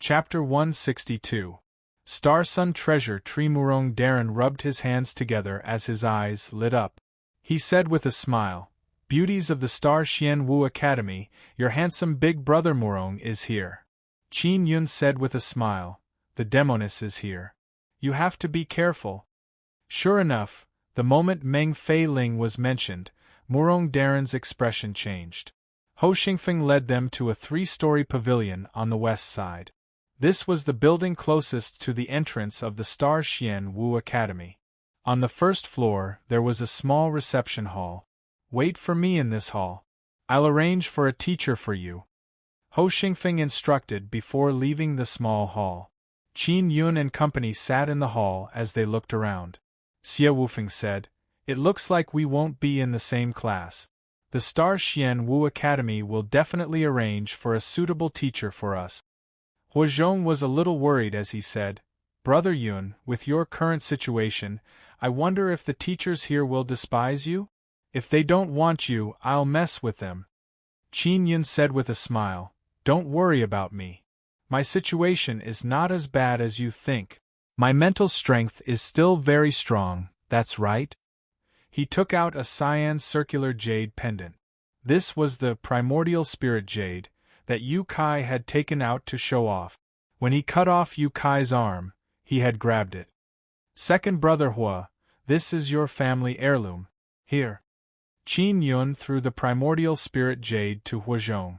Chapter 162. Star Sun Treasure Tree. Murong Darren rubbed his hands together as his eyes lit up. He said with a smile, "Beauties of the Star Xian Wu Academy, your handsome big brother Murong is here." Qin Yun said with a smile, "The demoness is here. You have to be careful." Sure enough, the moment Meng Fei Ling was mentioned, Murong Darren's expression changed. Ho Xingfeng led them to a 3-story pavilion on the west side. This was the building closest to the entrance of the Star Xian Wu Academy. On the first floor, there was a small reception hall. "Wait for me in this hall. I'll arrange for a teacher for you," Ho Xingfeng instructed before leaving the small hall. Qin Yun and company sat in the hall as they looked around. Xie Wufeng said, "It looks like we won't be in the same class. The Star Xian Wu Academy will definitely arrange for a suitable teacher for us." Huazhong was a little worried as he said, "Brother Yun, with your current situation, I wonder if the teachers here will despise you? If they don't want you, I'll mess with them." Qin Yun said with a smile, "Don't worry about me. My situation is not as bad as you think. My mental strength is still very strong, that's right." He took out a cyan circular jade pendant. This was the primordial spirit jade that Yu Kai had taken out to show off. When he cut off Yu Kai's arm, he had grabbed it. "Second brother Hua, this is your family heirloom. Here." Qin Yun threw the primordial spirit jade to Huazhong.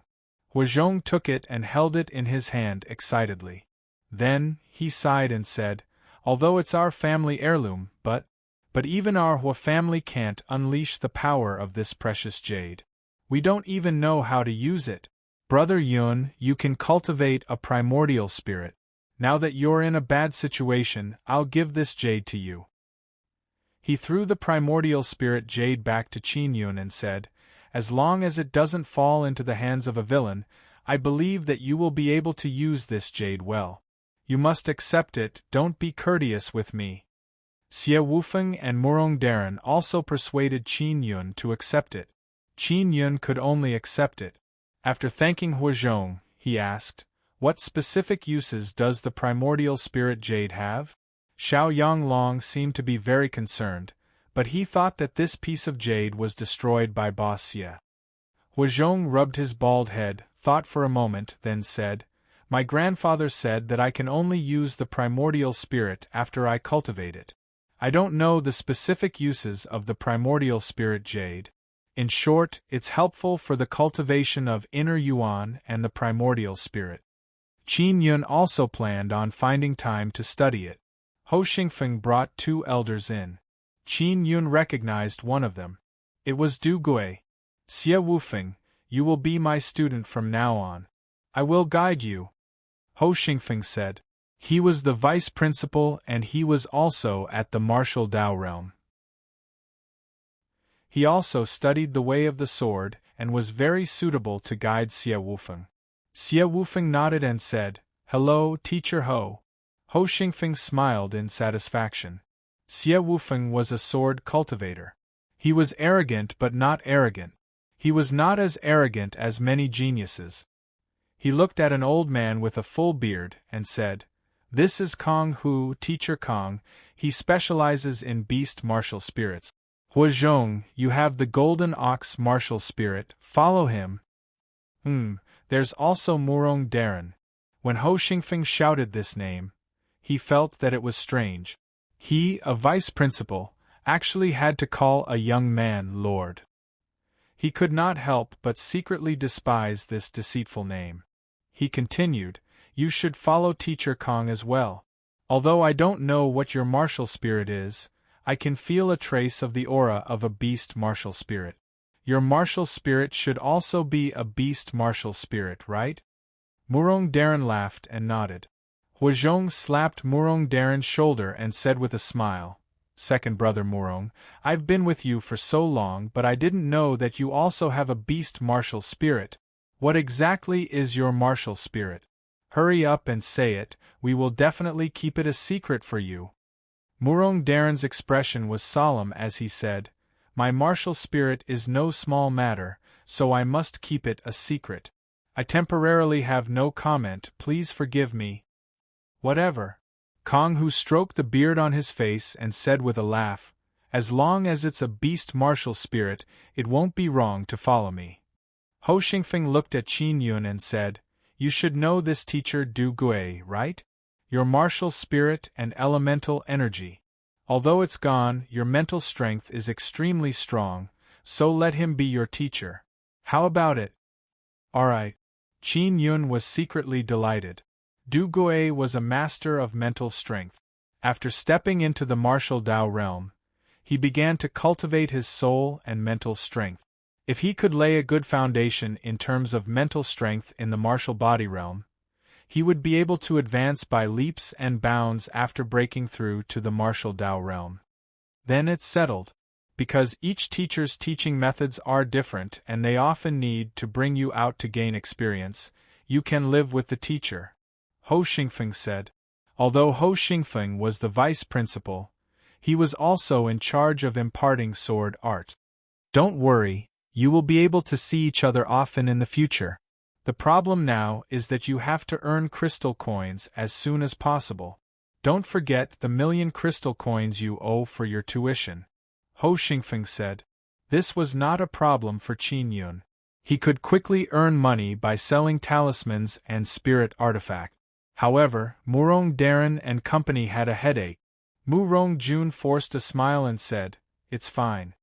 Huazhong took it and held it in his hand excitedly. Then, he sighed and said, "Although it's our family heirloom, but even our Hua family can't unleash the power of this precious jade. We don't even know how to use it. Brother Yun, you can cultivate a primordial spirit. Now that you're in a bad situation, I'll give this jade to you." He threw the primordial spirit jade back to Qin Yun and said, "As long as it doesn't fall into the hands of a villain, I believe that you will be able to use this jade well. You must accept it, don't be courteous with me." Xie Wufeng and Murong Darren also persuaded Qin Yun to accept it. Qin Yun could only accept it. After thanking Huazhong, he asked, "What specific uses does the primordial spirit jade have?" Xiao Yanglong seemed to be very concerned, but he thought that this piece of jade was destroyed by Boss Xie. Huazhong rubbed his bald head, thought for a moment, then said, "My grandfather said that I can only use the primordial spirit after I cultivate it. I don't know the specific uses of the primordial spirit jade. In short, it's helpful for the cultivation of inner yuan and the primordial spirit." Qin Yun also planned on finding time to study it. Ho Xingfeng brought 2 elders in. Qin Yun recognized one of them. It was Du Gui. "Xie Wufeng, you will be my student from now on. I will guide you," Ho Xingfeng said. He was the vice principal and he was also at the martial Dao realm. He also studied the way of the sword and was very suitable to guide Xie Wufeng. Xie Wufeng nodded and said, "Hello, Teacher Ho." Ho Xingfeng smiled in satisfaction. Xie Wufeng was a sword cultivator. He was arrogant but not arrogant. He was not as arrogant as many geniuses. He looked at an old man with a full beard and said, "This is Kong Hu, Teacher Kong. He specializes in beast martial spirits. Huazhong, you have the golden ox martial spirit, follow him." There's also Murong Darren. When Ho Xingfeng shouted this name, he felt that it was strange. He, a vice principal, actually had to call a young man Lord. He could not help but secretly despise this deceitful name. He continued, "You should follow Teacher Kong as well. Although I don't know what your martial spirit is, I can feel a trace of the aura of a beast martial spirit. Your martial spirit should also be a beast martial spirit, right?" Murong Darren laughed and nodded. Huazhong slapped Murong Darren's shoulder and said with a smile, "Second brother Murong, I've been with you for so long but I didn't know that you also have a beast martial spirit. What exactly is your martial spirit? Hurry up and say it, we will definitely keep it a secret for you." Murong Darren's expression was solemn as he said, "My martial spirit is no small matter, so I must keep it a secret. I temporarily have no comment, please forgive me. Whatever. Kong Hu stroked the beard on his face and said with a laugh, as long as it's a beast martial spirit, it won't be wrong to follow me. Ho Xingfeng looked at Qin Yun and said, you should know this teacher Du Gui, right? Your martial spirit and elemental energy. Although it's gone, your mental strength is extremely strong, so let him be your teacher. How about it? Alright. Qin Yun was secretly delighted. Du Gui was a master of mental strength. After stepping into the martial Dao realm, he began to cultivate his soul and mental strength. If he could lay a good foundation in terms of mental strength in the martial body realm, he would be able to advance by leaps and bounds after breaking through to the martial Dao realm. Then it's settled. Because each teacher's teaching methods are different and they often need to bring you out to gain experience, you can live with the teacher. Ho Xingfeng said. Although Ho Xingfeng was the vice principal, he was also in charge of imparting sword art. Don't worry, you will be able to see each other often in the future. The problem now is that you have to earn crystal coins as soon as possible. Don't forget the 1,000,000 crystal coins you owe for your tuition. Ho Xingfeng said. This was not a problem for Qin Yun. He could quickly earn money by selling talismans and spirit artifacts. However, Murong Darren and company had a headache. Murong Jun forced a smile and said, it's fine.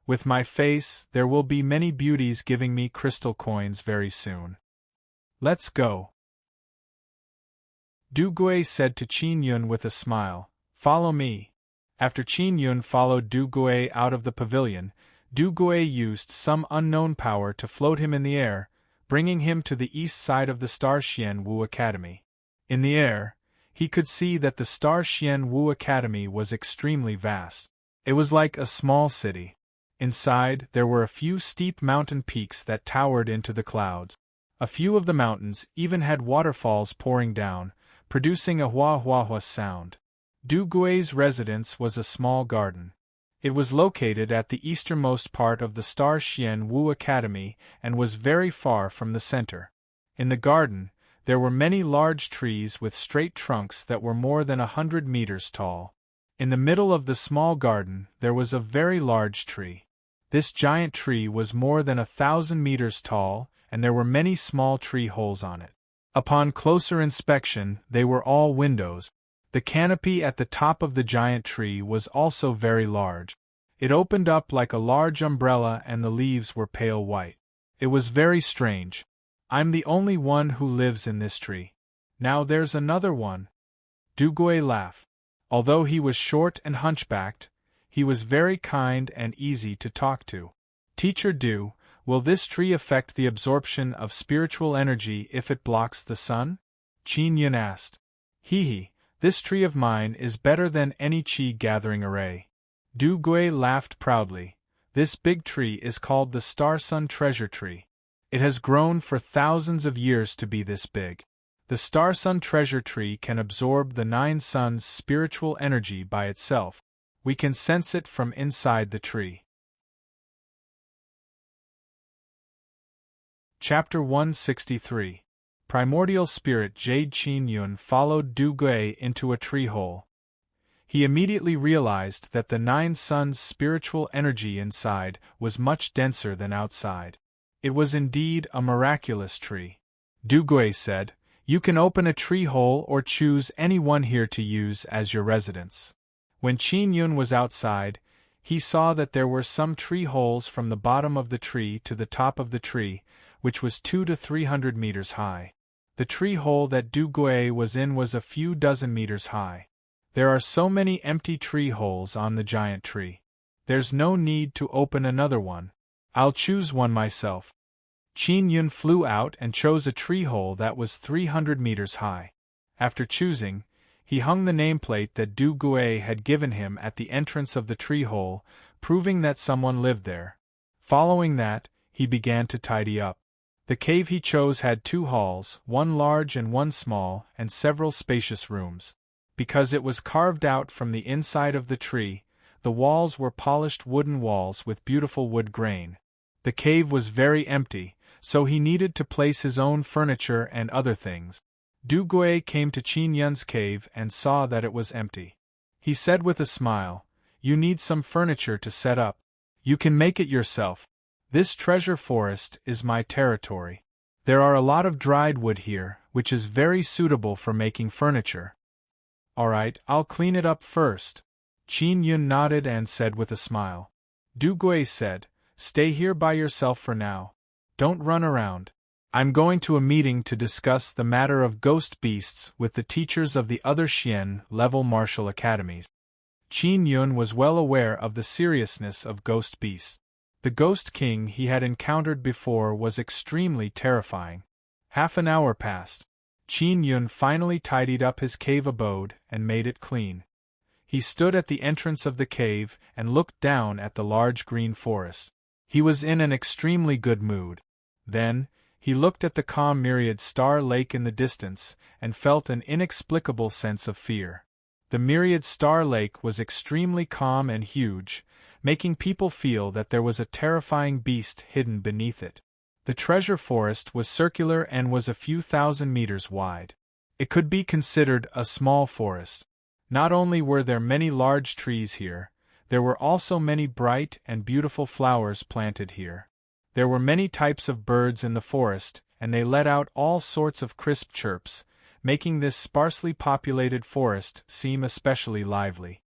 With my face, there will be many beauties giving me crystal coins very soon. Let's go. Du Gui said to Qin Yun with a smile, follow me. After Qin Yun followed Du Gui out of the pavilion, Du Gui used some unknown power to float him in the air, bringing him to the east side of the Star Xian Wu Academy. In the air, he could see that the Star Xian Wu Academy was extremely vast. It was like a small city. Inside, there were a few steep mountain peaks that towered into the clouds. A few of the mountains even had waterfalls pouring down, producing a hua-hua-hua sound. Du Gui's residence was a small garden. It was located at the easternmost part of the Star Xian Wu Academy and was very far from the center. In the garden, there were many large trees with straight trunks that were more than 100 meters tall. In the middle of the small garden, there was a very large tree. This giant tree was more than 1,000 meters tall, and there were many small tree holes on it. Upon closer inspection, they were all windows. The canopy at the top of the giant tree was also very large. It opened up like a large umbrella and the leaves were pale white. It was very strange. I'm the only one who lives in this tree. Now there's another one. Du Gui laughed. Although he was short and hunchbacked, he was very kind and easy to talk to. Teacher Du, will this tree affect the absorption of spiritual energy if it blocks the sun? Qin Yun asked. Hee. This tree of mine is better than any qi gathering array. Du Gui laughed proudly. This big tree is called the Star Sun Treasure Tree. It has grown for thousands of years to be this big. The Star Sun Treasure Tree can absorb the 9 suns' spiritual energy by itself. We can sense it from inside the tree. Chapter 163. Primordial Spirit Jade. Qin Yun followed Du Gui into a tree hole. He immediately realized that the 9 suns' spiritual energy inside was much denser than outside. It was indeed a miraculous tree. Du Gui said, you can open a tree hole or choose any one here to use as your residence. When Qin Yun was outside, he saw that there were some tree holes from the bottom of the tree to the top of the tree, which was 200 to 300 meters high. The tree hole that Du Gui was in was a few dozen meters high. There are so many empty tree holes on the giant tree. There's no need to open another one. I'll choose one myself. Qin Yun flew out and chose a tree hole that was 300 meters high. After choosing, he hung the nameplate that Du Gui had given him at the entrance of the tree hole, proving that someone lived there. Following that, he began to tidy up. The cave he chose had 2 halls, one large and one small, and several spacious rooms. Because it was carved out from the inside of the tree, the walls were polished wooden walls with beautiful wood grain. The cave was very empty, so he needed to place his own furniture and other things. Du Gui came to Qin Yun's cave and saw that it was empty. He said with a smile, "You need some furniture to set up. You can make it yourself. This treasure forest is my territory. There are a lot of dried wood here, which is very suitable for making furniture." "Alright, I'll clean it up first." Qin Yun nodded and said with a smile. Du Gui said, "Stay here by yourself for now. Don't run around. I'm going to a meeting to discuss the matter of ghost beasts with the teachers of the other Xian-level martial academies." Qin Yun was well aware of the seriousness of ghost beasts. The Ghost King he had encountered before was extremely terrifying. Half an hour passed. Qin Yun finally tidied up his cave abode and made it clean. He stood at the entrance of the cave and looked down at the large green forest. He was in an extremely good mood. Then, he looked at the calm myriad star lake in the distance and felt an inexplicable sense of fear. The myriad star lake was extremely calm and huge, making people feel that there was a terrifying beast hidden beneath it. The treasure forest was circular and was a few thousand meters wide. It could be considered a small forest. Not only were there many large trees here, there were also many bright and beautiful flowers planted here. There were many types of birds in the forest, and they let out all sorts of crisp chirps, making this sparsely populated forest seem especially lively.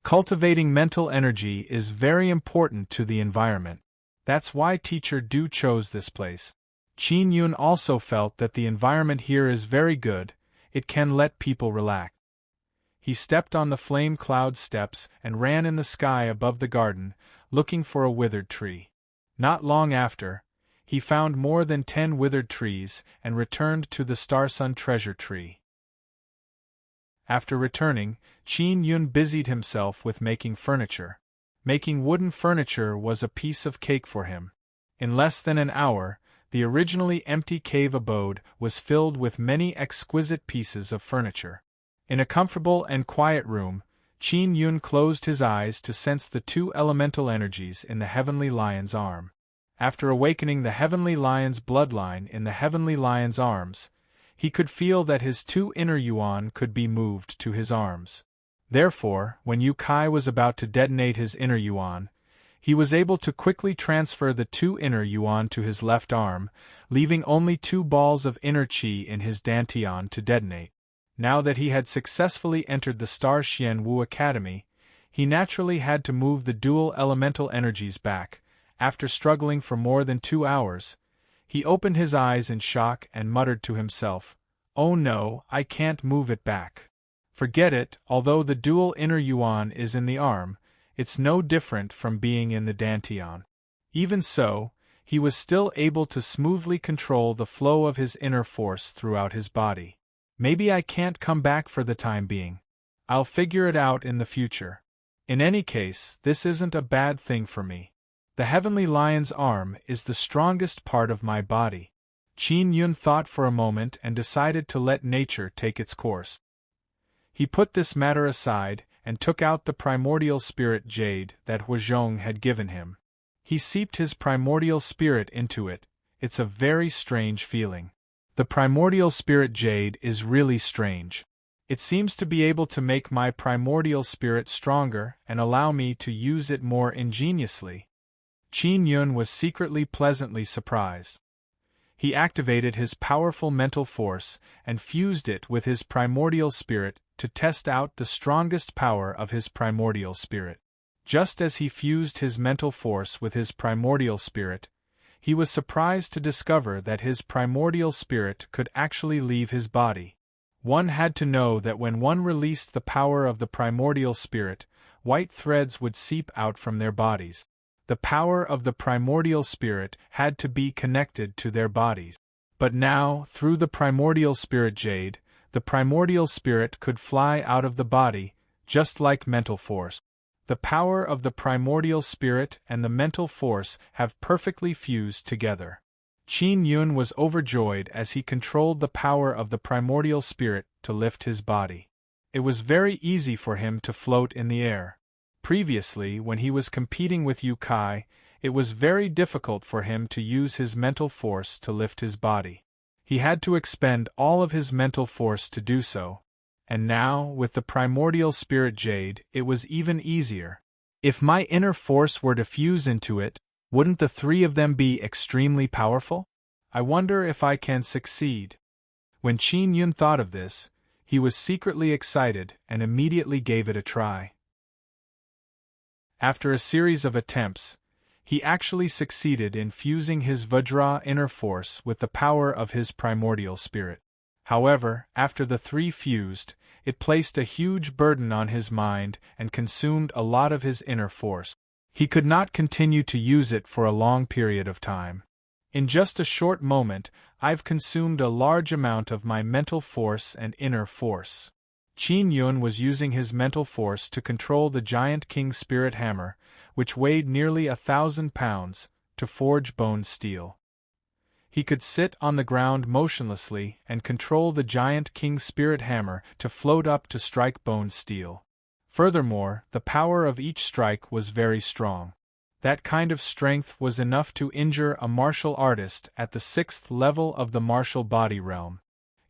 Cultivating mental energy is very important to the environment. That's why Teacher Du chose this place. Qin Yun also felt that the environment here is very good, it can let people relax. He stepped on the flame cloud steps and ran in the sky above the garden, looking for a withered tree. Not long after, he found more than 10 withered trees and returned to the Star-Sun treasure tree. After returning, Qin Yun busied himself with making furniture. Making wooden furniture was a piece of cake for him. In less than an hour, the originally empty cave abode was filled with many exquisite pieces of furniture. In a comfortable and quiet room, Qin Yun closed his eyes to sense the 2 elemental energies in the Heavenly Lion's arm. After awakening the Heavenly Lion's bloodline in the Heavenly Lion's arms, he could feel that his 2 inner yuan could be moved to his arms. Therefore, when Yu Kai was about to detonate his inner yuan, he was able to quickly transfer the 2 inner yuan to his left arm, leaving only 2 balls of inner qi in his dantian to detonate. Now that he had successfully entered the Star Xian Wu Academy, he naturally had to move the dual elemental energies back. After struggling for more than 2 hours, he opened his eyes in shock and muttered to himself, "Oh no, I can't move it back. Forget it, although the dual inner yuan is in the arm, it's no different from being in the dantian." Even so, he was still able to smoothly control the flow of his inner force throughout his body. "Maybe I can't come back for the time being. I'll figure it out in the future. In any case, this isn't a bad thing for me. The Heavenly Lion's arm is the strongest part of my body." Qin Yun thought for a moment and decided to let nature take its course. He put this matter aside and took out the primordial spirit jade that Huazhong had given him. He seeped his primordial spirit into it. It's a very strange feeling. The primordial spirit jade is really strange. It seems to be able to make my primordial spirit stronger and allow me to use it more ingeniously. Qin Yun was secretly pleasantly surprised. He activated his powerful mental force and fused it with his primordial spirit to test out the strongest power of his primordial spirit. Just as he fused his mental force with his primordial spirit, he was surprised to discover that his primordial spirit could actually leave his body. One had to know that when one released the power of the primordial spirit, white threads would seep out from their bodies. The power of the primordial spirit had to be connected to their bodies. But now, through the primordial spirit jade, the primordial spirit could fly out of the body, just like mental force. The power of the primordial spirit and the mental force have perfectly fused together. Qin Yun was overjoyed as he controlled the power of the primordial spirit to lift his body. It was very easy for him to float in the air. Previously, when he was competing with Yu Kai, it was very difficult for him to use his mental force to lift his body. He had to expend all of his mental force to do so. And now, with the primordial spirit jade, it was even easier. If my inner force were to fuse into it, wouldn't the three of them be extremely powerful? I wonder if I can succeed. When Qin Yun thought of this, he was secretly excited and immediately gave it a try. After a series of attempts, he actually succeeded in fusing his Vajra inner force with the power of his primordial spirit. However, after the three fused, it placed a huge burden on his mind and consumed a lot of his inner force. He could not continue to use it for a long period of time. In just a short moment, I've consumed a large amount of my mental force and inner force. Qin Yun was using his mental force to control the giant king spirit hammer, which weighed nearly 1,000 pounds, to forge bone steel. He could sit on the ground motionlessly and control the giant king spirit hammer to float up to strike bone steel. Furthermore, the power of each strike was very strong. That kind of strength was enough to injure a martial artist at the 6th level of the martial body realm.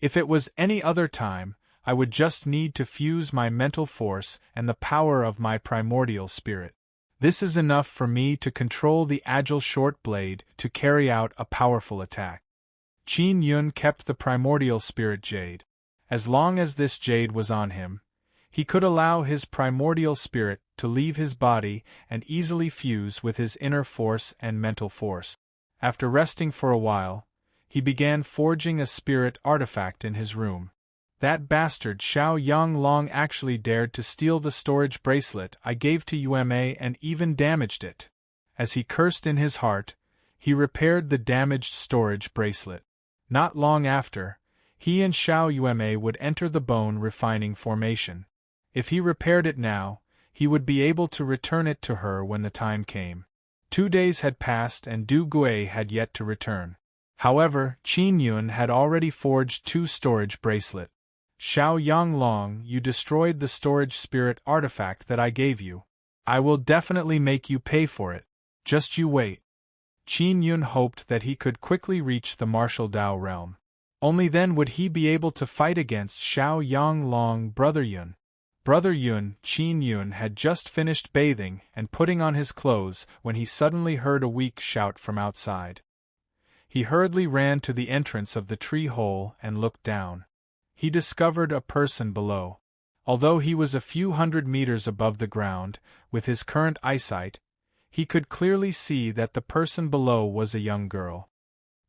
If it was any other time, I would just need to fuse my mental force and the power of my primordial spirit. This is enough for me to control the agile short blade to carry out a powerful attack. Qin Yun kept the primordial spirit jade. As long as this jade was on him, he could allow his primordial spirit to leave his body and easily fuse with his inner force and mental force. After resting for a while, he began forging a spirit artifact in his room. That bastard Xiao Yanglong actually dared to steal the storage bracelet I gave to Yuma and even damaged it. As he cursed in his heart, he repaired the damaged storage bracelet. Not long after, he and Xiao Yuma would enter the bone refining formation. If he repaired it now, he would be able to return it to her when the time came. 2 days had passed and Du Gui had yet to return. However, Qin Yun had already forged 2 storage bracelets. Xiao Yanglong, you destroyed the storage spirit artifact that I gave you. I will definitely make you pay for it. Just you wait. Qin Yun hoped that he could quickly reach the martial Dao realm. Only then would he be able to fight against Xiao Yanglong. Brother Yun. Brother Yun, Qin Yun had just finished bathing and putting on his clothes when he suddenly heard a weak shout from outside. He hurriedly ran to the entrance of the tree hole and looked down. He discovered a person below. Although he was a few hundred meters above the ground, with his current eyesight, he could clearly see that the person below was a young girl.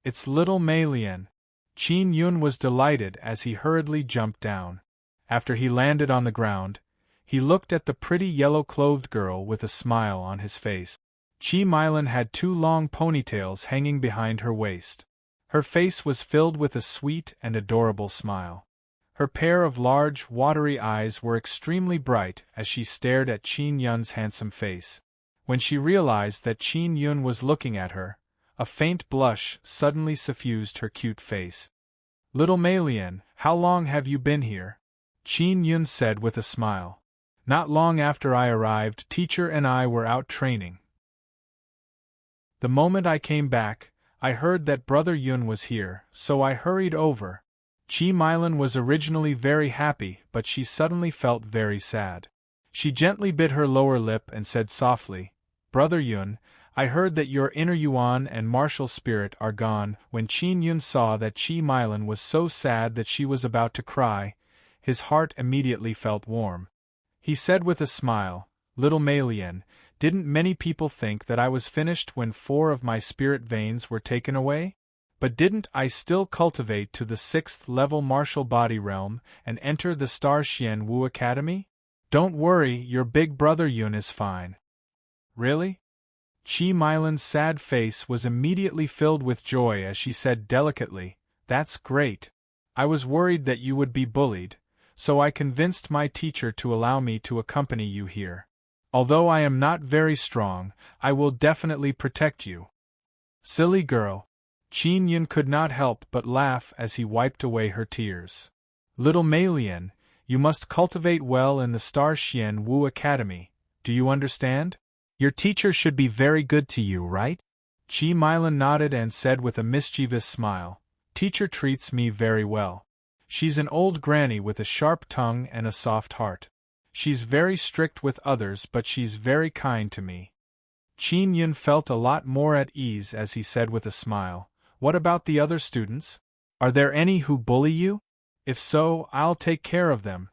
It's little Mei Lian. Qin Yun was delighted as he hurriedly jumped down. After he landed on the ground, he looked at the pretty yellow-clothed girl with a smile on his face. Qi Milan had 2 long ponytails hanging behind her waist. Her face was filled with a sweet and adorable smile. Her pair of large, watery eyes were extremely bright as she stared at Qin Yun's handsome face. When she realized that Qin Yun was looking at her, a faint blush suddenly suffused her cute face. Little Mei Lian, how long have you been here? Qin Yun said with a smile. Not long after I arrived, teacher and I were out training. The moment I came back, I heard that Brother Yun was here, so I hurried over. Qi Milan was originally very happy, but she suddenly felt very sad. She gently bit her lower lip and said softly, Brother Yun, I heard that your inner Yuan and martial spirit are gone. When Qin Yun saw that Qi Milan was so sad that she was about to cry, his heart immediately felt warm. He said with a smile, Little Mei Lian, didn't many people think that I was finished when 4 of my spirit veins were taken away? But didn't I still cultivate to the 6th level martial body realm and enter the Star Xian Wu Academy? Don't worry, your big brother Yun is fine. Really? Qi Milan's sad face was immediately filled with joy as she said delicately, That's great. I was worried that you would be bullied, so I convinced my teacher to allow me to accompany you here. Although I am not very strong, I will definitely protect you. Silly girl. Qin Yun could not help but laugh as he wiped away her tears. Little Mei Lian, you must cultivate well in the Star Xian Wu Academy, do you understand? Your teacher should be very good to you, right? Chi Milan nodded and said with a mischievous smile, Teacher treats me very well. She's an old granny with a sharp tongue and a soft heart. She's very strict with others, but she's very kind to me. Qin Yun felt a lot more at ease as he said with a smile, What about the other students? Are there any who bully you? If so, I'll take care of them.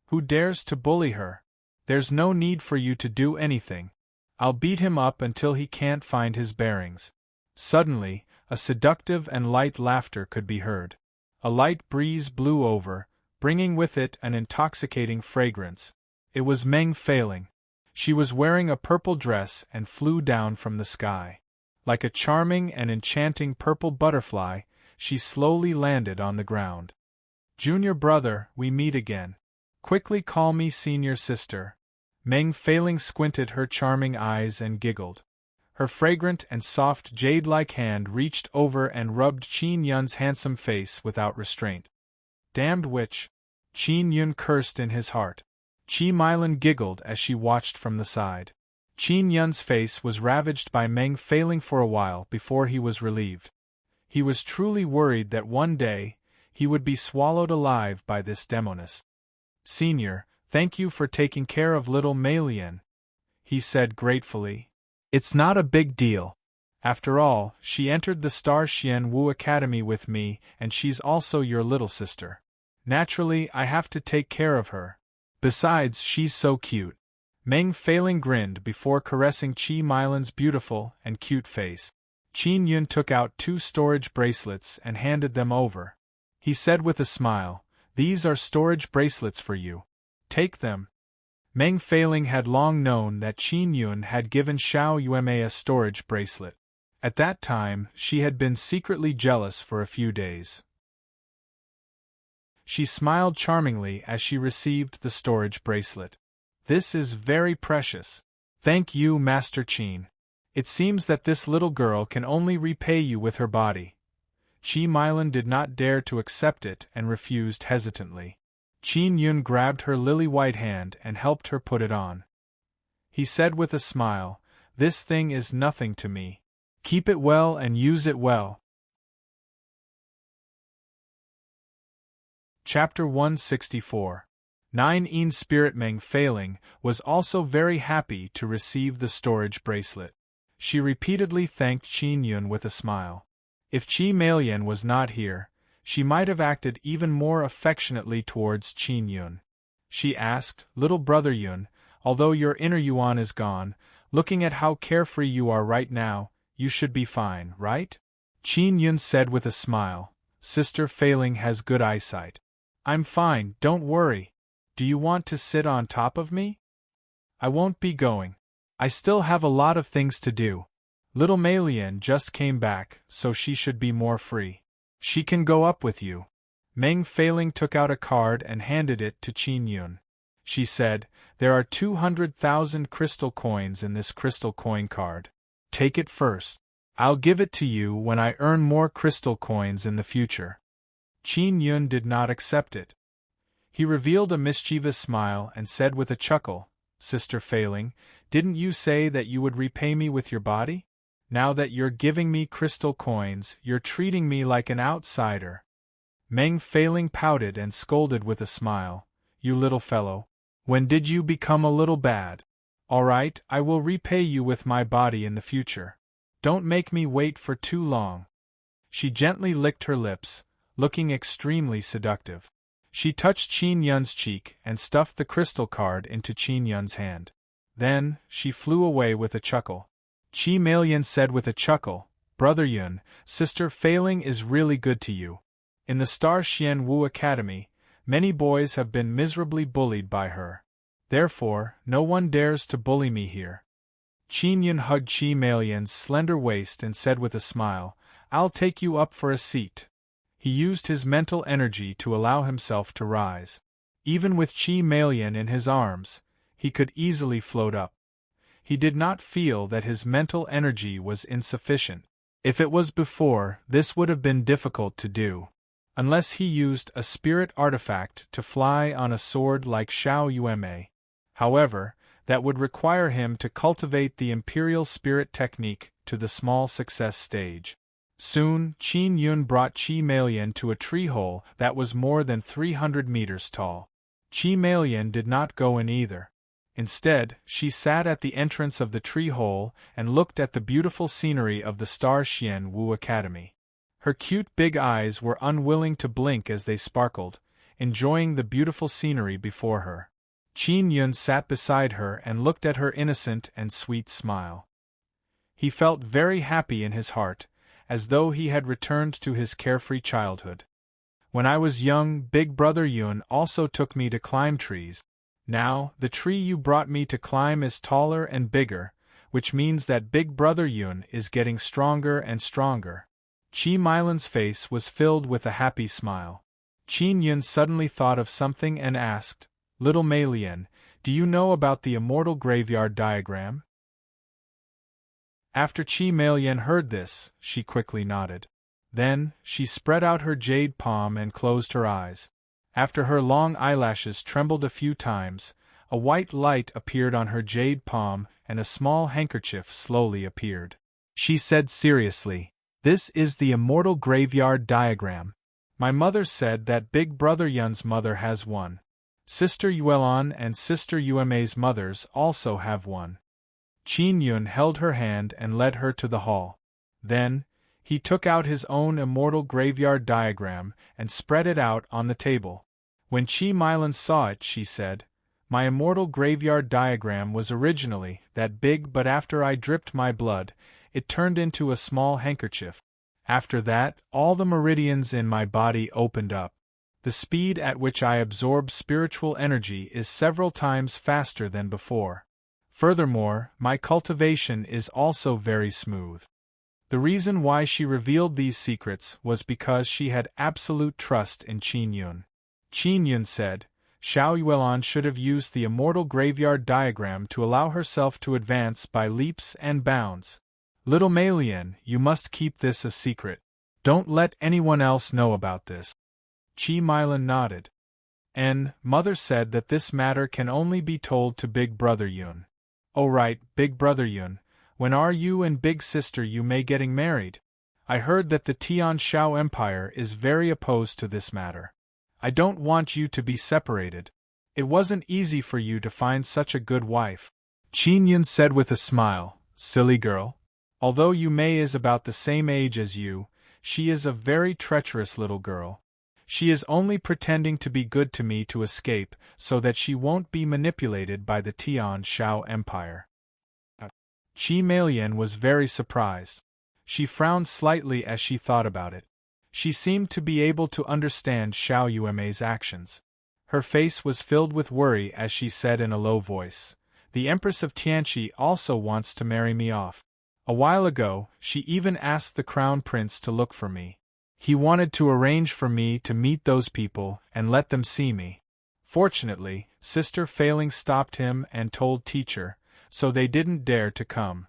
Who dares to bully her? There's no need for you to do anything. I'll beat him up until he can't find his bearings. Suddenly, a seductive and light laughter could be heard. A light breeze blew over, bringing with it an intoxicating fragrance. It was Meng Feiling. She was wearing a purple dress and flew down from the sky. Like a charming and enchanting purple butterfly, she slowly landed on the ground. Junior brother, we meet again. Quickly call me senior sister. Meng Feiling squinted her charming eyes and giggled. Her fragrant and soft jade-like hand reached over and rubbed Qin Yun's handsome face without restraint. Damned witch! Qin Yun cursed in his heart. Chi Milan giggled as she watched from the side. Qin Yun's face was ravaged by Meng Feiling for a while before he was relieved. He was truly worried that one day, he would be swallowed alive by this demoness. Senior, thank you for taking care of little Mei-Lian, he said gratefully. It's not a big deal. After all, she entered the Star Xian Wu Academy with me, and she's also your little sister. Naturally, I have to take care of her. Besides, she's so cute. Meng Feiling grinned before caressing Chi Milan's beautiful and cute face. Qin Yun took out 2 storage bracelets and handed them over. He said with a smile, These are storage bracelets for you. Take them. Meng Feiling had long known that Qin Yun had given Xiao Yuemei a storage bracelet. At that time, she had been secretly jealous for a few days. She smiled charmingly as she received the storage bracelet. This is very precious. Thank you, Master Qin. It seems that this little girl can only repay you with her body. Chi Milan did not dare to accept it and refused hesitantly. Qin Yun grabbed her lily-white hand and helped her put it on. He said with a smile, This thing is nothing to me. Keep it well and use it well. Chapter 164. 9 In Spirit Meng Feiling was also very happy to receive the storage bracelet. She repeatedly thanked Qin Yun with a smile. If Chi Mei-Lian was not here, she might have acted even more affectionately towards Qin Yun. She asked, Little brother Yun, although your inner Yuan is gone, looking at how carefree you are right now, you should be fine, right? Qin Yun said with a smile, Sister Feiling has good eyesight. I'm fine, don't worry. Do you want to sit on top of me? I won't be going. I still have a lot of things to do. Little Mei-Lian just came back, so she should be more free. She can go up with you. Meng Feiling took out a card and handed it to Qin Yun. She said, There are 200,000 crystal coins in this crystal coin card. Take it first. I'll give it to you when I earn more crystal coins in the future. Qin Yun did not accept it. He revealed a mischievous smile and said with a chuckle, Sister Feiling, didn't you say that you would repay me with your body? Now that you're giving me crystal coins, you're treating me like an outsider. Meng Feiling pouted and scolded with a smile, You little fellow. When did you become a little bad? All right, I will repay you with my body in the future. Don't make me wait for too long. She gently licked her lips, looking extremely seductive. She touched Qin Yun's cheek and stuffed the crystal card into Qin Yun's hand. Then, she flew away with a chuckle. Chi Mei-Lian said with a chuckle, Brother Yun, Sister Feiling is really good to you. In the Star Xian Wu Academy, many boys have been miserably bullied by her. Therefore, no one dares to bully me here. Qin Yun hugged Chi Mei-Lian's slender waist and said with a smile, I'll take you up for a seat. He used his mental energy to allow himself to rise. Even with Chi Mei-Lian in his arms, he could easily float up. He did not feel that his mental energy was insufficient. If it was before, this would have been difficult to do. Unless he used a spirit artifact to fly on a sword like Xiao Yuemei. However, that would require him to cultivate the imperial spirit technique to the small success stage. Soon, Qin Yun brought Qi Meiyan to a tree hole that was more than 300 meters tall. Qi Meiyan did not go in either. Instead, she sat at the entrance of the tree hole and looked at the beautiful scenery of the Star Xian Wu Academy. Her cute big eyes were unwilling to blink as they sparkled, enjoying the beautiful scenery before her. Qin Yun sat beside her and looked at her innocent and sweet smile. He felt very happy in his heart, as though he had returned to his carefree childhood. When I was young, Big Brother Yun also took me to climb trees. Now, the tree you brought me to climb is taller and bigger, which means that Big Brother Yun is getting stronger and stronger. Qi Meilan's face was filled with a happy smile. Qin Yun suddenly thought of something and asked, "Little Mei Lian, do you know about the immortal graveyard diagram?" After Qi Meilan heard this, she quickly nodded. Then, she spread out her jade palm and closed her eyes. After her long eyelashes trembled a few times, a white light appeared on her jade palm and a small handkerchief slowly appeared. She said seriously, "This is the immortal graveyard diagram. My mother said that Big Brother Yun's mother has one. Sister Yuelan and Sister Yuemei's mothers also have one." Qin Yun held her hand and led her to the hall. Then, he took out his own immortal graveyard diagram and spread it out on the table. When Qi Meilan saw it, she said, "My immortal graveyard diagram was originally that big, but after I dripped my blood, it turned into a small handkerchief. After that, all the meridians in my body opened up. The speed at which I absorb spiritual energy is several times faster than before. Furthermore, my cultivation is also very smooth." The reason why she revealed these secrets was because she had absolute trust in Qin Yun. Qin Yun said, "Xiao Yuelan should have used the immortal graveyard diagram to allow herself to advance by leaps and bounds. Little Mei Lian, you must keep this a secret. Don't let anyone else know about this." Qi Meilan nodded. Mother said that this matter can only be told to Big Brother Yun. "Oh right, Big Brother Yun, when are you and Big Sister Yumei getting married? I heard that the Tian Shao Empire is very opposed to this matter. I don't want you to be separated. It wasn't easy for you to find such a good wife." Qin Yun said with a smile, "Silly girl. Although Yumei is about the same age as you, she is a very treacherous little girl. She is only pretending to be good to me to escape, so that she won't be manipulated by the Tian Shao Empire." Qi Meilan was very surprised. She frowned slightly as she thought about it. She seemed to be able to understand Xiao Yuemei's actions. Her face was filled with worry as she said in a low voice, "The Empress of Tianqi also wants to marry me off. A while ago, she even asked the Crown Prince to look for me. He wanted to arrange for me to meet those people and let them see me. Fortunately, Sister Failing stopped him and told Teacher, so they didn't dare to come."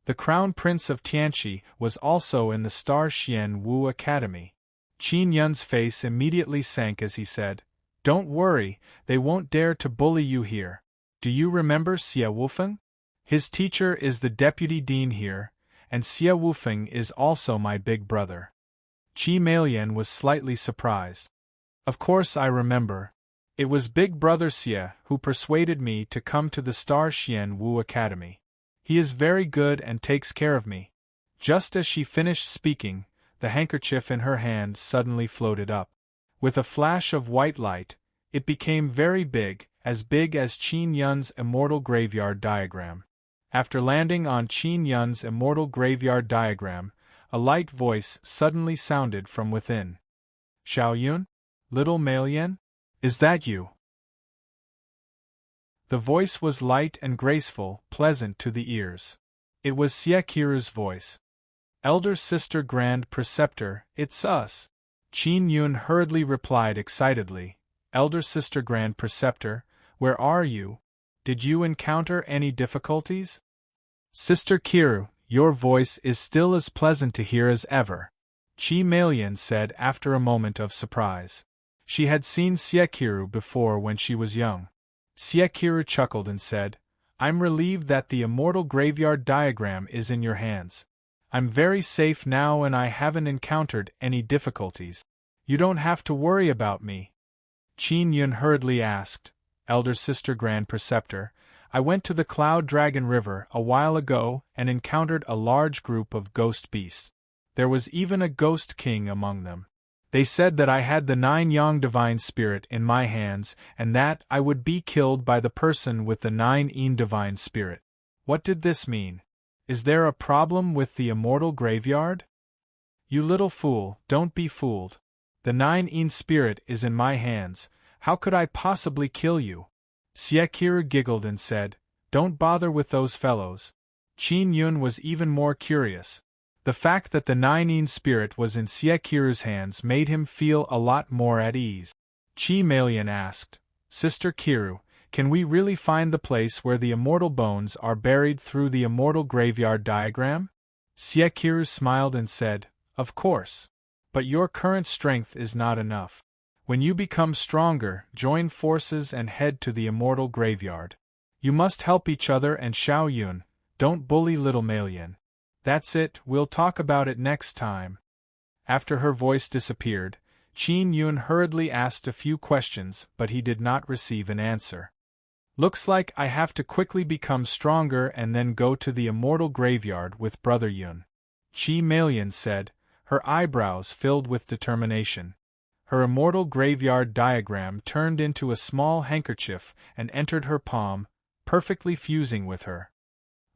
The Crown Prince of Tianqi was also in the Star Xian Wu Academy. Qin Yun's face immediately sank as he said, "Don't worry, they won't dare to bully you here. Do you remember Xie Wufeng? His teacher is the deputy dean here, and Xie Wufeng is also my big brother." Qi Meilan was slightly surprised. "Of course I remember. It was Big Brother Xie who persuaded me to come to the Star Xian Wu Academy. He is very good and takes care of me." Just as she finished speaking, the handkerchief in her hand suddenly floated up. With a flash of white light, it became very big as Qin Yun's immortal graveyard diagram. After landing on Qin Yun's immortal graveyard diagram, a light voice suddenly sounded from within. "Xiao Yun? Little Mei Lian? Is that you?" The voice was light and graceful, pleasant to the ears. It was Xie Qiru's voice. "Elder Sister Grand Preceptor, it's us." Qin Yun hurriedly replied excitedly, "Elder Sister Grand Preceptor, where are you? Did you encounter any difficulties?" "Sister Qiru, your voice is still as pleasant to hear as ever," Qi Meilan said after a moment of surprise. She had seen Xie Qiru before when she was young. Xie Qiru chuckled and said, I'm relieved that the immortal graveyard diagram is in your hands. I'm very safe now and I haven't encountered any difficulties. You don't have to worry about me. Qin Yun hurriedly asked, Elder Sister Grand Preceptor, I went to the Cloud Dragon River a while ago and encountered a large group of ghost beasts. There was even a ghost king among them. They said that I had the 9 Yang divine spirit in my hands and that I would be killed by the person with the 9 Yin divine spirit. What did this mean? Is there a problem with the immortal graveyard? You little fool, don't be fooled. The 9 Yin spirit is in my hands. How could I possibly kill you? Siekiru giggled and said, Don't bother with those fellows. Qin Yun was even more curious. The fact that the 9 Yin spirit was in Siekiru's hands made him feel a lot more at ease. Chi Malian asked, Sister Kiru, can we really find the place where the immortal bones are buried through the immortal graveyard diagram? Siekiru smiled and said, Of course. But your current strength is not enough. When you become stronger, join forces and head to the immortal graveyard. You must help each other and Xiao Yun, don't bully little Malian. That's it, we'll talk about it next time. After her voice disappeared, Qin Yun hurriedly asked a few questions but he did not receive an answer. Looks like I have to quickly become stronger and then go to the immortal graveyard with Brother Yun. Chi Malian said, her eyebrows filled with determination. Her immortal graveyard diagram turned into a small handkerchief and entered her palm, perfectly fusing with her.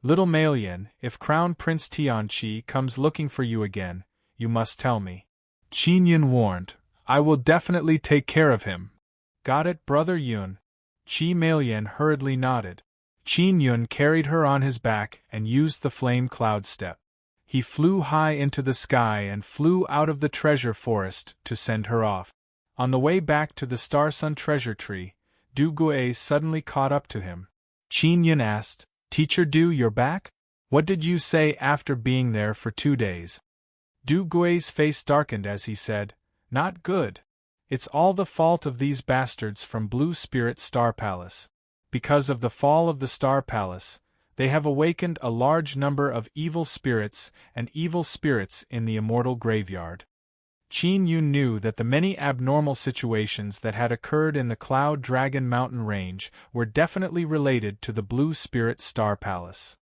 Little Malian, if Crown Prince Tianqi comes looking for you again, you must tell me. Qin Yun warned, I will definitely take care of him. Got it, Brother Yun? Chi Malian hurriedly nodded. Qin Yun carried her on his back and used the flame cloud step. He flew high into the sky and flew out of the treasure forest to send her off. On the way back to the Star Sun treasure tree, Du Gui suddenly caught up to him. Qin Yun asked, Teacher Du, you're back? What did you say after being there for 2 days? Du Gui's face darkened as he said, Not good. It's all the fault of these bastards from Blue Spirit Star Palace. Because of the fall of the Star Palace, they have awakened a large number of evil spirits and evil spirits in the immortal graveyard. Qin Yun knew that the many abnormal situations that had occurred in the Cloud Dragon Mountain Range were definitely related to the Blue Spirit Star Palace.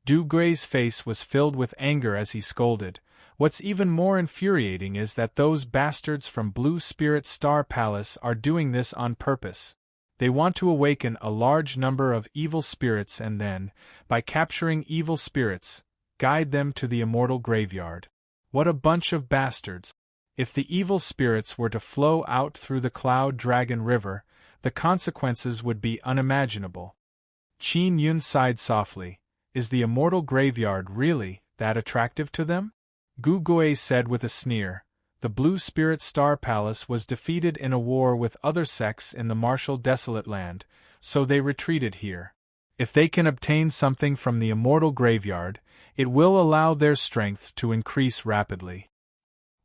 Du Gui's face was filled with anger as he scolded, What's even more infuriating is that those bastards from Blue Spirit Star Palace are doing this on purpose. They want to awaken a large number of evil spirits and then, by capturing evil spirits, guide them to the immortal graveyard. What a bunch of bastards! If the evil spirits were to flow out through the Cloud Dragon River, the consequences would be unimaginable. Qin Yun sighed softly. Is the immortal graveyard really that attractive to them? Gu Gui said with a sneer, The Blue Spirit Star Palace was defeated in a war with other sects in the martial desolate land, so they retreated here. If they can obtain something from the immortal graveyard, it will allow their strength to increase rapidly.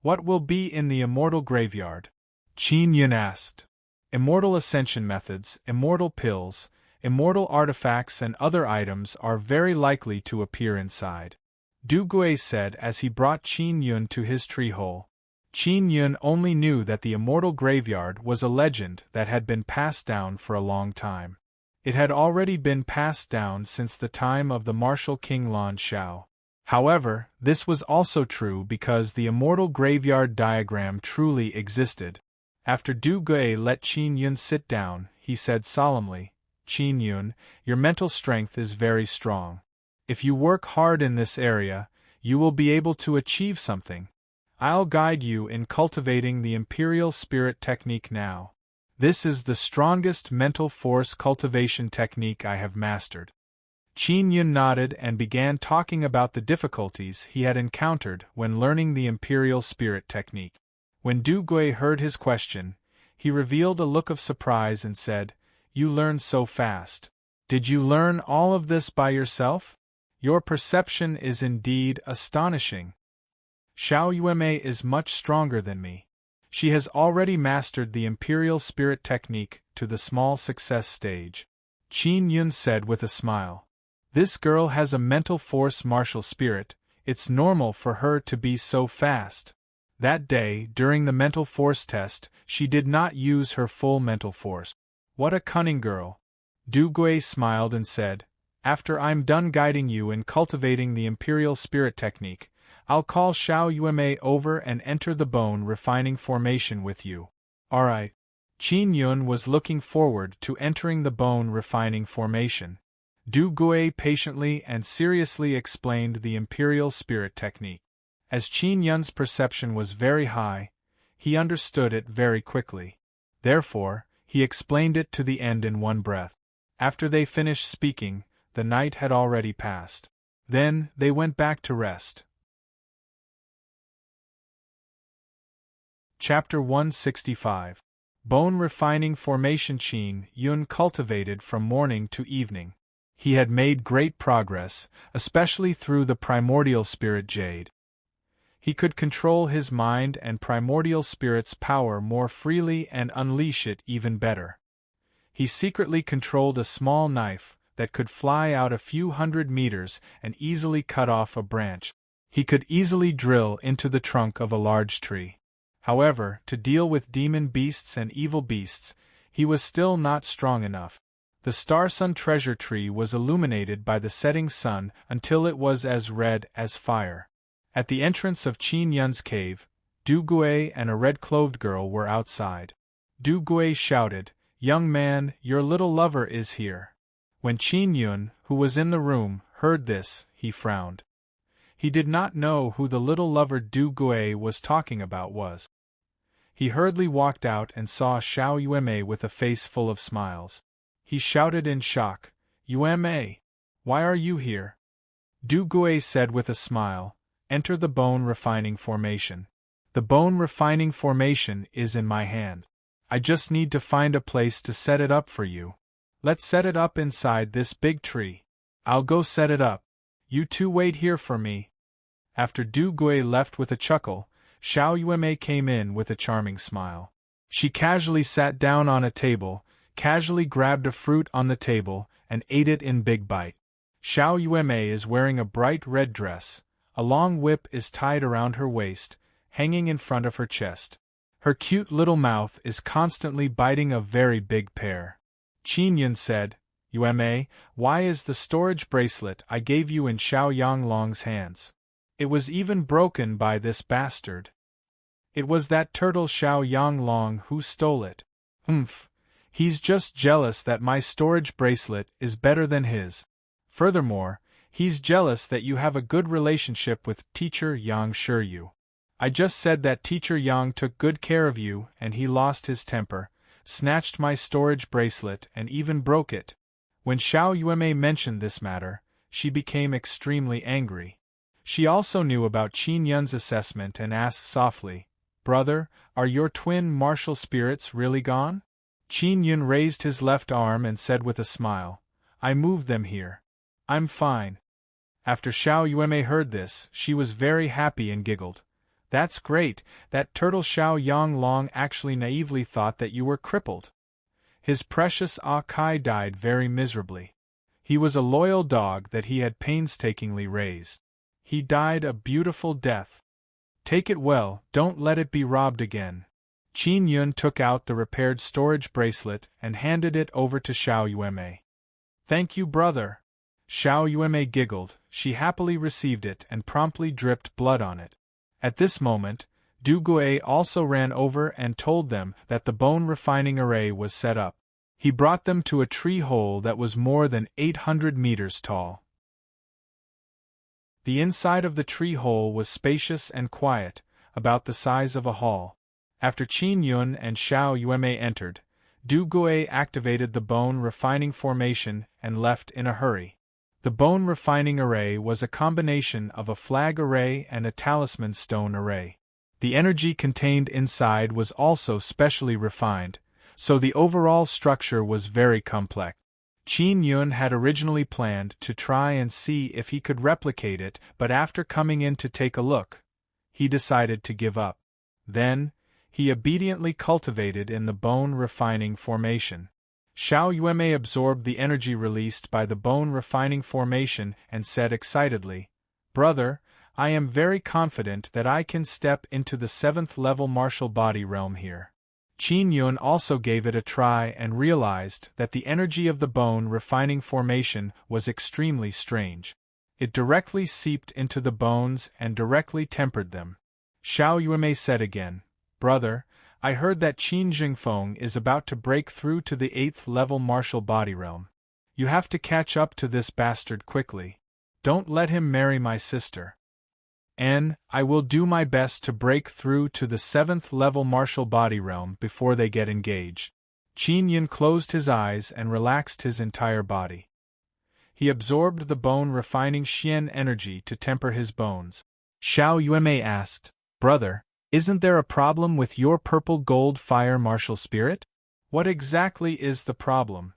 What will be in the immortal graveyard? Qin Yun asked. Immortal ascension methods, immortal pills, immortal artifacts and other items are very likely to appear inside. Du Gui said as he brought Qin Yun to his tree hole. Qin Yun only knew that the immortal graveyard was a legend that had been passed down for a long time. It had already been passed down since the time of the martial king Lan Shao. However, this was also true because the immortal graveyard diagram truly existed. After Du Gui let Qin Yun sit down, he said solemnly, Qin Yun, your mental strength is very strong. If you work hard in this area, you will be able to achieve something. I'll guide you in cultivating the Imperial Spirit technique now. This is the strongest mental force cultivation technique I have mastered. Qin Yun nodded and began talking about the difficulties he had encountered when learning the Imperial Spirit technique. When Du Gui heard his question, he revealed a look of surprise and said, You learned so fast. Did you learn all of this by yourself? Your perception is indeed astonishing. Xiao Yuemei is much stronger than me. She has already mastered the Imperial Spirit technique to the small success stage. Qin Yun said with a smile. This girl has a mental force martial spirit, it's normal for her to be so fast. That day, during the mental force test, she did not use her full mental force. What a cunning girl. Du Gui smiled and said, after I'm done guiding you in cultivating the Imperial Spirit technique, I'll call Xiao Yuemei over and enter the bone refining formation with you. Alright. Qin Yun was looking forward to entering the bone refining formation. Du Gui patiently and seriously explained the Imperial Spirit technique. As Qin Yun's perception was very high, he understood it very quickly. Therefore, he explained it to the end in one breath. After they finished speaking, the night had already passed. Then, they went back to rest. Chapter 165. Bone Refining Formation. Qin Yun cultivated from morning to evening. He had made great progress, especially through the primordial spirit jade. He could control his mind and primordial spirit's power more freely and unleash it even better. He secretly controlled a small knife that could fly out a few hundred meters and easily cut off a branch. He could easily drill into the trunk of a large tree. However, to deal with demon beasts and evil beasts, he was still not strong enough. The Star Sun treasure tree was illuminated by the setting sun until it was as red as fire. At the entrance of Qin Yun's cave, Du Gui and a red-clothed girl were outside. Du Gui shouted, "Young man, your little lover is here." When Qin Yun, who was in the room, heard this, he frowned. He did not know who the little lover Du Gui was talking about was. He hurriedly walked out and saw Xiao Yuemei with a face full of smiles. He shouted in shock, "Yuemei! Why are you here?" Du Gui said with a smile, "Enter the bone refining formation. The bone refining formation is in my hand. I just need to find a place to set it up for you. Let's set it up inside this big tree. I'll go set it up. You two wait here for me." After Du Gui left with a chuckle, Xiao Yuemei came in with a charming smile. She casually sat down on a table, casually grabbed a fruit on the table, and ate it in big bites. Xiao Yuemei is wearing a bright red dress, a long whip is tied around her waist, hanging in front of her chest. Her cute little mouth is constantly biting a very big pear. Qin Yun said, "Yuemei, why is the storage bracelet I gave you in Xiao Yanglong's hands? It was even broken by this bastard. It was that turtle Xiao Yanglong who stole it. Humph. He's just jealous that my storage bracelet is better than his. Furthermore, he's jealous that you have a good relationship with Teacher Yang Shiryu. I just said that Teacher Yang took good care of you and he lost his temper, snatched my storage bracelet and even broke it." When Xiao Yuemei mentioned this matter, she became extremely angry. She also knew about Qin Yun's assessment and asked softly, "Brother, are your twin martial spirits really gone?" Qin Yun raised his left arm and said with a smile, "I moved them here. I'm fine." After Xiao Yuemei heard this, she was very happy and giggled. "That's great, that turtle Xiao Yanglong actually naively thought that you were crippled. His precious Kai died very miserably. He was a loyal dog that he had painstakingly raised. He died a beautiful death. Take it well, don't let it be robbed again." Qin Yun took out the repaired storage bracelet and handed it over to Xiao Yuemei. "Thank you, brother." Xiao Yuemei giggled, she happily received it and promptly dripped blood on it. At this moment, Du Gui also ran over and told them that the bone refining array was set up. He brought them to a tree hole that was more than 800 meters tall. The inside of the tree hole was spacious and quiet, about the size of a hall. After Qin Yun and Xiao Yuemei entered, Du Gui activated the bone refining formation and left in a hurry. The bone refining array was a combination of a flag array and a talisman stone array. The energy contained inside was also specially refined, so the overall structure was very complex. Qin Yun had originally planned to try and see if he could replicate it, but after coming in to take a look, he decided to give up. Then, he obediently cultivated in the bone refining formation. Xiao Yuemei absorbed the energy released by the bone refining formation and said excitedly, "Brother, I am very confident that I can step into the 7th level martial body realm here." Qin Yun also gave it a try and realized that the energy of the bone refining formation was extremely strange. It directly seeped into the bones and directly tempered them. Xiao Yuemei said again, "Brother, I heard that Qin Jingfeng is about to break through to the 8th level martial body realm. You have to catch up to this bastard quickly. Don't let him marry my sister. And I will do my best to break through to the 7th level martial body realm before they get engaged." Qin Yun closed his eyes and relaxed his entire body. He absorbed the bone refining Xian energy to temper his bones. Xiao Yuemei asked, "Brother, isn't there a problem with your purple gold fire martial spirit? What exactly is the problem?"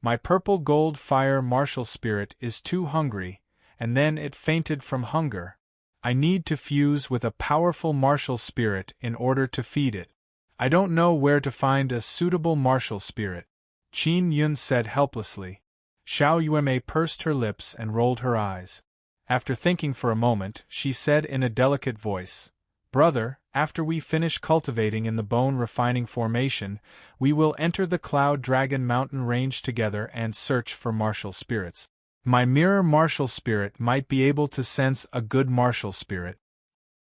"My purple gold fire martial spirit is too hungry, and then it fainted from hunger. I need to fuse with a powerful martial spirit in order to feed it. I don't know where to find a suitable martial spirit," Qin Yun said helplessly. Xiao Yuemei pursed her lips and rolled her eyes. After thinking for a moment, she said in a delicate voice, "Brother, after we finish cultivating in the bone refining formation, we will enter the Cloud Dragon Mountain range together and search for martial spirits. My mirror martial spirit might be able to sense a good martial spirit."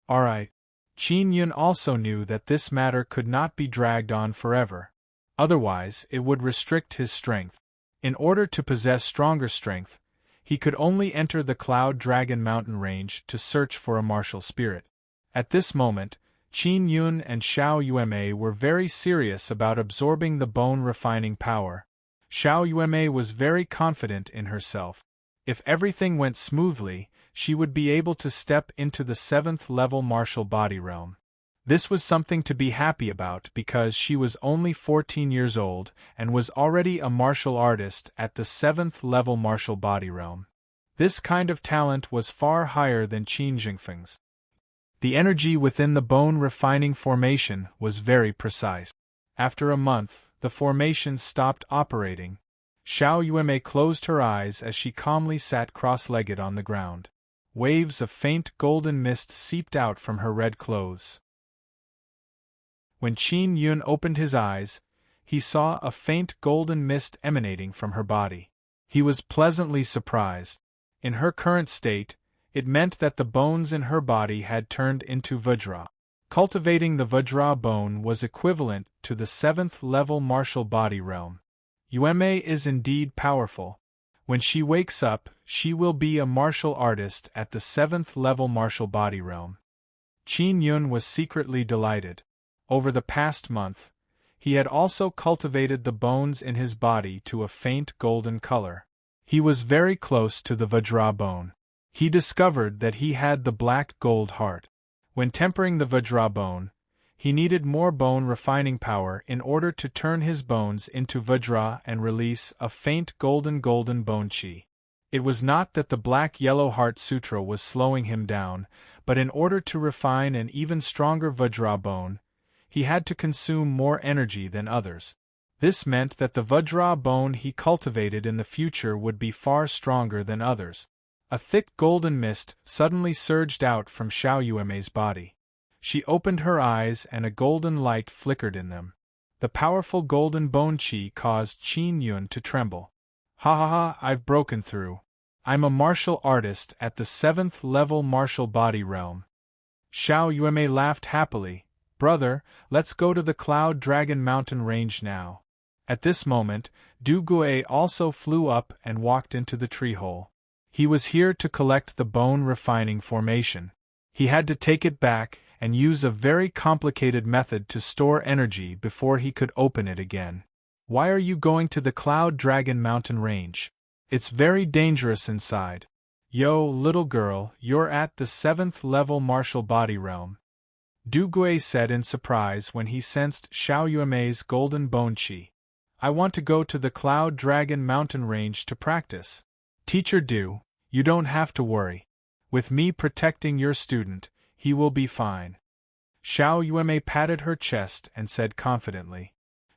Alright. Qin Yun also knew that this matter could not be dragged on forever. Otherwise, it would restrict his strength. In order to possess stronger strength, he could only enter the Cloud Dragon Mountain range to search for a martial spirit. At this moment, Qin Yun and Xiao Yuemei were very serious about absorbing the bone refining power. Xiao Yuemei was very confident in herself. If everything went smoothly, she would be able to step into the 7th level martial body realm. This was something to be happy about because she was only 14 years old and was already a martial artist at the 7th level martial body realm. This kind of talent was far higher than Qin Jingfeng's. The energy within the bone refining formation was very precise. After a month, the formation stopped operating. Xiao Yuemei closed her eyes as she calmly sat cross-legged on the ground. Waves of faint golden mist seeped out from her red clothes. When Qin Yun opened his eyes, he saw a faint golden mist emanating from her body. He was pleasantly surprised. In her current state, it meant that the bones in her body had turned into Vajra. Cultivating the Vajra bone was equivalent to the 7th level martial body realm. Yuemei is indeed powerful. When she wakes up, she will be a martial artist at the 7th level martial body realm. Qin Yun was secretly delighted. Over the past month, he had also cultivated the bones in his body to a faint golden color. He was very close to the Vajra bone. He discovered that he had the black gold heart. When tempering the Vajra bone, he needed more bone refining power in order to turn his bones into Vajra and release a faint golden bone chi. It was not that the black-yellow heart sutra was slowing him down, but in order to refine an even stronger Vajra bone, he had to consume more energy than others. This meant that the Vajra bone he cultivated in the future would be far stronger than others. A thick golden mist suddenly surged out from Xiao Yuemei's body. She opened her eyes and a golden light flickered in them. The powerful golden bone chi caused Qin Yun to tremble. "Ha ha ha, I've broken through. I'm a martial artist at the 7th level martial body realm." Xiao Yuemei laughed happily. "Brother, let's go to the Cloud Dragon Mountain range now." At this moment, Du Gue also flew up and walked into the tree hole. He was here to collect the bone refining formation. He had to take it back and use a very complicated method to store energy before he could open it again. "Why are you going to the Cloud Dragon Mountain range? It's very dangerous inside." "Yo, little girl, you're at the 7th level martial body realm," Du Gue said in surprise when he sensed Xiao Yuemei's golden bone chi. "I want to go to the Cloud Dragon Mountain range to practice." "Teacher Du, you don't have to worry. With me protecting your student, he will be fine." Xiao Yuemei patted her chest and said confidently.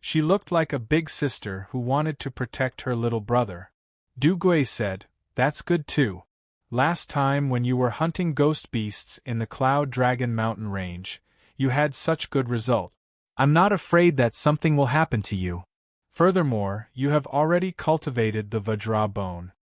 She looked like a big sister who wanted to protect her little brother. Du Gui said, "That's good too. Last time when you were hunting ghost beasts in the Cloud Dragon Mountain Range, you had such good result. I'm not afraid that something will happen to you. Furthermore, you have already cultivated the Vajra bone."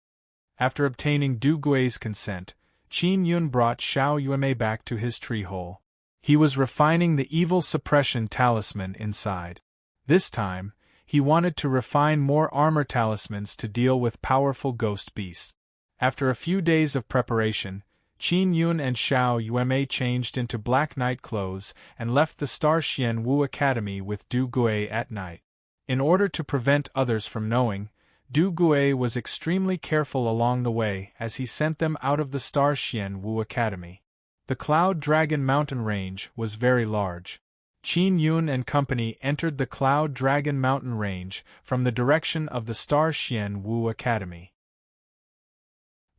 After obtaining Du Gui's consent, Qin Yun brought Xiao Yuemei back to his tree hole. He was refining the evil suppression talisman inside. This time, he wanted to refine more armor talismans to deal with powerful ghost beasts. After a few days of preparation, Qin Yun and Xiao Yuemei changed into Black Knight clothes and left the Star Xian Wu Academy with Du Gui at night. In order to prevent others from knowing, Du Gui was extremely careful along the way as he sent them out of the Star Xian Wu Academy. The Cloud Dragon Mountain Range was very large. Qin Yun and company entered the Cloud Dragon Mountain Range from the direction of the Star Xian Wu Academy.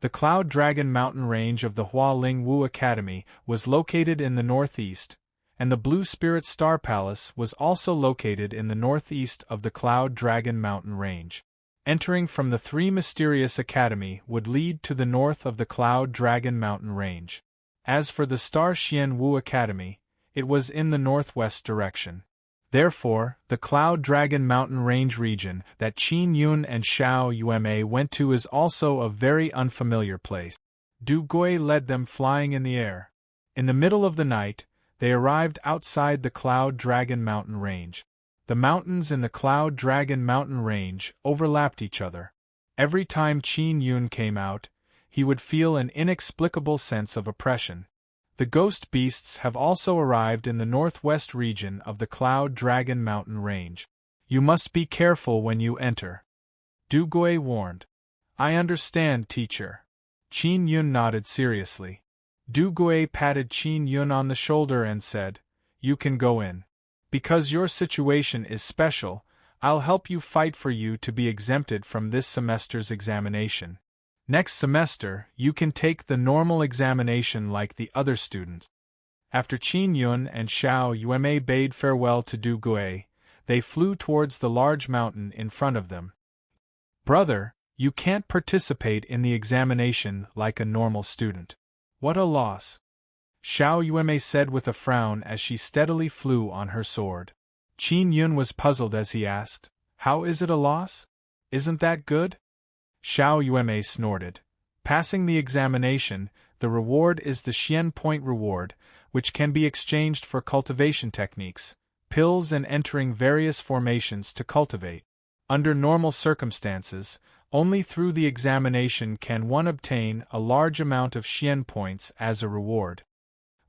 The Cloud Dragon Mountain Range of the Hua Ling Wu Academy was located in the northeast, and the Blue Spirit Star Palace was also located in the northeast of the Cloud Dragon Mountain Range. Entering from the Three Mysterious Academy would lead to the north of the Cloud Dragon Mountain Range. As for the Star Xian Wu Academy, it was in the northwest direction. Therefore, the Cloud Dragon Mountain Range region that Qin Yun and Xiao Yuemei went to is also a very unfamiliar place. Du Gui led them flying in the air. In the middle of the night, they arrived outside the Cloud Dragon Mountain Range. The mountains in the Cloud Dragon Mountain Range overlapped each other. Every time Qin Yun came out, he would feel an inexplicable sense of oppression. The ghost beasts have also arrived in the northwest region of the Cloud Dragon Mountain Range. You must be careful when you enter. Du Gui warned. I understand, teacher. Qin Yun nodded seriously. Du Gui patted Qin Yun on the shoulder and said, You can go in. Because your situation is special, I'll help you fight for you to be exempted from this semester's examination. Next semester, you can take the normal examination like the other students. After Qin Yun and Xiao Yuemei bade farewell to Du Gui, they flew towards the large mountain in front of them. Brother, you can't participate in the examination like a normal student. What a loss. Xiao Yuemei said with a frown as she steadily flew on her sword. Qin Yun was puzzled as he asked, How is it a loss? Isn't that good? Xiao Yuemei snorted. Passing the examination, the reward is the Xian Point reward, which can be exchanged for cultivation techniques, pills and entering various formations to cultivate. Under normal circumstances, only through the examination can one obtain a large amount of Xian Points as a reward.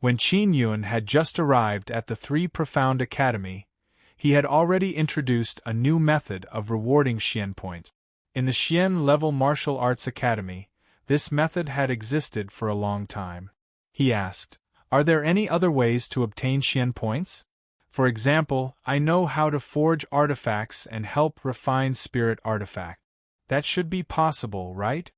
When Qin Yun had just arrived at the Three Profound Academy, he had already introduced a new method of rewarding Xian Points. In the Xian Level Martial Arts Academy, this method had existed for a long time. He asked, Are there any other ways to obtain Xian Points? For example, I know how to forge artifacts and help refine spirit artifacts. That should be possible, right?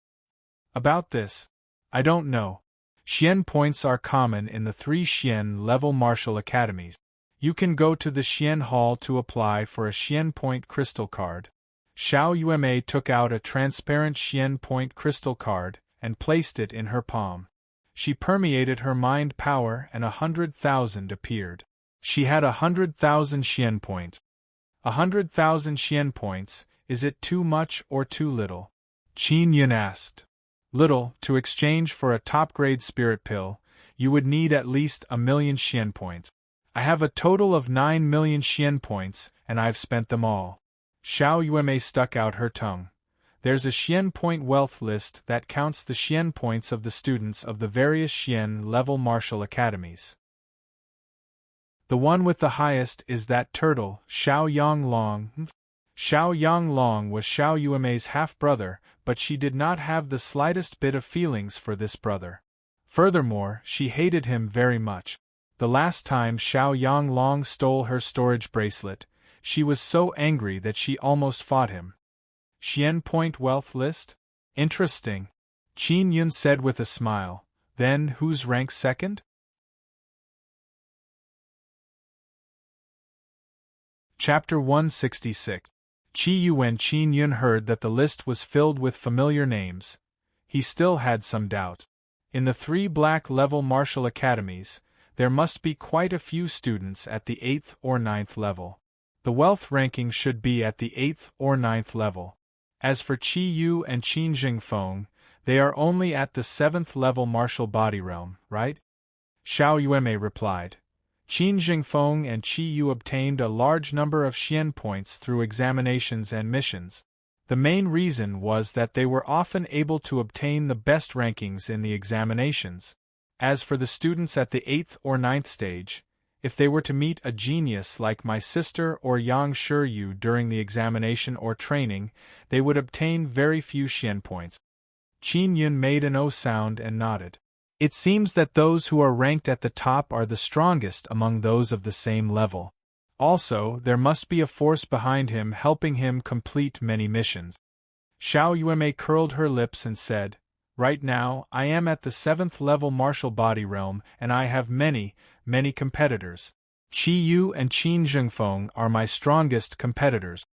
About this, I don't know. Xian Points are common in the 3 Xian Level Martial Academies. You can go to the Xian Hall to apply for a Xian Point crystal card. Xiao Yuemei took out a transparent Xian Point crystal card and placed it in her palm. She permeated her mind power and 100,000 appeared. She had 100,000 Xian Points. 100,000 Xian Points, is it too much or too little? Qin Yun asked. Little, to exchange for a top-grade spirit pill, you would need at least 1,000,000 Xian Points. I have a total of 9,000,000 Xian Points, and I've spent them all. Xiao Yuemei stuck out her tongue. There's a Xian Point wealth list that counts the Xian Points of the students of the various Xian level martial academies. The one with the highest is that turtle, Xiao Yanglong. Xiao Yanglong was Xiao Yuemei's half-brother, but she did not have the slightest bit of feelings for this brother. Furthermore, she hated him very much. The last time Xiao Yanglong stole her storage bracelet, she was so angry that she almost fought him. Xian Point wealth list? Interesting. Qin Yun said with a smile. Then who's ranked second? Chapter 166. Qi Yu. When Qin Yun heard that the list was filled with familiar names, he still had some doubt. In the 3 black-level martial academies, there must be quite a few students at the 8th or 9th level. The wealth ranking should be at the 8th or 9th level. As for Qi Yu and Qin Jingfeng, they are only at the 7th level martial body realm, right? Xiao Yueme replied. Qin Jingfeng and Qi Yu obtained a large number of Xian points through examinations and missions. The main reason was that they were often able to obtain the best rankings in the examinations. As for the students at the 8th or 9th stage, if they were to meet a genius like my sister or Yang Shiryu during the examination or training, they would obtain very few Xian points. Qin Yun made an O sound and nodded. It seems that those who are ranked at the top are the strongest among those of the same level. Also, there must be a force behind him helping him complete many missions. Xiao Yueme curled her lips and said, Right now, I am at the 7th level martial body realm and I have many competitors. Qi Yu and Qin Jingfeng are my strongest competitors.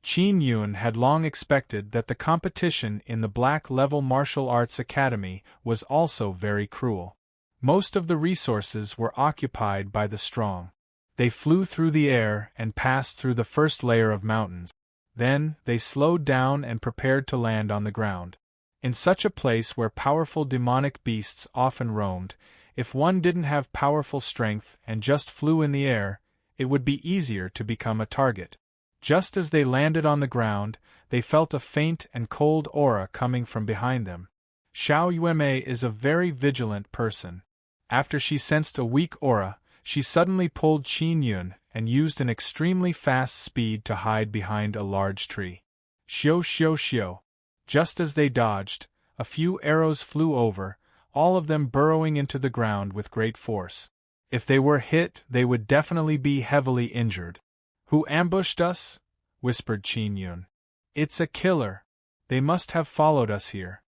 Qin Yun had long expected that the competition in the Black Level Martial Arts Academy was also very cruel. Most of the resources were occupied by the strong. They flew through the air and passed through the first layer of mountains. Then, they slowed down and prepared to land on the ground. In such a place where powerful demonic beasts often roamed, if one didn't have powerful strength and just flew in the air, it would be easier to become a target. Just as they landed on the ground, they felt a faint and cold aura coming from behind them. Xiao Yueme is a very vigilant person. After she sensed a weak aura, she suddenly pulled Qin Yun and used an extremely fast speed to hide behind a large tree. Xiu xiu xiu. Just as they dodged, a few arrows flew over, all of them burrowing into the ground with great force. If they were hit, they would definitely be heavily injured. Who ambushed us? Whispered Qin Yun. It's a killer. They must have followed us here.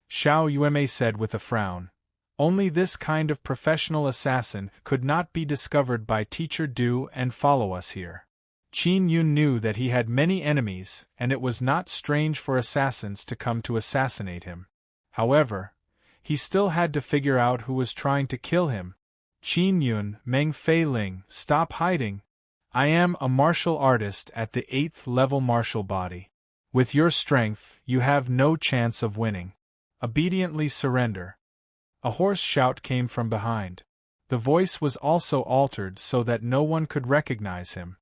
Xiao Yueme said with a frown. Only this kind of professional assassin could not be discovered by Teacher Du and follow us here. Qin Yun knew that he had many enemies, and it was not strange for assassins to come to assassinate him. However, he still had to figure out who was trying to kill him. Qin Yun, Meng Fei Ling, stop hiding. I am a martial artist at the 8th level martial body. With your strength, you have no chance of winning. Obediently surrender. A hoarse shout came from behind. The voice was also altered so that no one could recognize him.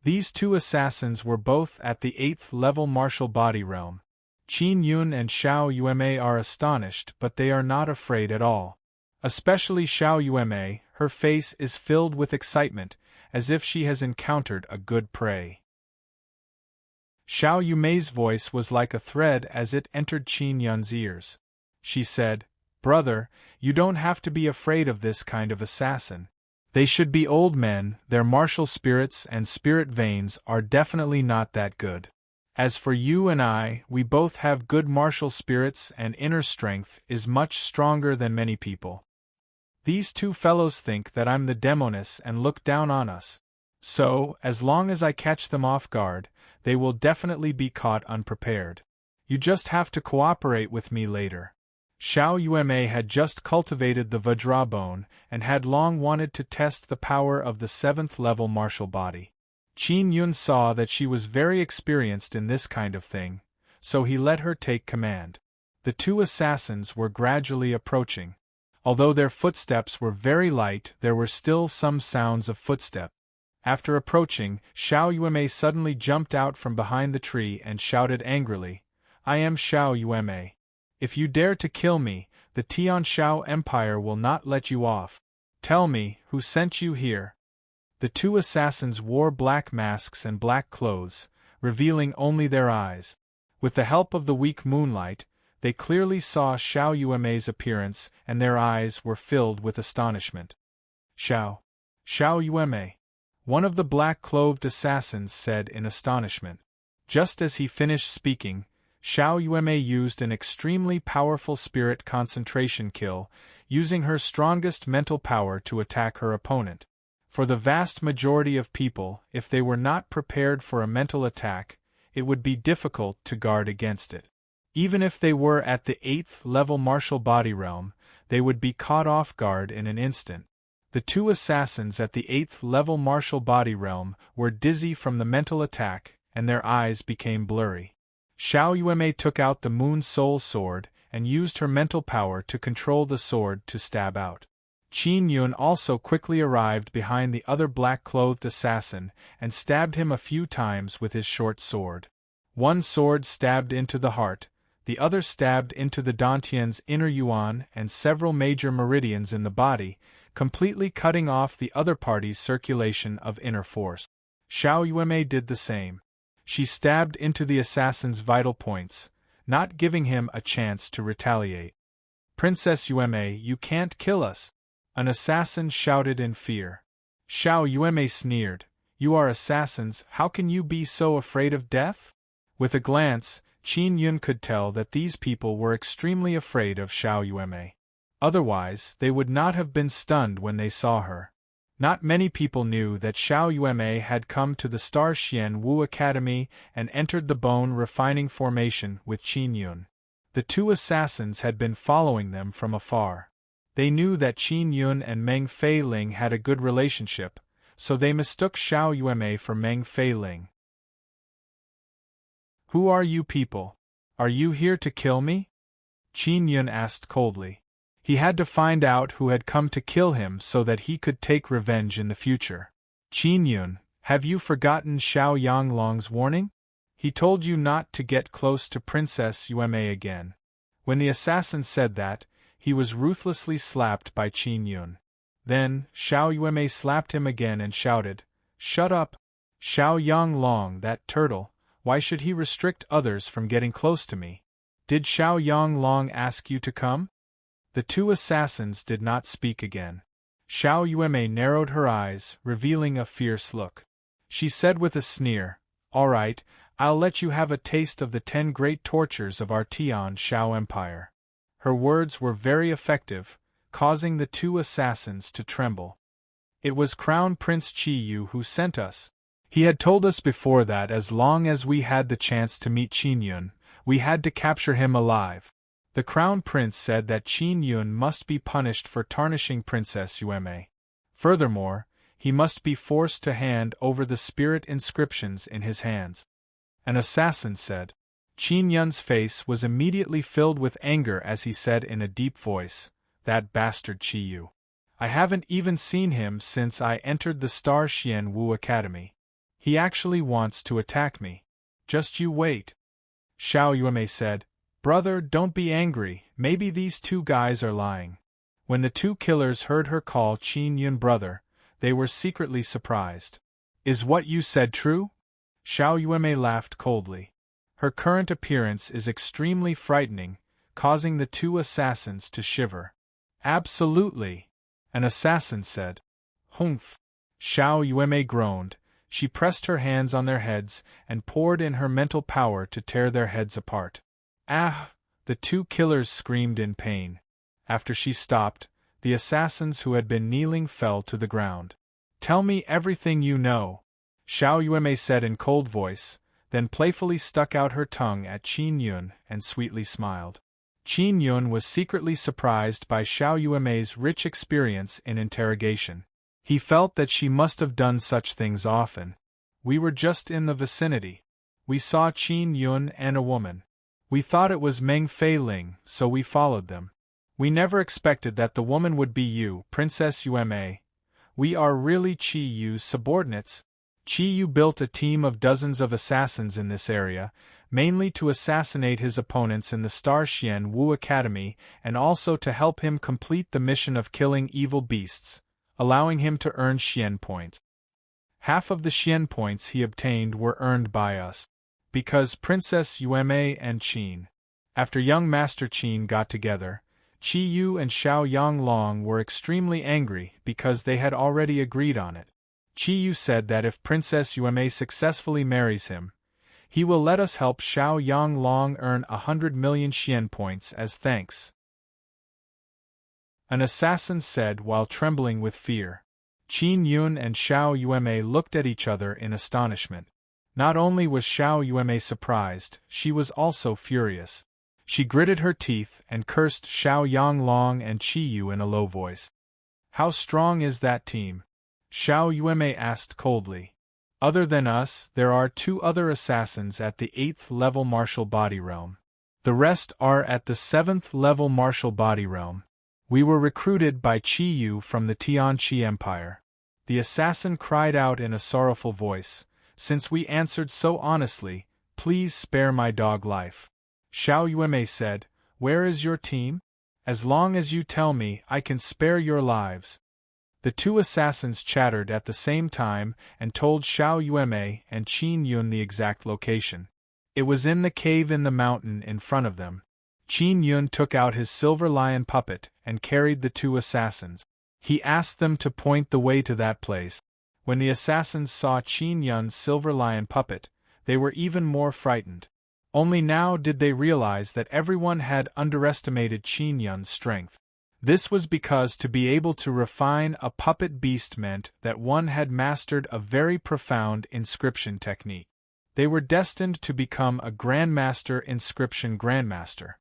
These 2 assassins were both at the 8th level martial body realm. Qin Yun and Xiao Yueme are astonished, but they are not afraid at all. Especially Xiao Yueme, her face is filled with excitement, as if she has encountered a good prey. Xiao Yume's voice was like a thread as it entered Qin Yun's ears. She said, Brother, you don't have to be afraid of this kind of assassin. They should be old men, their martial spirits and spirit veins are definitely not that good. As for you and I, we both have good martial spirits and inner strength is much stronger than many people. These 2 fellows think that I'm the demoness and look down on us. So, as long as I catch them off guard, they will definitely be caught unprepared. You just have to cooperate with me later. Xiao Yueme had just cultivated the Vajra bone and had long wanted to test the power of the 7th level martial body. Qin Yun saw that she was very experienced in this kind of thing, so he let her take command. The 2 assassins were gradually approaching. Although their footsteps were very light, there were still some sounds of footsteps. After approaching, Xiao Yueme suddenly jumped out from behind the tree and shouted angrily, I am Xiao Yueme. If you dare to kill me, the Tianshao Empire will not let you off. Tell me, who sent you here? The 2 assassins wore black masks and black clothes, revealing only their eyes. With the help of the weak moonlight, they clearly saw Xiao Yueme's appearance and their eyes were filled with astonishment. Xiao Yueme. One of the black-clothed assassins said in astonishment. Just as he finished speaking, Xiao Yueme used an extremely powerful spirit concentration kill, using her strongest mental power to attack her opponent. For the vast majority of people, if they were not prepared for a mental attack, it would be difficult to guard against it. Even if they were at the 8th level martial body realm, they would be caught off guard in an instant. The two assassins at the 8th level martial body realm were dizzy from the mental attack, and their eyes became blurry. Xiao Yuemei took out the Moon Soul Sword and used her mental power to control the sword to stab out. Qin Yun also quickly arrived behind the other black-clothed assassin and stabbed him a few times with his short sword. One sword stabbed into the heart, the other stabbed into the dantian's inner yuan and several major meridians in the body, completely cutting off the other party's circulation of inner force. Xiao Yuemei did the same. She stabbed into the assassin's vital points, not giving him a chance to retaliate. "Princess Yuemei, you can't kill us!" an assassin shouted in fear. Xiao Yuemei sneered, "You are assassins, how can you be so afraid of death?" With a glance, Qin Yun could tell that these people were extremely afraid of Xiao Yuemei. Otherwise, they would not have been stunned when they saw her. Not many people knew that Xiao Yuemei had come to the Star Xian Wu Academy and entered the bone refining formation with Qin Yun. The two assassins had been following them from afar. They knew that Qin Yun and Meng Feiling had a good relationship, so they mistook Xiao Yuemei for Meng Feiling. "Who are you people? Are you here to kill me?" Qin Yun asked coldly. He had to find out who had come to kill him so that he could take revenge in the future. "Qin Yun, have you forgotten Xiao Yanglong's warning? He told you not to get close to Princess Yuemei again." When the assassin said that, he was ruthlessly slapped by Qin Yun. Then, Xiao Yuemei slapped him again and shouted, "Shut up! Xiao Yanglong, that turtle, why should he restrict others from getting close to me? Did Xiao Yanglong ask you to come?" The two assassins did not speak again. Xiao Yuemei narrowed her eyes, revealing a fierce look. She said with a sneer, "All right, I'll let you have a taste of the 10 great tortures of our Tian Shao Empire." Her words were very effective, causing the two assassins to tremble. "It was Crown Prince Qi Yu who sent us. He had told us before that as long as we had the chance to meet Qin Yun, we had to capture him alive. The Crown Prince said that Qin Yun must be punished for tarnishing Princess Yuemei. Furthermore, he must be forced to hand over the spirit inscriptions in his hands." An assassin said. Qin Yun's face was immediately filled with anger as he said in a deep voice, "That bastard Qi Yu. I haven't even seen him since I entered the Star Xian Wu Academy. He actually wants to attack me. Just you wait." Xiao Yuemei said, "Brother, don't be angry, maybe these two guys are lying." When the two killers heard her call Qin Yun brother, they were secretly surprised. "Is what you said true?" Xiao Yuemei laughed coldly. Her current appearance is extremely frightening, causing the two assassins to shiver. "Absolutely," an assassin said. "Humph!" Xiao Yuemei groaned. She pressed her hands on their heads and poured in her mental power to tear their heads apart. "Ah!" the two killers screamed in pain. After she stopped, the assassins who had been kneeling fell to the ground. "Tell me everything you know," Xiao Yuemei said in cold voice, then playfully stuck out her tongue at Qin Yun and sweetly smiled. Qin Yun was secretly surprised by Xiao Yuemei's rich experience in interrogation. He felt that she must have done such things often. "We were just in the vicinity. We saw Qin Yun and a woman. We thought it was Meng Feiling, so we followed them. We never expected that the woman would be you, Princess Yuemei. We are really Qi Yu's subordinates." Qi Yu built a team of dozens of assassins in this area, mainly to assassinate his opponents in the Star Xian Wu Academy and also to help him complete the mission of killing evil beasts, allowing him to earn Xian points. Half of the Xian points he obtained were earned by us. Because Princess Yuemei and Qin. After young Master Qin got together, Qi Yu and Xiao Yanglong were extremely angry because they had already agreed on it. Qi Yu said that if Princess Yuemei successfully marries him, he will let us help Xiao Yanglong earn 100 million Xian points as thanks. An assassin said while trembling with fear. Qin Yun and Xiao Yueme looked at each other in astonishment. Not only was Xiao Yueme surprised, she was also furious. She gritted her teeth and cursed Xiao Yanglong and Qi Yu in a low voice. "How strong is that team?" Xiao Yueme asked coldly. "Other than us, there are 2 other assassins at the 8th level martial body realm. The rest are at the 7th level martial body realm. We were recruited by Qi Yu from the Tianqi Empire." The assassin cried out in a sorrowful voice, "Since we answered so honestly, please spare my dog life." Xiao Yueme said, "Where is your team? As long as you tell me, I can spare your lives." The 2 assassins chattered at the same time and told Xiao Yueme and Qin Yun the exact location. It was in the cave in the mountain in front of them. Qin Yun took out his silver lion puppet and carried the 2 assassins. He asked them to point the way to that place. When the assassins saw Qin Yun's silver lion puppet, they were even more frightened. Only now did they realize that everyone had underestimated Qin Yun's strength. This was because to be able to refine a puppet beast meant that one had mastered a very profound inscription technique. They were destined to become a Grandmaster Inscription Grandmaster.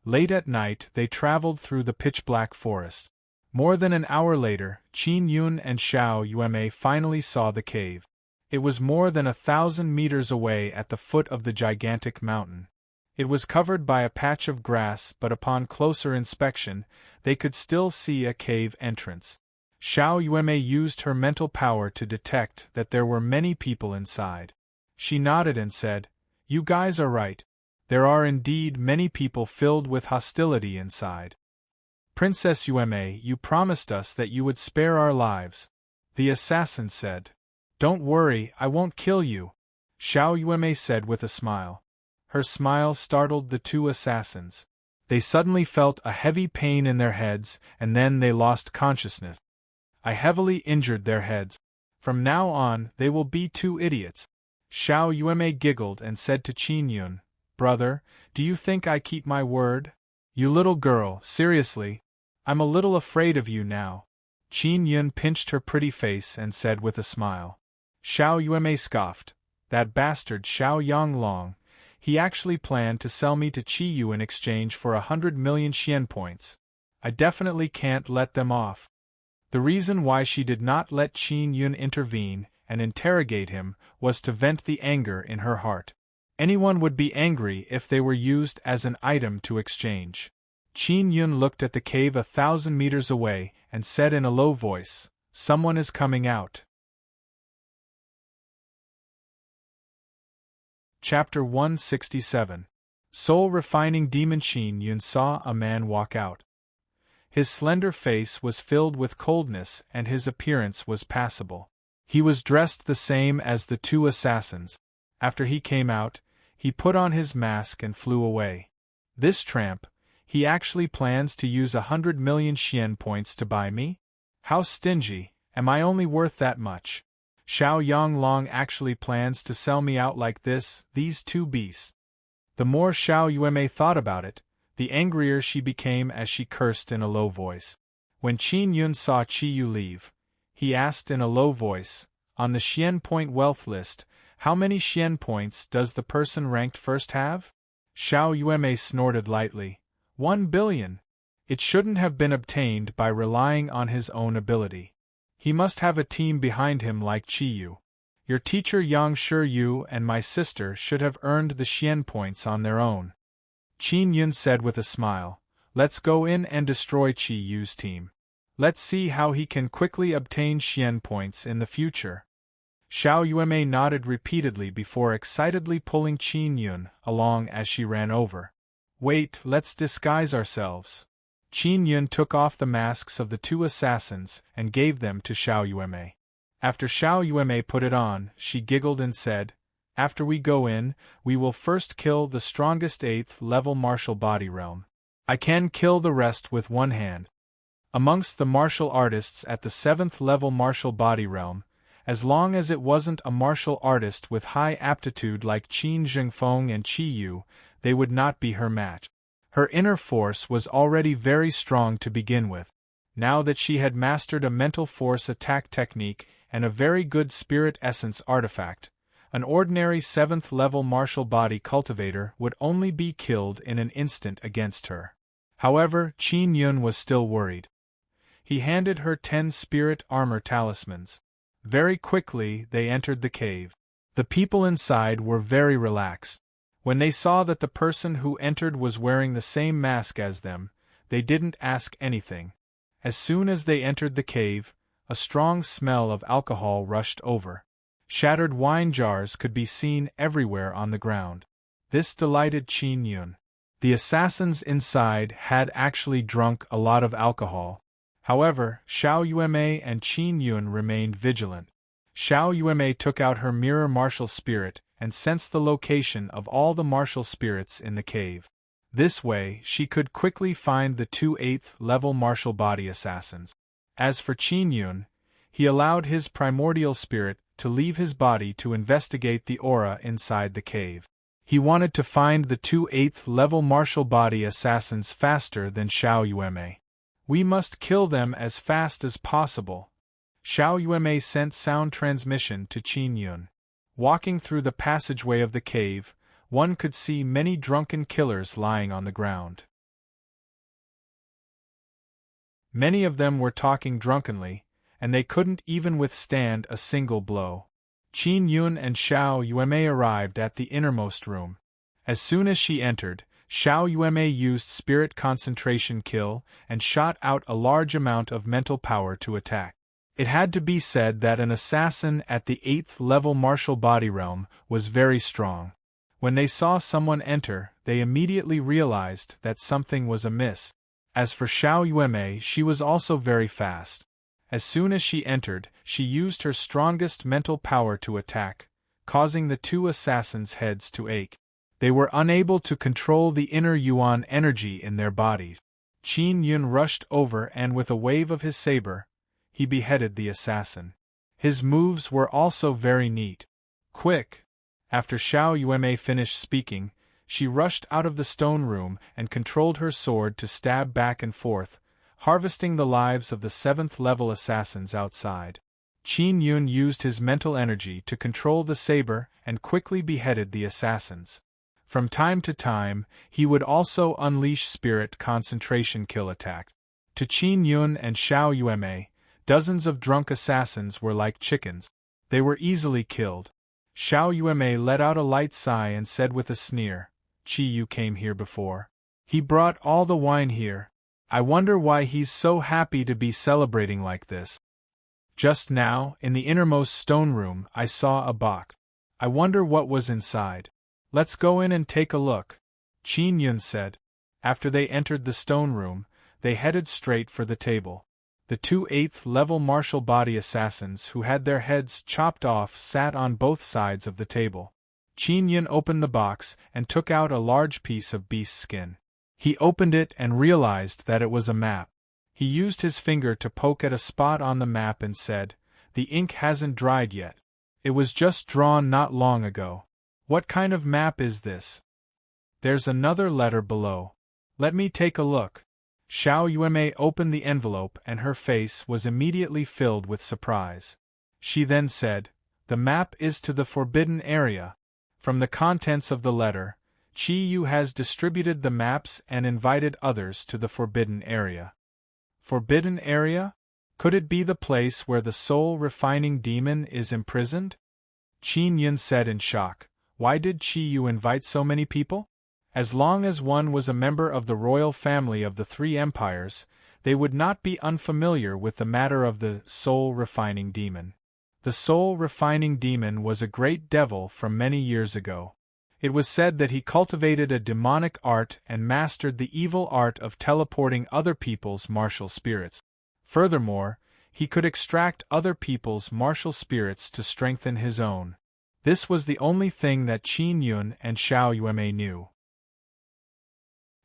Late at night they traveled through the pitch-black forest. More than an hour later, Qin Yun and Xiao Yueme finally saw the cave. It was more than 1,000 meters away at the foot of the gigantic mountain. It was covered by a patch of grass, but upon closer inspection, they could still see a cave entrance. Xiao Yueme used her mental power to detect that there were many people inside. She nodded and said, "You guys are right. There are indeed many people filled with hostility inside. Princess Yueme, you promised us that you would spare our lives." The assassin said. "Don't worry, I won't kill you," Xiao Yueme said with a smile. Her smile startled the 2 assassins. They suddenly felt a heavy pain in their heads, and then they lost consciousness. "I heavily injured their heads. From now on, they will be 2 idiots." Xiao Yueme giggled and said to Qin Yun, "Brother, do you think I keep my word? You little girl, seriously, I'm a little afraid of you now." Qin Yun pinched her pretty face and said with a smile. Xiao Yueme scoffed, "That bastard Xiao Yanglong, he actually planned to sell me to Qi Yu in exchange for 100 million Xian points. I definitely can't let them off." The reason why she did not let Qin Yun intervene and interrogate him was to vent the anger in her heart. Anyone would be angry if they were used as an item to exchange. Qin Yun looked at the cave 1,000 meters away and said in a low voice, "Someone is coming out." Chapter 167. Soul-refining demon Qin Yun saw a man walk out. His slender face was filled with coldness and his appearance was passable. He was dressed the same as the 2 assassins. After he came out, he put on his mask and flew away. This tramp, he actually plans to use 100 million Xian points to buy me? How stingy, am I only worth that much? Xiao Yanglong actually plans to sell me out like this, these 2 beasts. The more Xiao Yueme thought about it, the angrier she became as she cursed in a low voice. When Qin Yun saw Qi Yu leave, he asked in a low voice, "On the Xian point wealth list, how many Xian points does the person ranked first have?" Xiao Yueme snorted lightly. 1 billion. It shouldn't have been obtained by relying on his own ability. He must have a team behind him like Qi Yu. Your teacher Yang Shi Yu and my sister should have earned the Xian points on their own. Qin Yun said with a smile, "Let's go in and destroy Qi Yu's team. Let's see how he can quickly obtain Xian points in the future." Xiao Yueme nodded repeatedly before excitedly pulling Qin Yun along as she ran over. "Wait, let's disguise ourselves." Qin Yun took off the masks of the 2 assassins and gave them to Xiao Yueme. After Xiao Yueme put it on, she giggled and said, "After we go in, we will first kill the strongest 8th level martial body realm. I can kill the rest with one hand." Amongst the martial artists at the 7th level martial body realm, as long as it wasn't a martial artist with high aptitude like Qin Zhengfeng and Qi Yu, they would not be her match. Her inner force was already very strong to begin with. now that she had mastered a mental force attack technique and a very good spirit essence artifact, an ordinary 7th level martial body cultivator would only be killed in an instant against her. However, Qin Yun was still worried. He handed her 10 spirit armor talismans. Very quickly they entered the cave. The people inside were very relaxed. When they saw that the person who entered was wearing the same mask as them, they didn't ask anything. As soon as they entered the cave, a strong smell of alcohol rushed over. Shattered wine jars could be seen everywhere on the ground. This delighted Qin Yun. The assassins inside had actually drunk a lot of alcohol. However, Xiao Yuemei and Qin Yun remained vigilant. Xiao Yuemei took out her mirror martial spirit and sensed the location of all the martial spirits in the cave. This way, she could quickly find the 2 8th level martial body assassins. As for Qin Yun, he allowed his primordial spirit to leave his body to investigate the aura inside the cave. He wanted to find the 2 8th level martial body assassins faster than Xiao Yuemei. We must kill them as fast as possible. Xiao Yuemei sent sound transmission to Qin Yun. Walking through the passageway of the cave, one could see many drunken killers lying on the ground. Many of them were talking drunkenly, and they couldn't even withstand a single blow. Qin Yun and Xiao Yuemei arrived at the innermost room. As soon as she entered, Xiao Yuemei used spirit concentration kill and shot out a large amount of mental power to attack. It had to be said that an assassin at the 8th level martial body realm was very strong. When they saw someone enter, they immediately realized that something was amiss. As for Xiao Yuemei, she was also very fast. As soon as she entered, she used her strongest mental power to attack, causing the 2 assassins' heads to ache. They were unable to control the inner Yuan energy in their bodies. Qin Yun rushed over and with a wave of his saber, he beheaded the assassin. His moves were also very neat. Quick! After Xiao Yuemei finished speaking, she rushed out of the stone room and controlled her sword to stab back and forth, harvesting the lives of the 7th level assassins outside. Qin Yun used his mental energy to control the saber and quickly beheaded the assassins. From time to time, he would also unleash spirit concentration kill attacks. To Qin Yun and Xiao Yuemei, dozens of drunk assassins were like chickens. They were easily killed. Xiao Yuemei let out a light sigh and said with a sneer, "Qi Yu came here before. He brought all the wine here. I wonder why he's so happy to be celebrating like this. Just now, in the innermost stone room, I saw a box. I wonder what was inside. Let's go in and take a look," Qin Yun said. After they entered the stone room, they headed straight for the table. The 2 8th level martial body assassins who had their heads chopped off sat on both sides of the table. Qin Yun opened the box and took out a large piece of beast skin. He opened it and realized that it was a map. He used his finger to poke at a spot on the map and said, "The ink hasn't dried yet. It was just drawn not long ago. What kind of map is this? There's another letter below. Let me take a look." Xiao Yuemei opened the envelope and her face was immediately filled with surprise. She then said, "The map is to the forbidden area." From the contents of the letter, Qi Yu has distributed the maps and invited others to the forbidden area. Forbidden area? Could it be the place where the soul-refining demon is imprisoned? Qin Yun said in shock. Why did Qi Yu invite so many people? As long as one was a member of the royal family of the 3 empires, they would not be unfamiliar with the matter of the soul-refining demon. The soul-refining demon was a great devil from many years ago. It was said that he cultivated a demonic art and mastered the evil art of teleporting other people's martial spirits. Furthermore, he could extract other people's martial spirits to strengthen his own. This was the only thing that Qin Yun and Xiao Yuemei knew.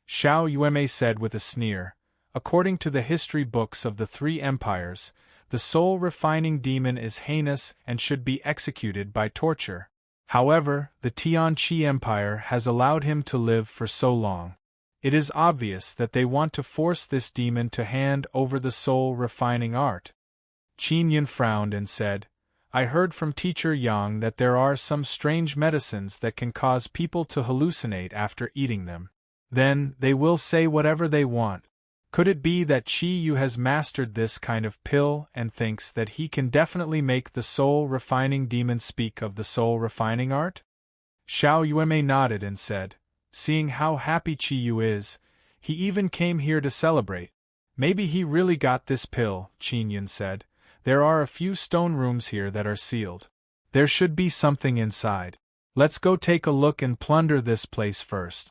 Xiao Yuemei said with a sneer, "According to the history books of the 3 empires, the soul-refining demon is heinous and should be executed by torture. However, the Tianqi Empire has allowed him to live for so long. It is obvious that they want to force this demon to hand over the soul-refining art. Qin Yun frowned and said, I heard from Teacher Yang that there are some strange medicines that can cause people to hallucinate after eating them. Then, they will say whatever they want. Could it be that Qi Yu has mastered this kind of pill and thinks that he can definitely make the soul-refining demon speak of the soul-refining art? Xiao Yueme nodded and said, seeing how happy Qi Yu is, he even came here to celebrate. Maybe he really got this pill, Qin Yun said. There are a few stone rooms here that are sealed. There should be something inside. Let's go take a look and plunder this place first.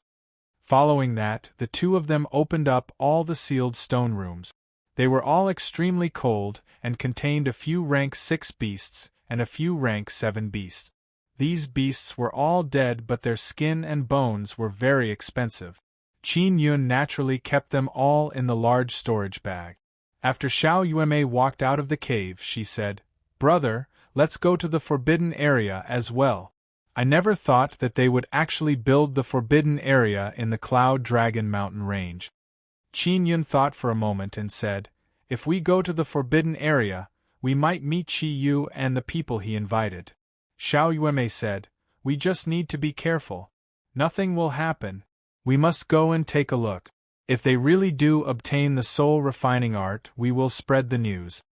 Following that, the two of them opened up all the sealed stone rooms. They were all extremely cold and contained a few rank 6 beasts and a few rank 7 beasts. These beasts were all dead, but their skin and bones were very expensive. Qin Yun naturally kept them all in the large storage bag. After Xiao Yueme walked out of the cave, she said, Brother, let's go to the forbidden area as well. I never thought that they would actually build the forbidden area in the Cloud Dragon Mountain range. Qin Yun thought for a moment and said, if we go to the forbidden area, we might meet Qi Yu and the people he invited. Xiao Yueme said, we just need to be careful. Nothing will happen. We must go and take a look. If they really do obtain the soul-refining art, we will spread the news.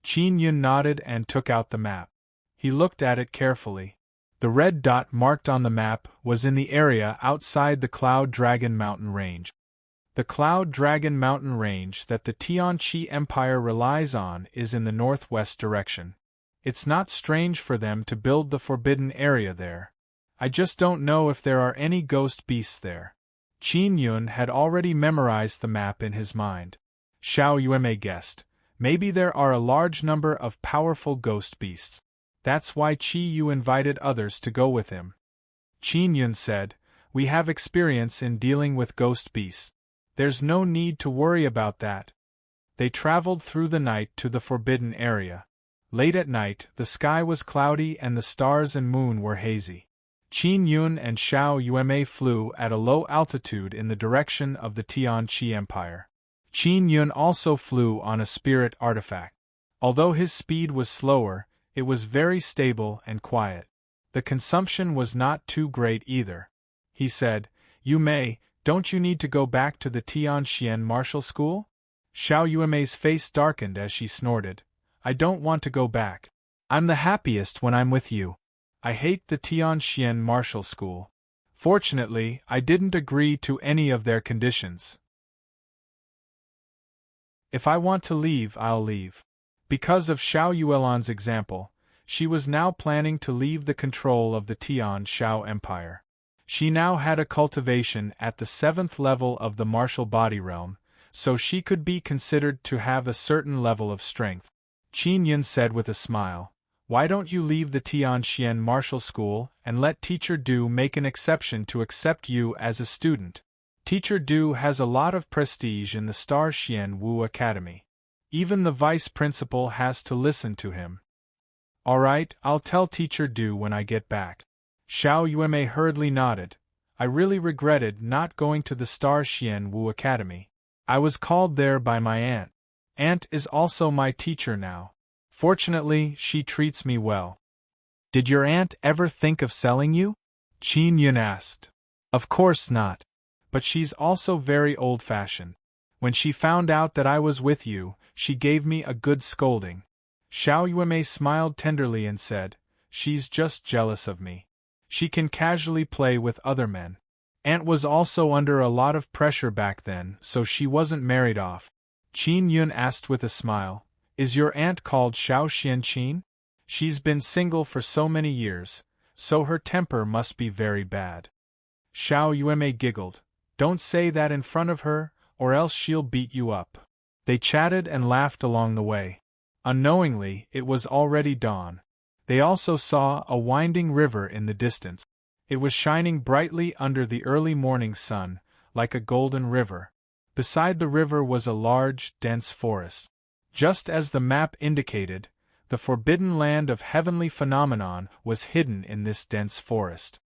Qin Yun nodded and took out the map. He looked at it carefully. The red dot marked on the map was in the area outside the Cloud Dragon Mountain range. The Cloud Dragon Mountain range that the Tianqi Empire relies on is in the northwest direction. It's not strange for them to build the forbidden area there. I just don't know if there are any ghost beasts there. Qin Yun had already memorized the map in his mind. Xiao Yueme guessed, maybe there are a large number of powerful ghost beasts. That's why Qi Yu invited others to go with him. Qin Yun said, we have experience in dealing with ghost beasts. There's no need to worry about that. They traveled through the night to the forbidden area. Late at night, the sky was cloudy and the stars and moon were hazy. Qin Yun and Xiao Yueme flew at a low altitude in the direction of the Tianqi Empire. Qin Yun also flew on a spirit artifact. Although his speed was slower, it was very stable and quiet. The consumption was not too great either. He said, Yume, don't you need to go back to the Tianxian martial school? Xiao Yueme's face darkened as she snorted. I don't want to go back. I'm the happiest when I'm with you. I hate the Tianxian martial school. Fortunately, I didn't agree to any of their conditions. If I want to leave, I'll leave. Because of Xiao Yuelan's example, she was now planning to leave the control of the Tian Xiao Empire. She now had a cultivation at the 7th level of the martial body realm, so she could be considered to have a certain level of strength. Qin Yun said with a smile, why don't you leave the Tianxian martial school and let Teacher Du make an exception to accept you as a student? Teacher Du has a lot of prestige in the Star Xian Wu Academy. Even the vice principal has to listen to him. All right, I'll tell Teacher Du when I get back. Xiao Yueme hurriedly nodded. I really regretted not going to the Star Xian Wu Academy. I was called there by my aunt. Aunt is also my teacher now. Fortunately, she treats me well. Did your aunt ever think of selling you? Qin Yun asked. Of course not. But she's also very old-fashioned. When she found out that I was with you, she gave me a good scolding. Xiao Yueme smiled tenderly and said, she's just jealous of me. She can casually play with other men. Aunt was also under a lot of pressure back then, so she wasn't married off. Qin Yun asked with a smile, is your aunt called Xiao Xianqin? She's been single for so many years, so her temper must be very bad. Xiao Yueme giggled. Don't say that in front of her, or else she'll beat you up. They chatted and laughed along the way. Unknowingly, it was already dawn. They also saw a winding river in the distance. It was shining brightly under the early morning sun, like a golden river. Beside the river was a large, dense forest. Just as the map indicated, the forbidden land of heavenly phenomenon was hidden in this dense forest.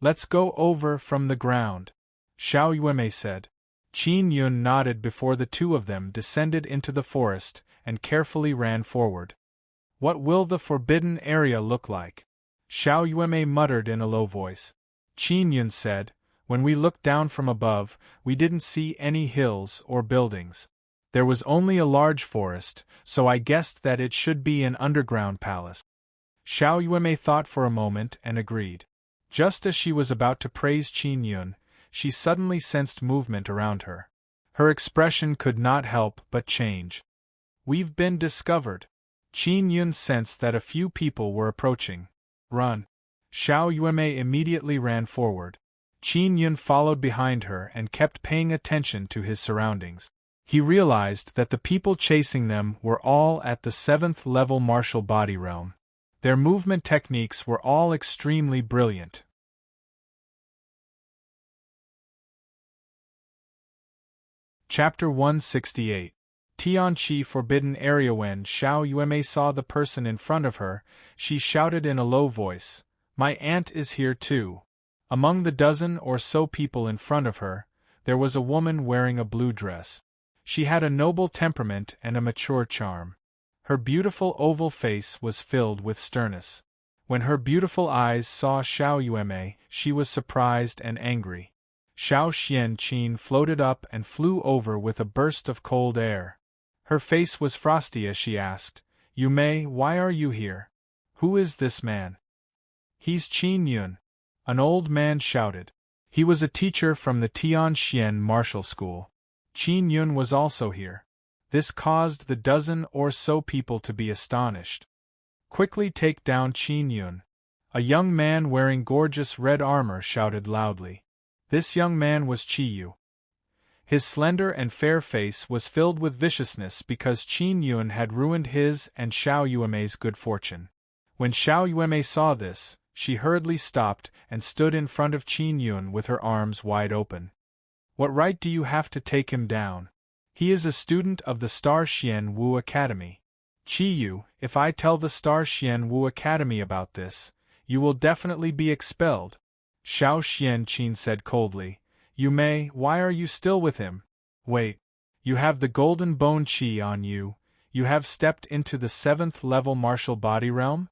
Let's go over from the ground, Xiao Yueme said. Qin Yun nodded before the two of them descended into the forest and carefully ran forward. What will the forbidden area look like? Xiao Yuemei muttered in a low voice. Qin Yun said, when we looked down from above, we didn't see any hills or buildings. There was only a large forest, so I guessed that it should be an underground palace. Xiao Yuemei thought for a moment and agreed. Just as she was about to praise Qin Yun, she suddenly sensed movement around her. Her expression could not help but change. We've been discovered. Qin Yun sensed that a few people were approaching. Run! Xiao Yuemei immediately ran forward. Qin Yun followed behind her and kept paying attention to his surroundings. He realized that the people chasing them were all at the 7th level martial body realm. Their movement techniques were all extremely brilliant. Chapter 168. Tianqi Forbidden Area. When Xiao Yuemei saw the person in front of her, she shouted in a low voice, "My aunt is here too." Among the dozen or so people in front of her, there was a woman wearing a blue dress. She had a noble temperament and a mature charm. Her beautiful oval face was filled with sternness. When her beautiful eyes saw Xiao Yuemei, she was surprised and angry. Xiao Xianqin floated up and flew over with a burst of cold air. Her face was frosty as she asked, "Yuemei, why are you here? Who is this man?" "He's Qin Yun," an old man shouted. He was a teacher from the Tianxian martial school. Qin Yun was also here. This caused the dozen or so people to be astonished. "Quickly take down Qin Yun," a young man wearing gorgeous red armor shouted loudly. This young man was Qi Yu. His slender and fair face was filled with viciousness because Qin Yun had ruined his and Xiao Yuemei's good fortune. When Xiao Yuemei saw this, she hurriedly stopped and stood in front of Qin Yun with her arms wide open. "What right do you have to take him down? He is a student of the Star Xian Wu Academy. Qi Yu, if I tell the Star Xian Wu Academy about this, you will definitely be expelled." Xiao Xianqin said coldly, "Yuemei, why are you still with him? Wait. You have the golden bone qi on you. You have stepped into the 7th level martial body realm?"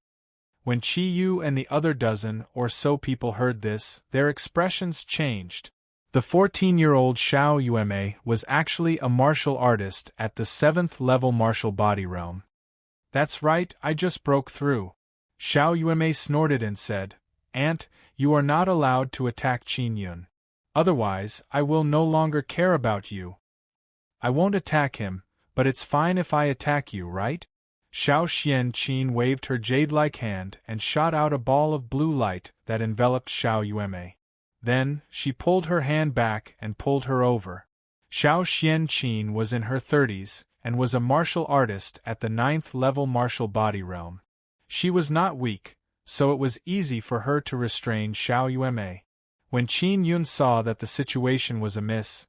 When Qi Yu and the other dozen or so people heard this, their expressions changed. The 14-year-old Xiao Yuemei was actually a martial artist at the 7th level martial body realm. "That's right, I just broke through." Xiao Yuemei snorted and said, "Aunt, you are not allowed to attack Qin Yun. Otherwise, I will no longer care about you." "I won't attack him, but it's fine if I attack you, right?" Xiao Xianqin waved her jade-like hand and shot out a ball of blue light that enveloped Xiao Yuemei. Then, she pulled her hand back and pulled her over. Xiao Xianqin was in her 30s and was a martial artist at the 9th level martial body realm. She was not weak, so it was easy for her to restrain Xiao Yuemei. When Qin Yun saw that the situation was amiss,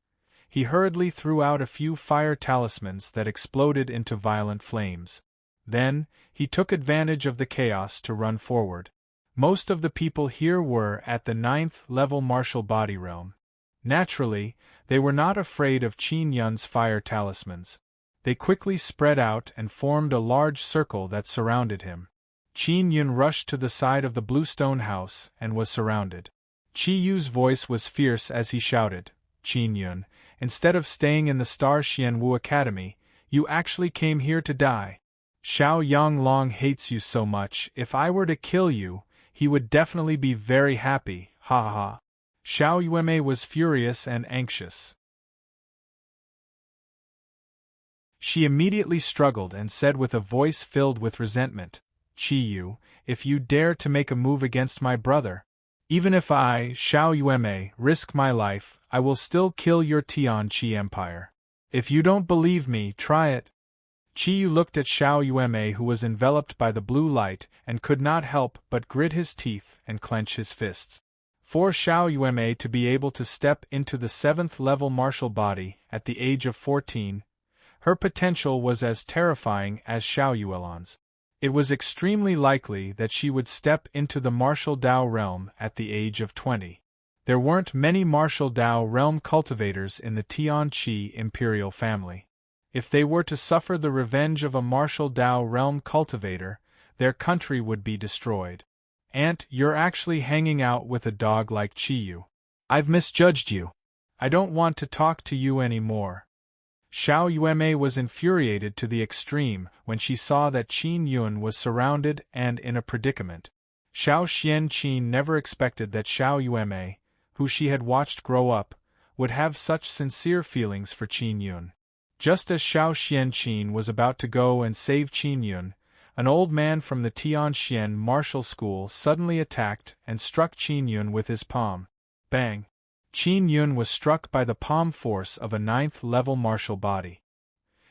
he hurriedly threw out a few fire talismans that exploded into violent flames. Then, he took advantage of the chaos to run forward. Most of the people here were at the 9th level martial body realm. Naturally, they were not afraid of Qin Yun's fire talismans. They quickly spread out and formed a large circle that surrounded him. Qin Yun rushed to the side of the bluestone house and was surrounded. Qi Yu's voice was fierce as he shouted, "Qin Yun, instead of staying in the Star Xian Wu Academy, you actually came here to die. Xiao Yanglong hates you so much. If I were to kill you, he would definitely be very happy, ha ha ha." Xiao Yuemei was furious and anxious. She immediately struggled and said with a voice filled with resentment, "Qi Yu, if you dare to make a move against my brother, even if I, Xiao Yuemei, risk my life, I will still kill your Tianqi Empire. If you don't believe me, try it." Qi Yu looked at Xiao Yuemei, who was enveloped by the blue light, and could not help but grit his teeth and clench his fists. For Xiao Yuemei to be able to step into the 7th level martial body at the age of 14, her potential was as terrifying as Xiao Yuelan's. It was extremely likely that she would step into the martial Dao realm at the age of 20. There weren't many martial Dao realm cultivators in the Tianqi imperial family. If they were to suffer the revenge of a martial Dao realm cultivator, their country would be destroyed. Aunt, you're actually hanging out with a dog like Chiyu. I've misjudged you. I don't want to talk to you anymore. Xiao Yuemei was infuriated to the extreme when she saw that Qin Yun was surrounded and in a predicament. Xiao Xianqin never expected that Xiao Yuemei, who she had watched grow up, would have such sincere feelings for Qin Yun. Just as Xiao Xianqin was about to go and save Qin Yun, an old man from the Tianxian martial school suddenly attacked and struck Qin Yun with his palm. Bang! Qin Yun was struck by the palm force of a 9th-level martial body.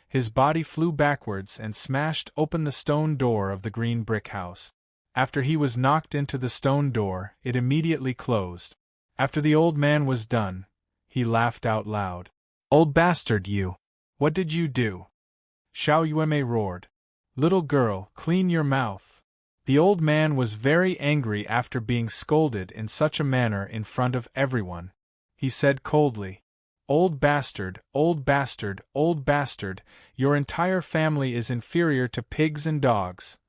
His body flew backwards and smashed open the stone door of the green brick house. After he was knocked into the stone door, it immediately closed. After the old man was done, he laughed out loud. "Old bastard you! What did you do?" Xiao Yuemei roared. "Little girl, clean your mouth." The old man was very angry after being scolded in such a manner in front of everyone. He said coldly, "Old bastard, old bastard, old bastard, your entire family is inferior to pigs and dogs."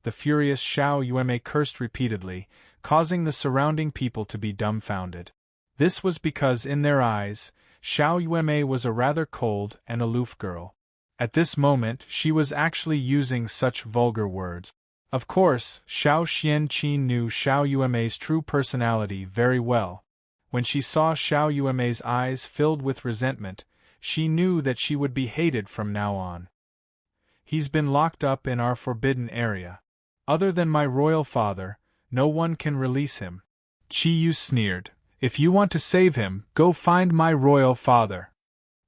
The furious Xiao Yuemei cursed repeatedly, causing the surrounding people to be dumbfounded. This was because in their eyes, Xiao Yuemei was a rather cold and aloof girl. At this moment she was actually using such vulgar words. Of course, Xiao Xianqin knew Xiao Yuemei's true personality very well. When she saw Xiao Yuemei's eyes filled with resentment, she knew that she would be hated from now on. "He's been locked up in our forbidden area. Other than my royal father, no one can release him." Chiyu sneered. "If you want to save him, go find my royal father."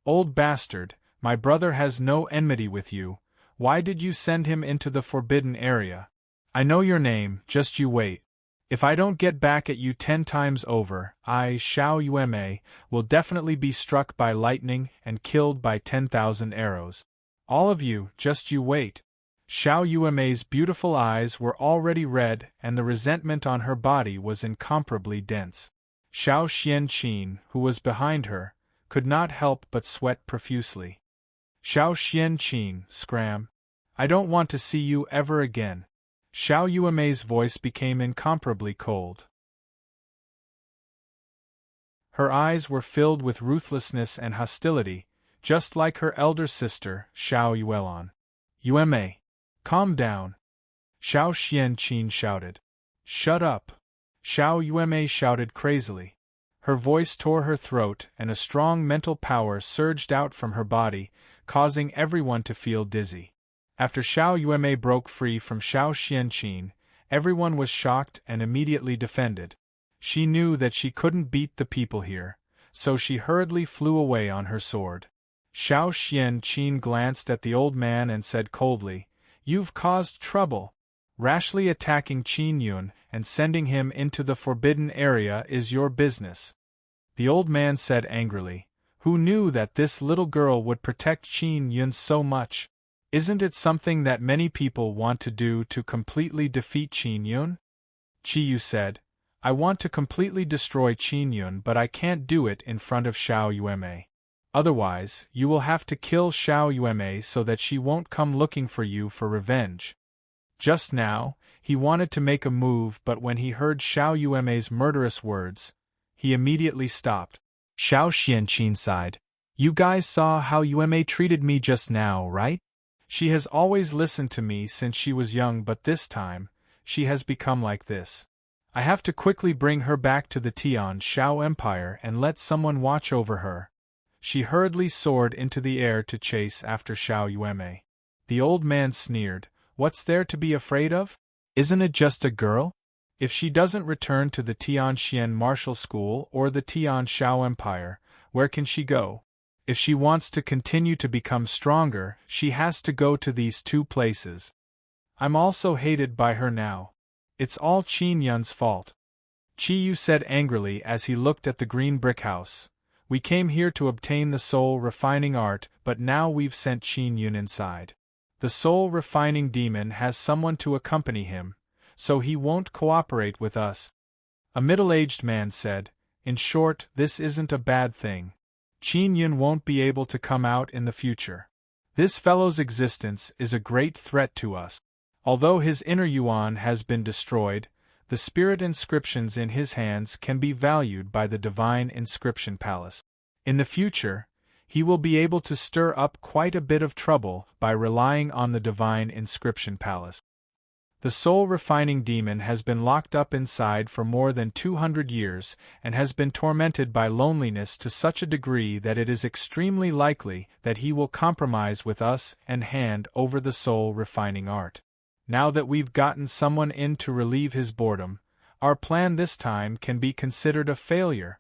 "Old bastard, my brother has no enmity with you. Why did you send him into the forbidden area? I know your name, just you wait. If I don't get back at you 10 times over, I, Xiao Yuemei, will definitely be struck by lightning and killed by 10,000 arrows. All of you, just you wait." Xiao Yuemei's beautiful eyes were already red and the resentment on her body was incomparably dense. Xiao Xianqin, who was behind her, could not help but sweat profusely. "Xiao Xianqin, scram! I don't want to see you ever again." Xiao Yuemei's voice became incomparably cold. Her eyes were filled with ruthlessness and hostility, just like her elder sister, Xiao Yuelon. "Yuemei! Calm down!" Xiao Xianqin shouted. "Shut up!" Xiao Yuemei shouted crazily. Her voice tore her throat and a strong mental power surged out from her body, causing everyone to feel dizzy. After Xiao Yuemei broke free from Xiao Xianqin, everyone was shocked and immediately defended. She knew that she couldn't beat the people here, so she hurriedly flew away on her sword. Xiao Xianqin glanced at the old man and said coldly, "You've caused trouble. Rashly attacking Qin Yun and sending him into the forbidden area is your business." The old man said angrily, "Who knew that this little girl would protect Qin Yun so much? Isn't it something that many people want to do to completely defeat Qin Yun?" Chiyu said, "I want to completely destroy Qin Yun, but I can't do it in front of Xiao Yuemei. Otherwise, you will have to kill Xiao Yuemei so that she won't come looking for you for revenge." Just now, he wanted to make a move, but when he heard Xiao Yuemei's murderous words, he immediately stopped. Xiao Xianqin sighed. "You guys saw how Yuemei treated me just now, right? She has always listened to me since she was young, but this time, she has become like this. I have to quickly bring her back to the Tian Shao Empire and let someone watch over her." She hurriedly soared into the air to chase after Xiao Yuemei. The old man sneered, "What's there to be afraid of? Isn't it just a girl? If she doesn't return to the Tianxian Martial School or the Tian Shao Empire, where can she go? If she wants to continue to become stronger, she has to go to these 2 places. I'm also hated by her now. It's all Qin Yun's fault." Chiyu said angrily as he looked at the green brick house. "We came here to obtain the soul refining art, but now we've sent Qin Yun inside. The soul refining demon has someone to accompany him, so he won't cooperate with us." A middle-aged man said, In short, this isn't a bad thing. Qin Yun won't be able to come out in the future. This fellow's existence is a great threat to us. Although his inner yuan has been destroyed, the spirit inscriptions in his hands can be valued by the Divine Inscription Palace. In the future, he will be able to stir up quite a bit of trouble by relying on the Divine Inscription Palace. The soul-refining demon has been locked up inside for more than 200 years and has been tormented by loneliness to such a degree that it is extremely likely that he will compromise with us and hand over the soul-refining art. Now that we've gotten someone in to relieve his boredom, our plan this time can be considered a failure.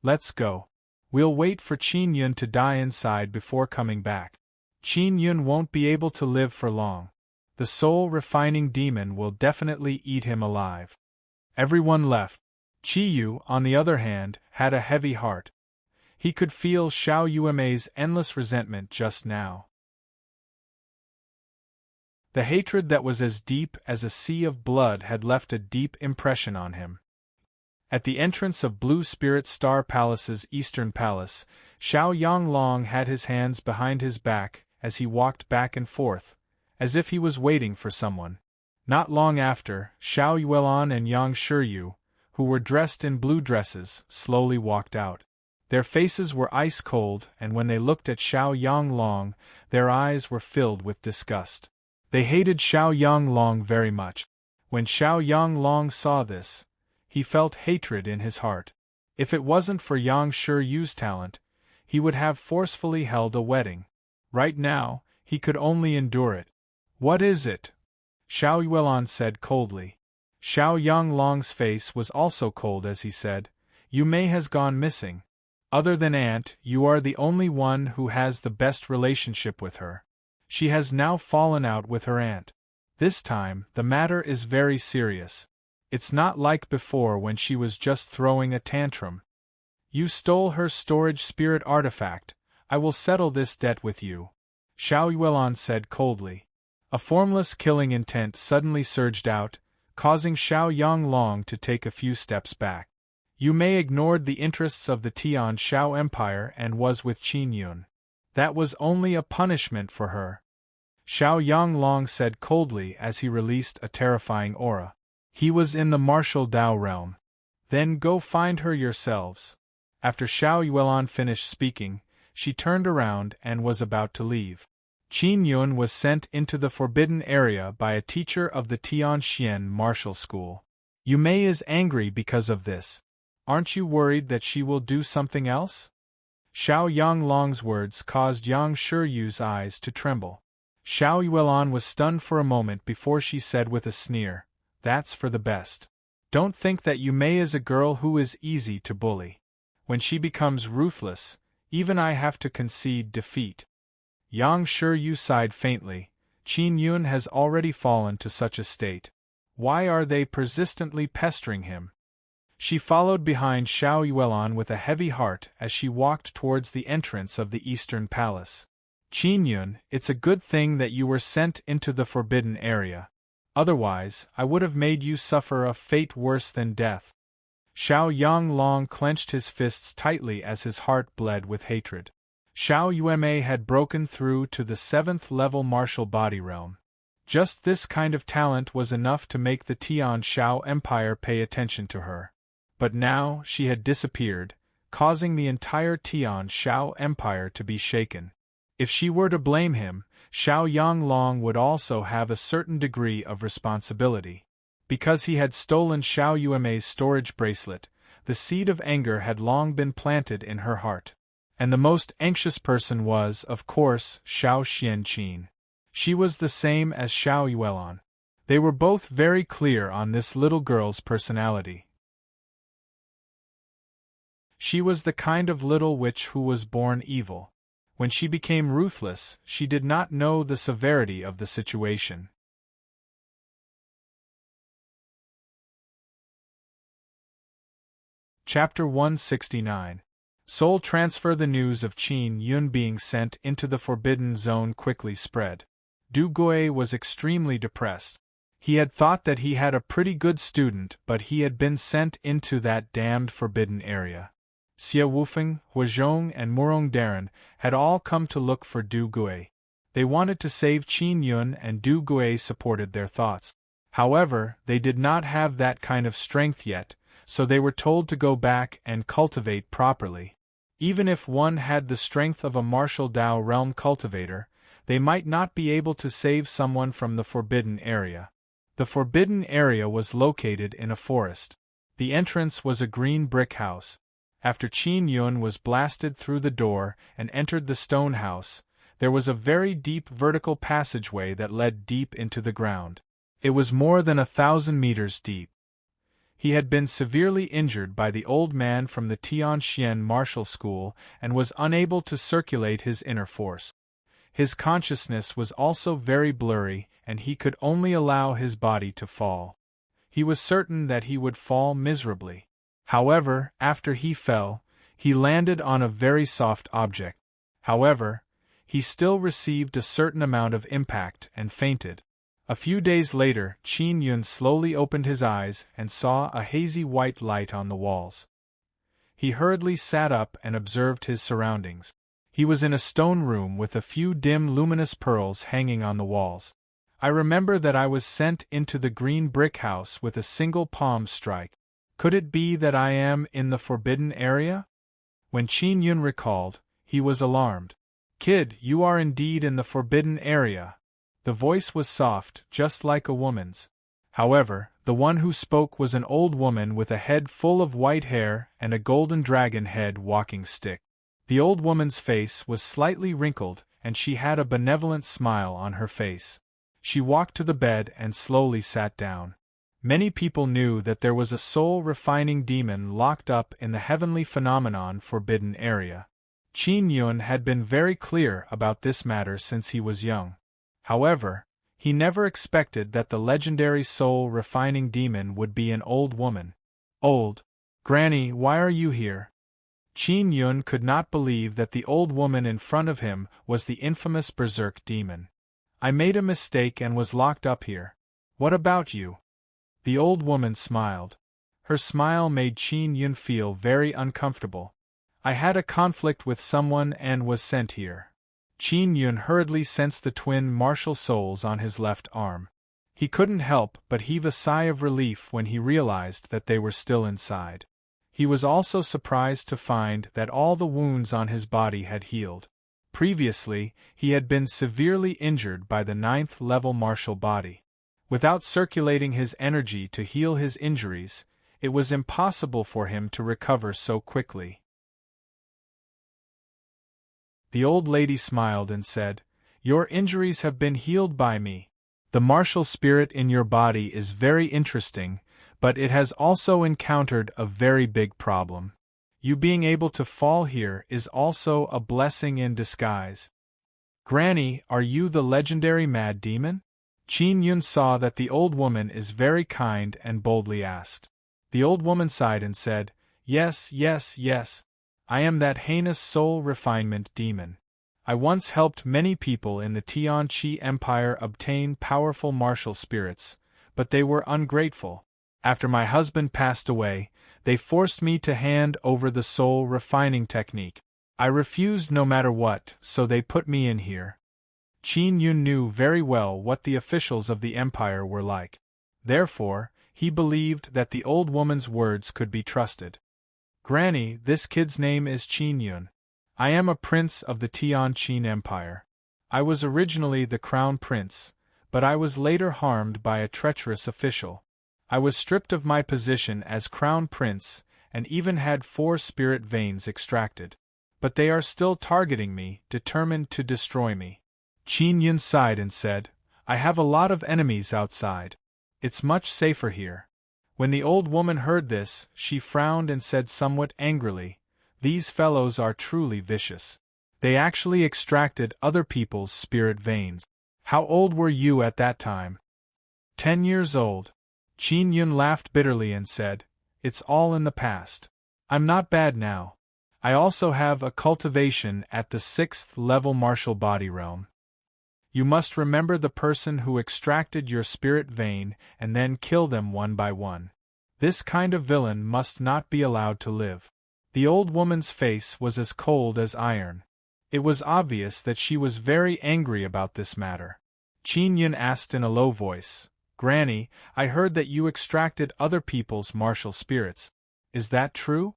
Let's go. We'll wait for Qin Yun to die inside before coming back. Qin Yun won't be able to live for long. The soul-refining demon will definitely eat him alive. Everyone left. Qi Yu, on the other hand, had a heavy heart. He could feel Xiao Yuemei's endless resentment just now. The hatred that was as deep as a sea of blood had left a deep impression on him. At the entrance of Blue Spirit Star Palace's Eastern Palace, Xiao Yanglong had his hands behind his back as he walked back and forth, as if he was waiting for someone. Not long after, Xiao Yuelan and Yang Shiyu, who were dressed in blue dresses, slowly walked out. Their faces were ice-cold, and when they looked at Xiao Yanglong, their eyes were filled with disgust. They hated Xiao Yanglong very much. When Xiao Yanglong saw this, he felt hatred in his heart. If it wasn't for Yang Shiyu's talent, he would have forcefully held a wedding. Right now, he could only endure it. "What is it?" Xiao Yuelan said coldly. Xiao Yanglong's face was also cold as he said, "Yu Mei has gone missing. Other than Aunt, you are the only one who has the best relationship with her. She has now fallen out with her aunt. This time, the matter is very serious. It's not like before when she was just throwing a tantrum. You stole her storage spirit artifact. I will settle this debt with you," Xiao Yuelan said coldly. A formless killing intent suddenly surged out, causing Xiao Yanglong to take a few steps back. Yu Mei ignored the interests of the Tian Shao Empire and was with Qin Yun. That was only a punishment for her, Xiao Yanglong said coldly as he released a terrifying aura. He was in the martial Dao realm. Then go find her yourselves. After Xiao Yuelan finished speaking, she turned around and was about to leave. Qin Yun was sent into the forbidden area by a teacher of the Tianxian martial school. Yu Mei is angry because of this. Aren't you worried that she will do something else? Xiao Yanglong's words caused Yang Shiyu's eyes to tremble. Xiao Yuelan was stunned for a moment before she said with a sneer, "That's for the best. Don't think that Yu Mei is a girl who is easy to bully. When she becomes ruthless, even I have to concede defeat." Yang Shiyu sighed faintly. Qin Yun has already fallen to such a state. Why are they persistently pestering him? She followed behind Xiao Yuelan with a heavy heart as she walked towards the entrance of the Eastern Palace. "Qin Yun, it's a good thing that you were sent into the forbidden area. Otherwise, I would have made you suffer a fate worse than death." Xiao Yanglong clenched his fists tightly as his heart bled with hatred. Xiao Yuemei had broken through to the 7th-level martial body realm. Just this kind of talent was enough to make the Tian Shao Empire pay attention to her. But now she had disappeared, causing the entire Tian Shao Empire to be shaken. If she were to blame him, Xiao Yanglong would also have a certain degree of responsibility. Because he had stolen Xiao Yuemei's storage bracelet, the seed of anger had long been planted in her heart. And the most anxious person was, of course, Xiao Xianqin. She was the same as Xiao Yuelan. They were both very clear on this little girl's personality. She was the kind of little witch who was born evil. When she became ruthless, she did not know the severity of the situation. Chapter 169. Soul Transfer. The news of Qin Yun being sent into the Forbidden Zone quickly spread. Du Gui was extremely depressed. He had thought that he had a pretty good student, but he had been sent into that damned forbidden area. Xia Wufeng, Huazhong, and Murong Darren had all come to look for Du Gui. They wanted to save Qin Yun, and Du Gui supported their thoughts. However, they did not have that kind of strength yet, so they were told to go back and cultivate properly. Even if one had the strength of a martial Dao realm cultivator, they might not be able to save someone from the forbidden area. The forbidden area was located in a forest. The entrance was a green brick house. After Qin Yun was blasted through the door and entered the stone house, there was a very deep vertical passageway that led deep into the ground. It was more than 1,000 meters deep. He had been severely injured by the old man from the Tianxian martial school and was unable to circulate his inner force. His consciousness was also very blurry, and he could only allow his body to fall. He was certain that he would fall miserably. However, after he fell, he landed on a very soft object. However, he still received a certain amount of impact and fainted. A few days later, Qin Yun slowly opened his eyes and saw a hazy white light on the walls. He hurriedly sat up and observed his surroundings. He was in a stone room with a few dim luminous pearls hanging on the walls. I remember that I was sent into the green brick house with a single palm strike. Could it be that I am in the forbidden area? When Qin Yun recalled, he was alarmed. Kid, you are indeed in the forbidden area. The voice was soft, just like a woman's. However, the one who spoke was an old woman with a head full of white hair and a golden dragon head walking stick. The old woman's face was slightly wrinkled, and she had a benevolent smile on her face. She walked to the bed and slowly sat down. Many people knew that there was a soul-refining demon locked up in the heavenly phenomenon forbidden area. Qin Yun had been very clear about this matter since he was young. However, he never expected that the legendary soul-refining demon would be an old woman. Old. Granny, why are you here? Qin Yun could not believe that the old woman in front of him was the infamous berserk demon. I made a mistake and was locked up here. What about you? The old woman smiled. Her smile made Qin Yun feel very uncomfortable. I had a conflict with someone and was sent here. Qin Yun hurriedly sensed the twin martial souls on his left arm. He couldn't help but heave a sigh of relief when he realized that they were still inside. He was also surprised to find that all the wounds on his body had healed. Previously, he had been severely injured by the 9th-level martial body. Without circulating his energy to heal his injuries, it was impossible for him to recover so quickly. The old lady smiled and said, "Your injuries have been healed by me. The martial spirit in your body is very interesting, but it has also encountered a very big problem. You being able to fall here is also a blessing in disguise." Granny, are you the legendary mad demon? Qin Yun saw that the old woman is very kind and boldly asked. The old woman sighed and said, Yes, yes, yes. I am that heinous soul refinement demon. I once helped many people in the Tianqi Empire obtain powerful martial spirits, but they were ungrateful. After my husband passed away, they forced me to hand over the soul refining technique. I refused no matter what, so they put me in here. Qin Yun knew very well what the officials of the empire were like. Therefore, he believed that the old woman's words could be trusted. Granny, this kid's name is Qin Yun. I am a prince of the Tianqi Empire. I was originally the crown prince, but I was later harmed by a treacherous official. I was stripped of my position as crown prince and even had 4 spirit veins extracted. But they are still targeting me, determined to destroy me. Qin Yun sighed and said, I have a lot of enemies outside. It's much safer here. When the old woman heard this, she frowned and said somewhat angrily, These fellows are truly vicious. They actually extracted other people's spirit veins. How old were you at that time? 10 years old. Qin Yun laughed bitterly and said, It's all in the past. I'm not bad now. I also have a cultivation at the 6th level martial body realm. You must remember the person who extracted your spirit vein and then kill them one by one. This kind of villain must not be allowed to live." The old woman's face was as cold as iron. It was obvious that she was very angry about this matter. Qin Yun asked in a low voice, "Granny, I heard that you extracted other people's martial spirits. Is that true?"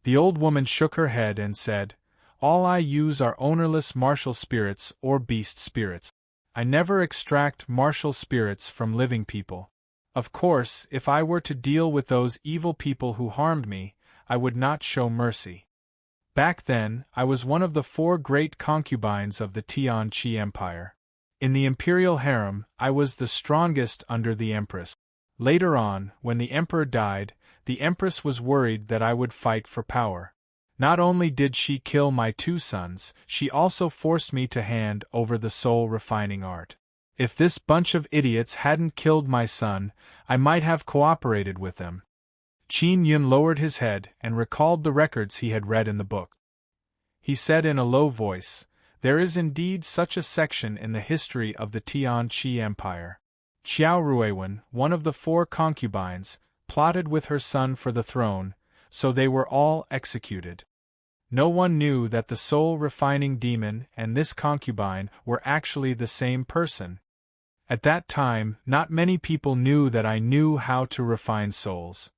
The old woman shook her head and said, "All I use are ownerless martial spirits or beast spirits. I never extract martial spirits from living people. Of course, if I were to deal with those evil people who harmed me, I would not show mercy. Back then, I was one of the 4 great concubines of the Tian-Chi Empire. In the imperial harem, I was the strongest under the empress. Later on, when the emperor died, the empress was worried that I would fight for power. Not only did she kill my 2 sons, she also forced me to hand over the soul-refining art. If this bunch of idiots hadn't killed my son, I might have cooperated with them." Qin Yun lowered his head and recalled the records he had read in the book. He said in a low voice, "There is indeed such a section in the history of the Tian-Chi Empire. Qiao Ruiwen, one of the 4 concubines, plotted with her son for the throne, so they were all executed. No one knew that the soul-refining demon and this concubine were actually the same person. At that time, not many people knew that I knew how to refine souls.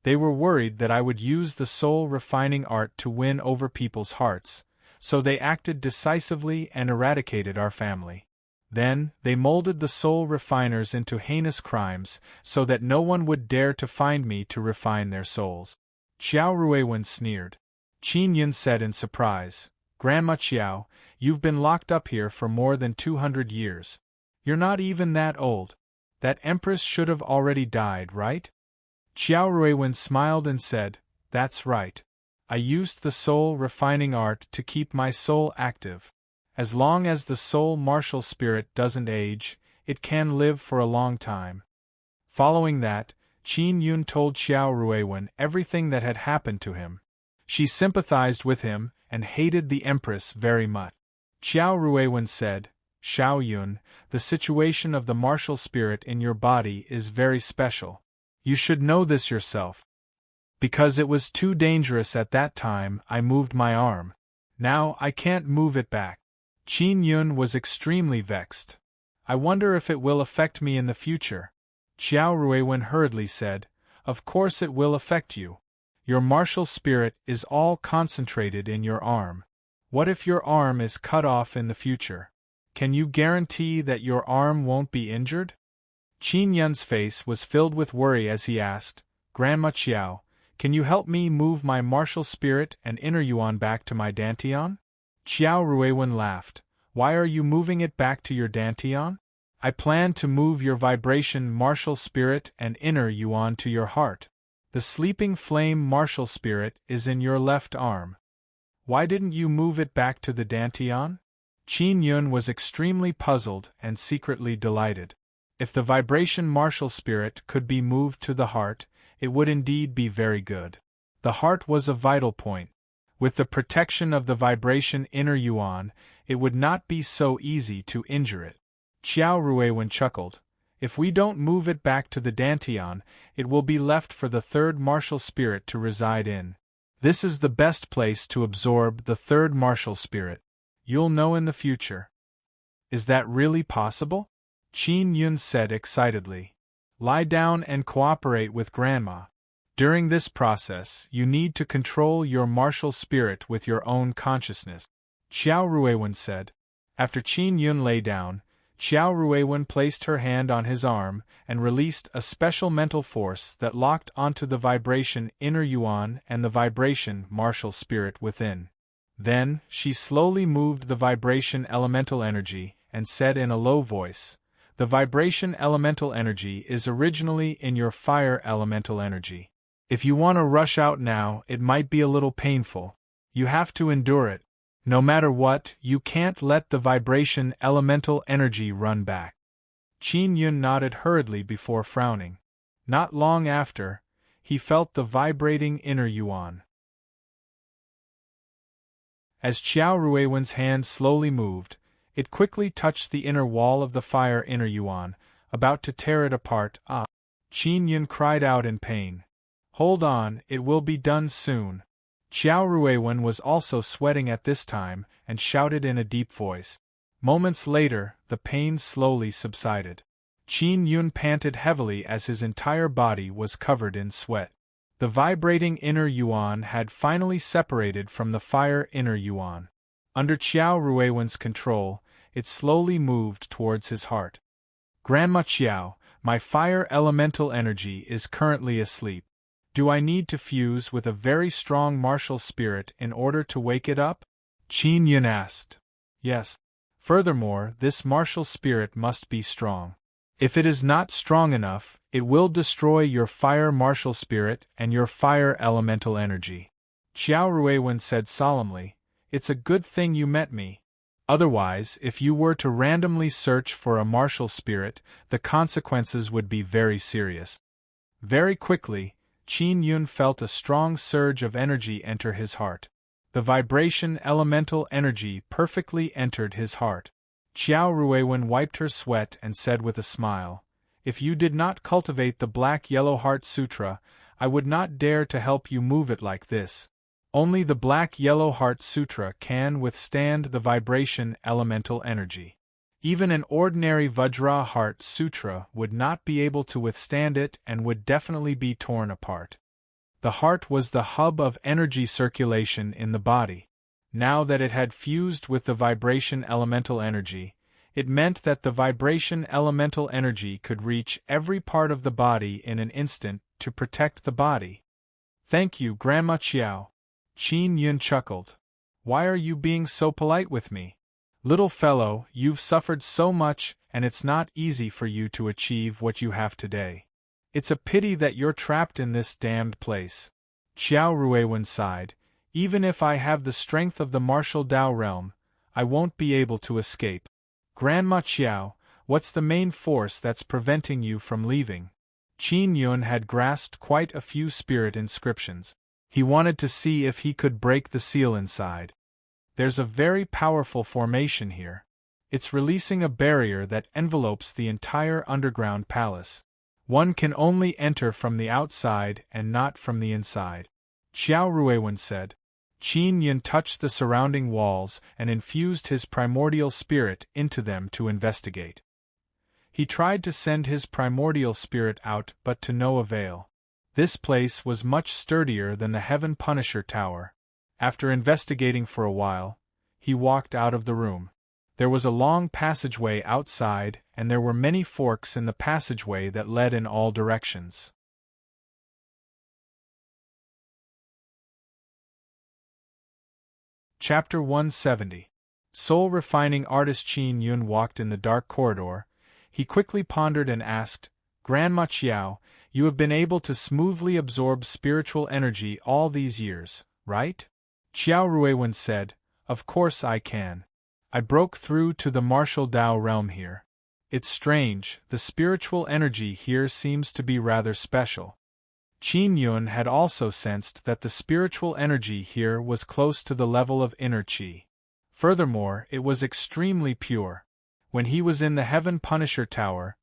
They were worried that I would use the soul-refining art to win over people's hearts, so they acted decisively and eradicated our family. Then, they molded the soul refiners into heinous crimes, so that no one would dare to find me to refine their souls." Qiao Ruiwen sneered. Qin Yun said in surprise, "Grandma Qiao, you've been locked up here for more than 200 years. You're not even that old. That empress should have already died, right?" Qiao Ruiwen smiled and said, "That's right. I used the soul-refining art to keep my soul active. As long as the soul martial spirit doesn't age, it can live for a long time." Following that, Qin Yun told Qiao Ruiwen everything that had happened to him. She sympathized with him and hated the empress very much. Qiao Ruiwen said, "Xiao Yun, the situation of the martial spirit in your body is very special. You should know this yourself. Because it was too dangerous at that time, I moved my arm. Now I can't move it back." Qin Yun was extremely vexed. "I wonder if it will affect me in the future." Qiao Ruiwen hurriedly said, "Of course it will affect you. Your martial spirit is all concentrated in your arm. What if your arm is cut off in the future? Can you guarantee that your arm won't be injured?" Qin Yun's face was filled with worry as he asked, "Grandma Qiao, can you help me move my martial spirit and inner yuan back to my dantian?" Qiao Ruiwen laughed. "Why are you moving it back to your dantian?" "I plan to move your vibration martial spirit and inner yuan to your heart. The sleeping flame martial spirit is in your left arm. Why didn't you move it back to the dantian?" Qin Yun was extremely puzzled and secretly delighted. If the vibration martial spirit could be moved to the heart, it would indeed be very good. The heart was a vital point. With the protection of the vibration inner yuan, it would not be so easy to injure it. Qiao Ruiwen chuckled. "If we don't move it back to the dantian, it will be left for the 3rd martial spirit to reside in. This is the best place to absorb the 3rd martial spirit. You'll know in the future." "Is that really possible?" Qin Yun said excitedly. "Lie down and cooperate with Grandma. During this process, you need to control your martial spirit with your own consciousness," Qiao Ruiwen said. After Qin Yun lay down, Qiao Ruiwen placed her hand on his arm and released a special mental force that locked onto the vibration inner yuan and the vibration martial spirit within. Then, she slowly moved the vibration elemental energy and said in a low voice, "The vibration elemental energy is originally in your fire elemental energy. If you want to rush out now, it might be a little painful. You have to endure it. No matter what, you can't let the vibration elemental energy run back." Qin Yun nodded hurriedly before frowning. Not long after, he felt the vibrating inner yuan. As Qiao Ruiwen's hand slowly moved, it quickly touched the inner wall of the fire inner yuan, about to tear it apart. Ah! Qin Yun cried out in pain. Hold on, it will be done soon. Qiao Ruiwen was also sweating at this time, and shouted in a deep voice. Moments later, the pain slowly subsided. Qin Yun panted heavily as his entire body was covered in sweat. The vibrating inner yuan had finally separated from the fire inner yuan. Under Qiao Ruiwen's control, it slowly moved towards his heart. Grandma Qiao, my fire elemental energy is currently asleep. Do I need to fuse with a very strong martial spirit in order to wake it up? Qin Yun asked. Yes. Furthermore, this martial spirit must be strong. If it is not strong enough, it will destroy your fire martial spirit and your fire elemental energy. Qiao Ruiwen said solemnly, It's a good thing you met me. Otherwise, if you were to randomly search for a martial spirit, the consequences would be very serious. Very quickly, Qin Yun felt a strong surge of energy enter his heart. The vibration elemental energy perfectly entered his heart. Qiao Ruiwen wiped her sweat and said with a smile, If you did not cultivate the Black-Yellow Heart Sutra, I would not dare to help you move it like this. Only the Black-Yellow Heart Sutra can withstand the vibration elemental energy. Even an ordinary Vajra Heart Sutra would not be able to withstand it and would definitely be torn apart. The heart was the hub of energy circulation in the body. Now that it had fused with the vibration elemental energy, it meant that the vibration elemental energy could reach every part of the body in an instant to protect the body. Thank you, Grandma Qiao. Qin Yun chuckled. Why are you being so polite with me? Little fellow, you've suffered so much, and it's not easy for you to achieve what you have today. It's a pity that you're trapped in this damned place. Qiao Ruiwen sighed. Even if I have the strength of the martial Dao realm, I won't be able to escape. Grandma Qiao, what's the main force that's preventing you from leaving? Qin Yun had grasped quite a few spirit inscriptions. He wanted to see if he could break the seal inside. There's a very powerful formation here. It's releasing a barrier that envelopes the entire underground palace. One can only enter from the outside and not from the inside. Qiao Ruiwen said. Qin Yun touched the surrounding walls and infused his primordial spirit into them to investigate. He tried to send his primordial spirit out but to no avail. This place was much sturdier than the Heaven Punisher Tower. After investigating for a while, he walked out of the room. There was a long passageway outside, and there were many forks in the passageway that led in all directions. Chapter 170. Soul-refining artist Qin Yun walked in the dark corridor. He quickly pondered and asked, Grandma Qiao, you have been able to smoothly absorb spiritual energy all these years, right? Qiao Ruiwen said, Of course I can. I broke through to the martial Dao realm here. It's strange, the spiritual energy here seems to be rather special. Qin Yun had also sensed that the spiritual energy here was close to the level of inner qi. Furthermore, it was extremely pure. When he was in the Heaven Punisher Tower,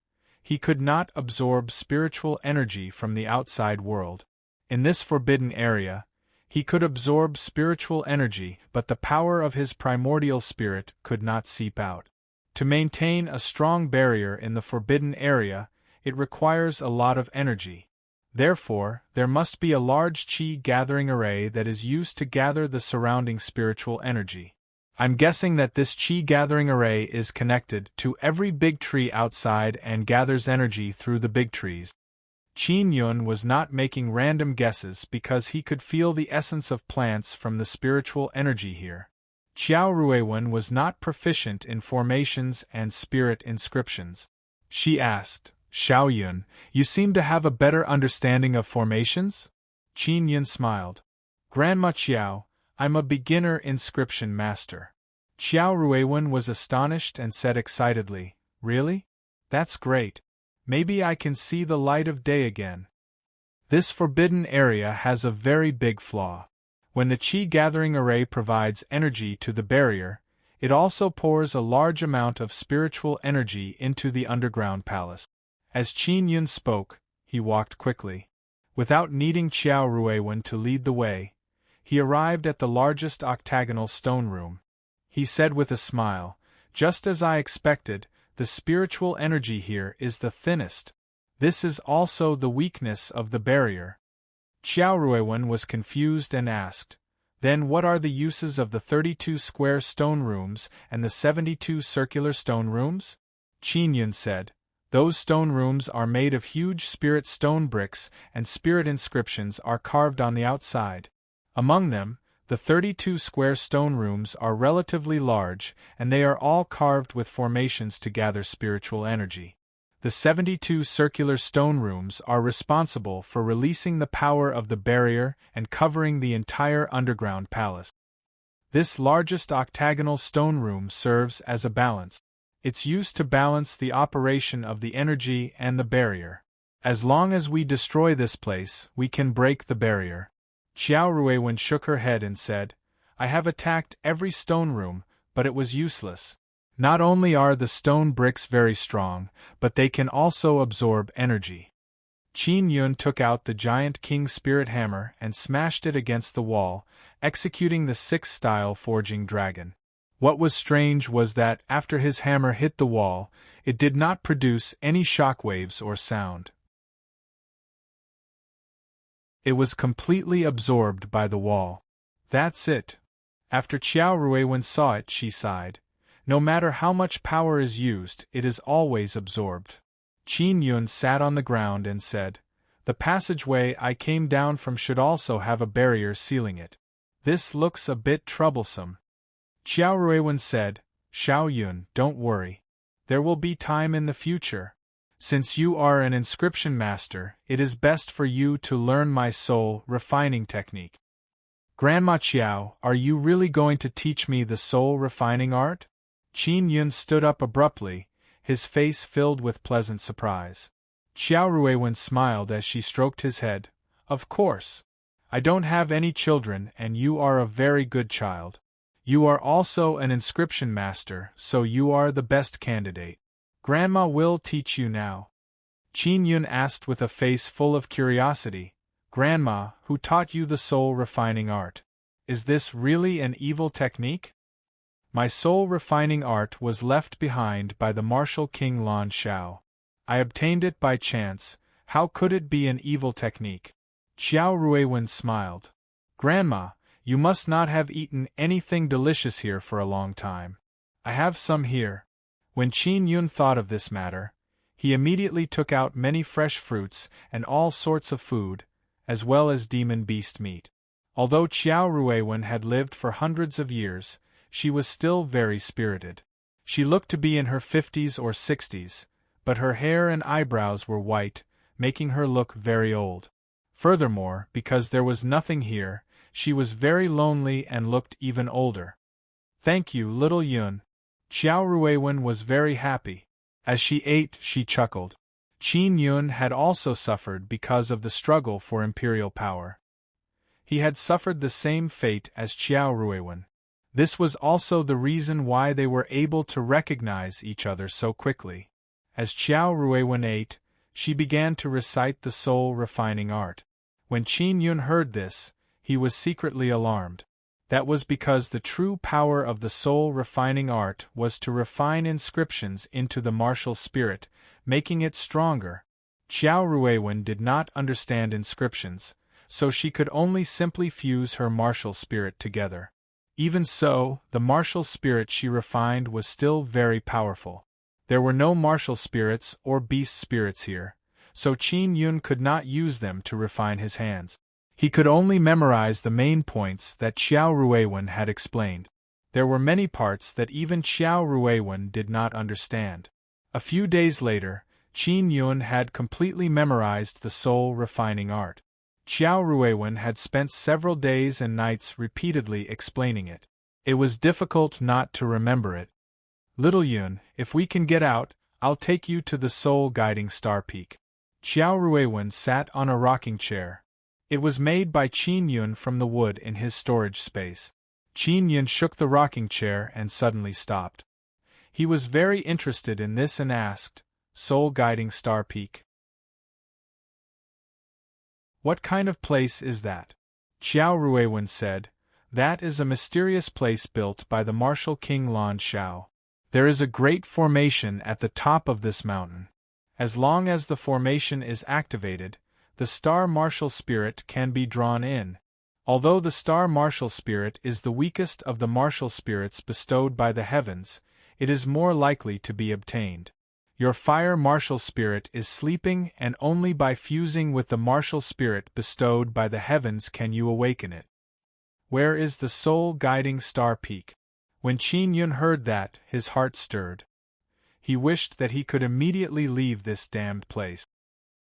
he could not absorb spiritual energy from the outside world. In this forbidden area, he could absorb spiritual energy, but the power of his primordial spirit could not seep out. To maintain a strong barrier in the forbidden area, it requires a lot of energy. Therefore, there must be a large qi gathering array that is used to gather the surrounding spiritual energy. I'm guessing that this qi gathering array is connected to every big tree outside and gathers energy through the big trees. Qin Yun was not making random guesses because he could feel the essence of plants from the spiritual energy here. Qiao Ruiwen was not proficient in formations and spirit inscriptions. She asked, Xiao Yun, you seem to have a better understanding of formations? Qin Yun smiled. Grandma Qiao, I'm a beginner inscription master. Qiao Ruiwen was astonished and said excitedly, Really? That's great. Maybe I can see the light of day again. This forbidden area has a very big flaw. When the Qi-gathering array provides energy to the barrier, it also pours a large amount of spiritual energy into the underground palace. As Qin Yun spoke, he walked quickly. Without needing Qiao Ruiwen to lead the way, he arrived at the largest octagonal stone room. He said with a smile, "Just as I expected, the spiritual energy here is the thinnest. This is also the weakness of the barrier." Qiao Ruiwen was confused and asked, "Then what are the uses of the 32 square stone rooms and the 72 circular stone rooms?" Qin Yun said, "Those stone rooms are made of huge spirit stone bricks, and spirit inscriptions are carved on the outside. Among them, the 32 square stone rooms are relatively large, and they are all carved with formations to gather spiritual energy. The 72 circular stone rooms are responsible for releasing the power of the barrier and covering the entire underground palace. This largest octagonal stone room serves as a balance. It's used to balance the operation of the energy and the barrier. As long as we destroy this place, we can break the barrier." Qiao Ruiwen shook her head and said, "I have attacked every stone room, but it was useless. Not only are the stone bricks very strong, but they can also absorb energy." Qin Yun took out the giant king spirit hammer and smashed it against the wall, executing the 6-style forging dragon. What was strange was that, after his hammer hit the wall, it did not produce any shockwaves or sound. It was completely absorbed by the wall. "That's it." After Qiao Ruiwen saw it, she sighed. "No matter how much power is used, it is always absorbed." Qin Yun sat on the ground and said, "The passageway I came down from should also have a barrier sealing it. This looks a bit troublesome." Qiao Ruiwen said, "Xiao Yun, don't worry. There will be time in the future. Since you are an inscription master, it is best for you to learn my soul refining technique." "Grandma Qiao, are you really going to teach me the soul refining art?" Qin Yun stood up abruptly, his face filled with pleasant surprise. Qiao Ruiwen smiled as she stroked his head. "Of course. I don't have any children, and you are a very good child. You are also an inscription master, so you are the best candidate. Grandma will teach you now." Qin Yun asked with a face full of curiosity, "Grandma, who taught you the soul refining art? Is this really an evil technique?" "My soul refining art was left behind by the martial king Lan Shao. I obtained it by chance. How could it be an evil technique?" Qiao Ruiwen smiled. "Grandma, you must not have eaten anything delicious here for a long time. I have some here." When Qin Yun thought of this matter, he immediately took out many fresh fruits and all sorts of food, as well as demon beast meat. Although Qiao Ruiwen had lived for hundreds of years, she was still very spirited. She looked to be in her 50s or 60s, but her hair and eyebrows were white, making her look very old. Furthermore, because there was nothing here, she was very lonely and looked even older. "Thank you, little Yun." Qiao Ruiwen was very happy. As she ate, she chuckled. Qin Yun had also suffered because of the struggle for imperial power. He had suffered the same fate as Qiao Ruiwen. This was also the reason why they were able to recognize each other so quickly. As Qiao Ruiwen ate, she began to recite the soul refining art. When Qin Yun heard this, he was secretly alarmed. That was because the true power of the soul refining art was to refine inscriptions into the martial spirit, making it stronger. Qiao Ruiwen did not understand inscriptions, so she could only simply fuse her martial spirit together. Even so, the martial spirit she refined was still very powerful. There were no martial spirits or beast spirits here, so Qin Yun could not use them to refine his hands. He could only memorize the main points that Qiao Ruiwen had explained. There were many parts that even Qiao Ruiwen did not understand. A few days later, Qin Yun had completely memorized the soul refining art. Qiao Ruiwen had spent several days and nights repeatedly explaining it. It was difficult not to remember it. "Little Yun, if we can get out, I'll take you to the soul guiding star peak." Qiao Ruiwen sat on a rocking chair. It was made by Qin Yun from the wood in his storage space. Qin Yun shook the rocking chair and suddenly stopped. He was very interested in this and asked, "Soul guiding star peak? What kind of place is that?" Xiao Ruiwen said, "That is a mysterious place built by the martial king Lan Xiao. There is a great formation at the top of this mountain. As long as the formation is activated, the star martial spirit can be drawn in. Although the star martial spirit is the weakest of the martial spirits bestowed by the heavens, it is more likely to be obtained. Your fire martial spirit is sleeping, and only by fusing with the martial spirit bestowed by the heavens can you awaken it. Where is the soul guiding star peak?" When Qin Yun heard that, his heart stirred. He wished that he could immediately leave this damned place.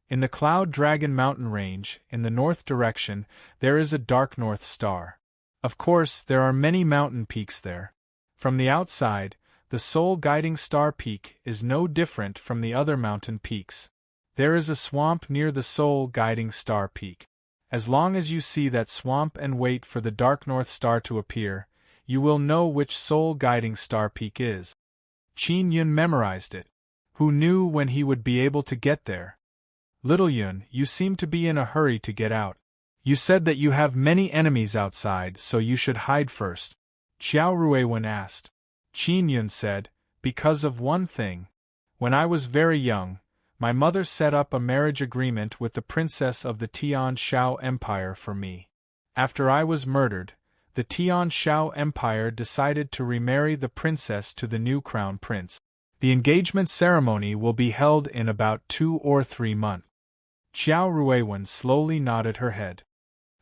In the Cloud Dragon mountain range, in the north direction, there is a dark north star. Of course, there are many mountain peaks there. From the outside, the soul-guiding star peak is no different from the other mountain peaks. There is a swamp near the soul-guiding star peak. As long as you see that swamp and wait for the dark north star to appear, you will know which soul-guiding star peak is. Qin Yun memorized it. Who knew when he would be able to get there? "Little Yun, you seem to be in a hurry to get out. You said that you have many enemies outside, so you should hide first," Xiao Ruiwen asked. Qin Yun said, "Because of one thing. When I was very young, my mother set up a marriage agreement with the princess of the Tian Shao Empire for me. After I was murdered, the Tian Shao Empire decided to remarry the princess to the new crown prince. The engagement ceremony will be held in about 2 or 3 months." Xiao Ruiwen slowly nodded her head.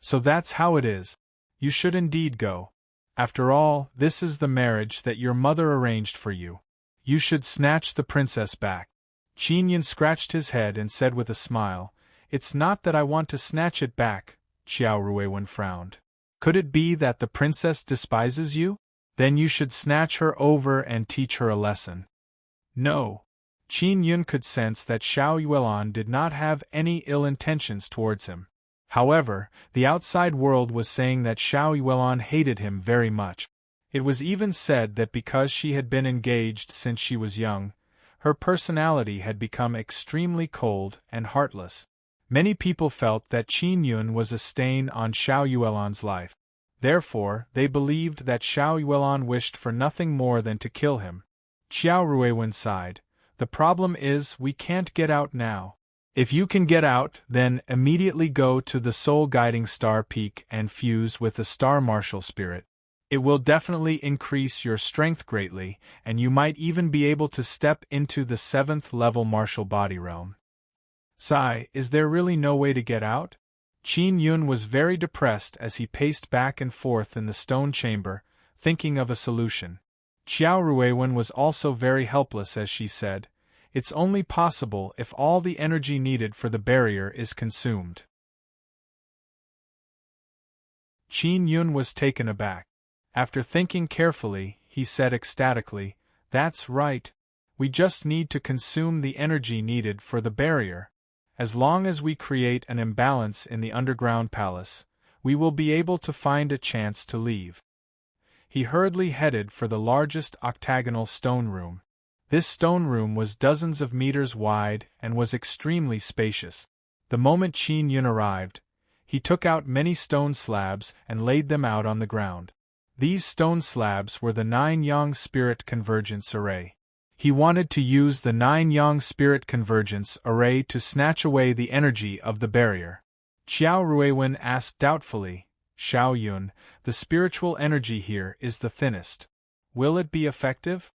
"So that's how it is. You should indeed go. After all, this is the marriage that your mother arranged for you. You should snatch the princess back." Qin Yun scratched his head and said with a smile, "It's not that I want to snatch it back." Xiao Ruiwen frowned. "Could it be that the princess despises you? Then you should snatch her over and teach her a lesson." "No." Qin Yun could sense that Xiao Yuelan did not have any ill intentions towards him. However, the outside world was saying that Xiao Yuelan hated him very much. It was even said that because she had been engaged since she was young, her personality had become extremely cold and heartless. Many people felt that Qin Yun was a stain on Xiao Yuelan's life. Therefore, they believed that Xiao Yuelan wished for nothing more than to kill him. Xiao Ruiwen sighed. "The problem is we can't get out now. If you can get out, then immediately go to the soul-guiding star peak and fuse with the star martial spirit. It will definitely increase your strength greatly, and you might even be able to step into the 7th level martial body realm." "Sai, is there really no way to get out?" Qin Yun was very depressed as he paced back and forth in the stone chamber, thinking of a solution. Xiao Ruiwen was also very helpless as she said, "It's only possible if all the energy needed for the barrier is consumed." Qin Yun was taken aback. After thinking carefully, he said ecstatically, "That's right. We just need to consume the energy needed for the barrier. As long as we create an imbalance in the underground palace, we will be able to find a chance to leave." He hurriedly headed for the largest octagonal stone room. This stone room was dozens of meters wide and was extremely spacious. The moment Qin Yun arrived, he took out many stone slabs and laid them out on the ground. These stone slabs were the 9 Yang Spirit Convergence Array. He wanted to use the 9 Yang Spirit Convergence Array to snatch away the energy of the barrier. Xiao Ruiwen asked doubtfully, "Xiao Yun, the spiritual energy here is the thinnest. Will it be effective?"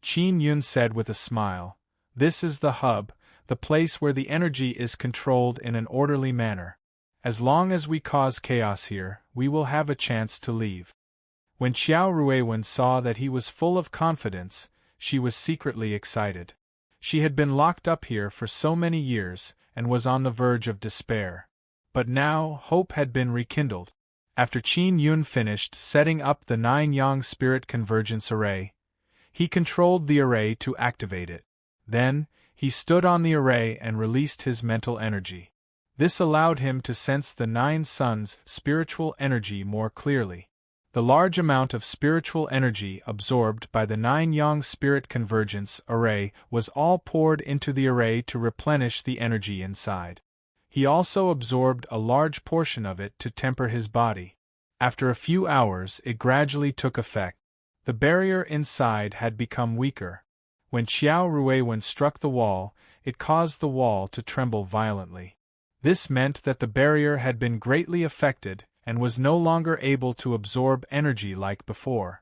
Qin Yun said with a smile, "This is the hub, the place where the energy is controlled in an orderly manner. As long as we cause chaos here, we will have a chance to leave." When Xiao Ruiwen saw that he was full of confidence, she was secretly excited. She had been locked up here for so many years, and was on the verge of despair. But now, hope had been rekindled. After Qin Yun finished setting up the 9 Yang Spirit Convergence Array, he controlled the array to activate it. Then, he stood on the array and released his mental energy. This allowed him to sense the 9 suns' spiritual energy more clearly. The large amount of spiritual energy absorbed by the 9 yang spirit convergence array was all poured into the array to replenish the energy inside. He also absorbed a large portion of it to temper his body. After a few hours, it gradually took effect. The barrier inside had become weaker. When Qiao Ruiwen struck the wall, it caused the wall to tremble violently. This meant that the barrier had been greatly affected and was no longer able to absorb energy like before.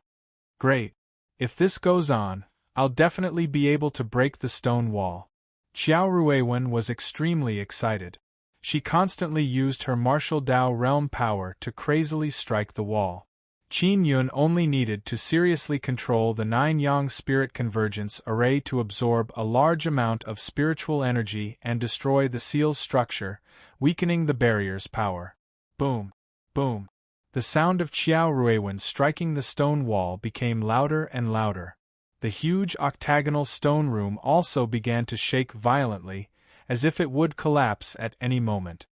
Great. If this goes on, I'll definitely be able to break the stone wall. Qiao Ruiwen was extremely excited. She constantly used her martial Dao realm power to crazily strike the wall. Qin Yun only needed to seriously control the 9 yang spirit convergence array to absorb a large amount of spiritual energy and destroy the seal's structure, weakening the barrier's power. Boom! Boom! The sound of Qiao Ruiwen striking the stone wall became louder and louder. The huge octagonal stone room also began to shake violently, as if it would collapse at any moment.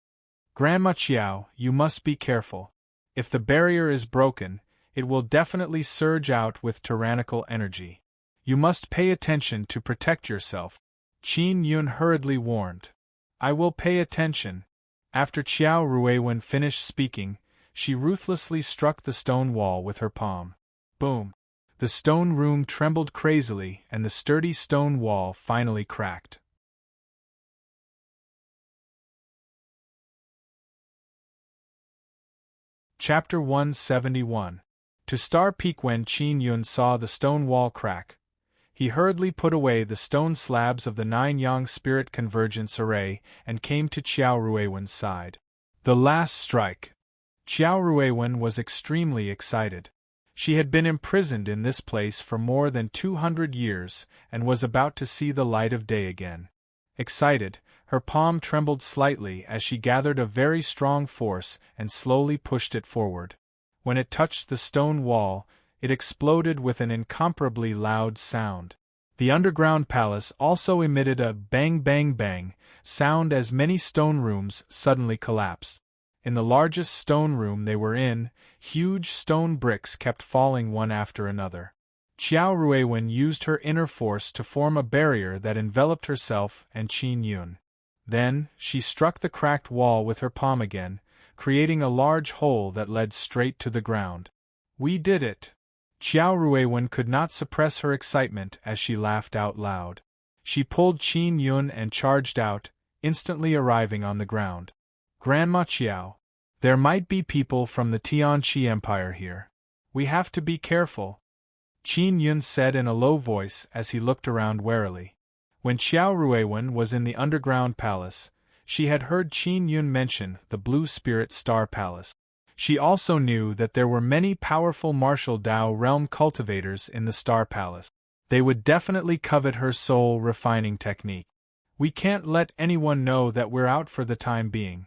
Grandma Qiao, you must be careful. If the barrier is broken, it will definitely surge out with tyrannical energy. You must pay attention to protect yourself, Qin Yun hurriedly warned. I will pay attention. After Qiao Ruiwen finished speaking, she ruthlessly struck the stone wall with her palm. Boom! The stone room trembled crazily and the sturdy stone wall finally cracked. Chapter 171. To Star Peak. When Qin Yun saw the stone wall crack, he hurriedly put away the stone slabs of the 9 yang spirit convergence array and came to Qiao Ruiwen's side. The last strike! Qiao Ruiwen was extremely excited. She had been imprisoned in this place for more than 200 years and was about to see the light of day again. Excited, her palm trembled slightly as she gathered a very strong force and slowly pushed it forward. When it touched the stone wall, it exploded with an incomparably loud sound. The underground palace also emitted a bang bang bang sound as many stone rooms suddenly collapsed. In the largest stone room they were in, huge stone bricks kept falling one after another. Qiao Ruiwen used her inner force to form a barrier that enveloped herself and Qin Yun. Then, she struck the cracked wall with her palm again, creating a large hole that led straight to the ground. We did it! Qiao Ruiwen could not suppress her excitement as she laughed out loud. She pulled Qin Yun and charged out, instantly arriving on the ground. Grandma Qiao, there might be people from the Tianqi Empire here. We have to be careful, Qin Yun said in a low voice as he looked around warily. When Qiao Ruiwen was in the underground palace, she had heard Qin Yun mention the Blue Spirit Star Palace. She also knew that there were many powerful martial Dao realm cultivators in the Star Palace. They would definitely covet her soul refining technique. We can't let anyone know that we're out for the time being.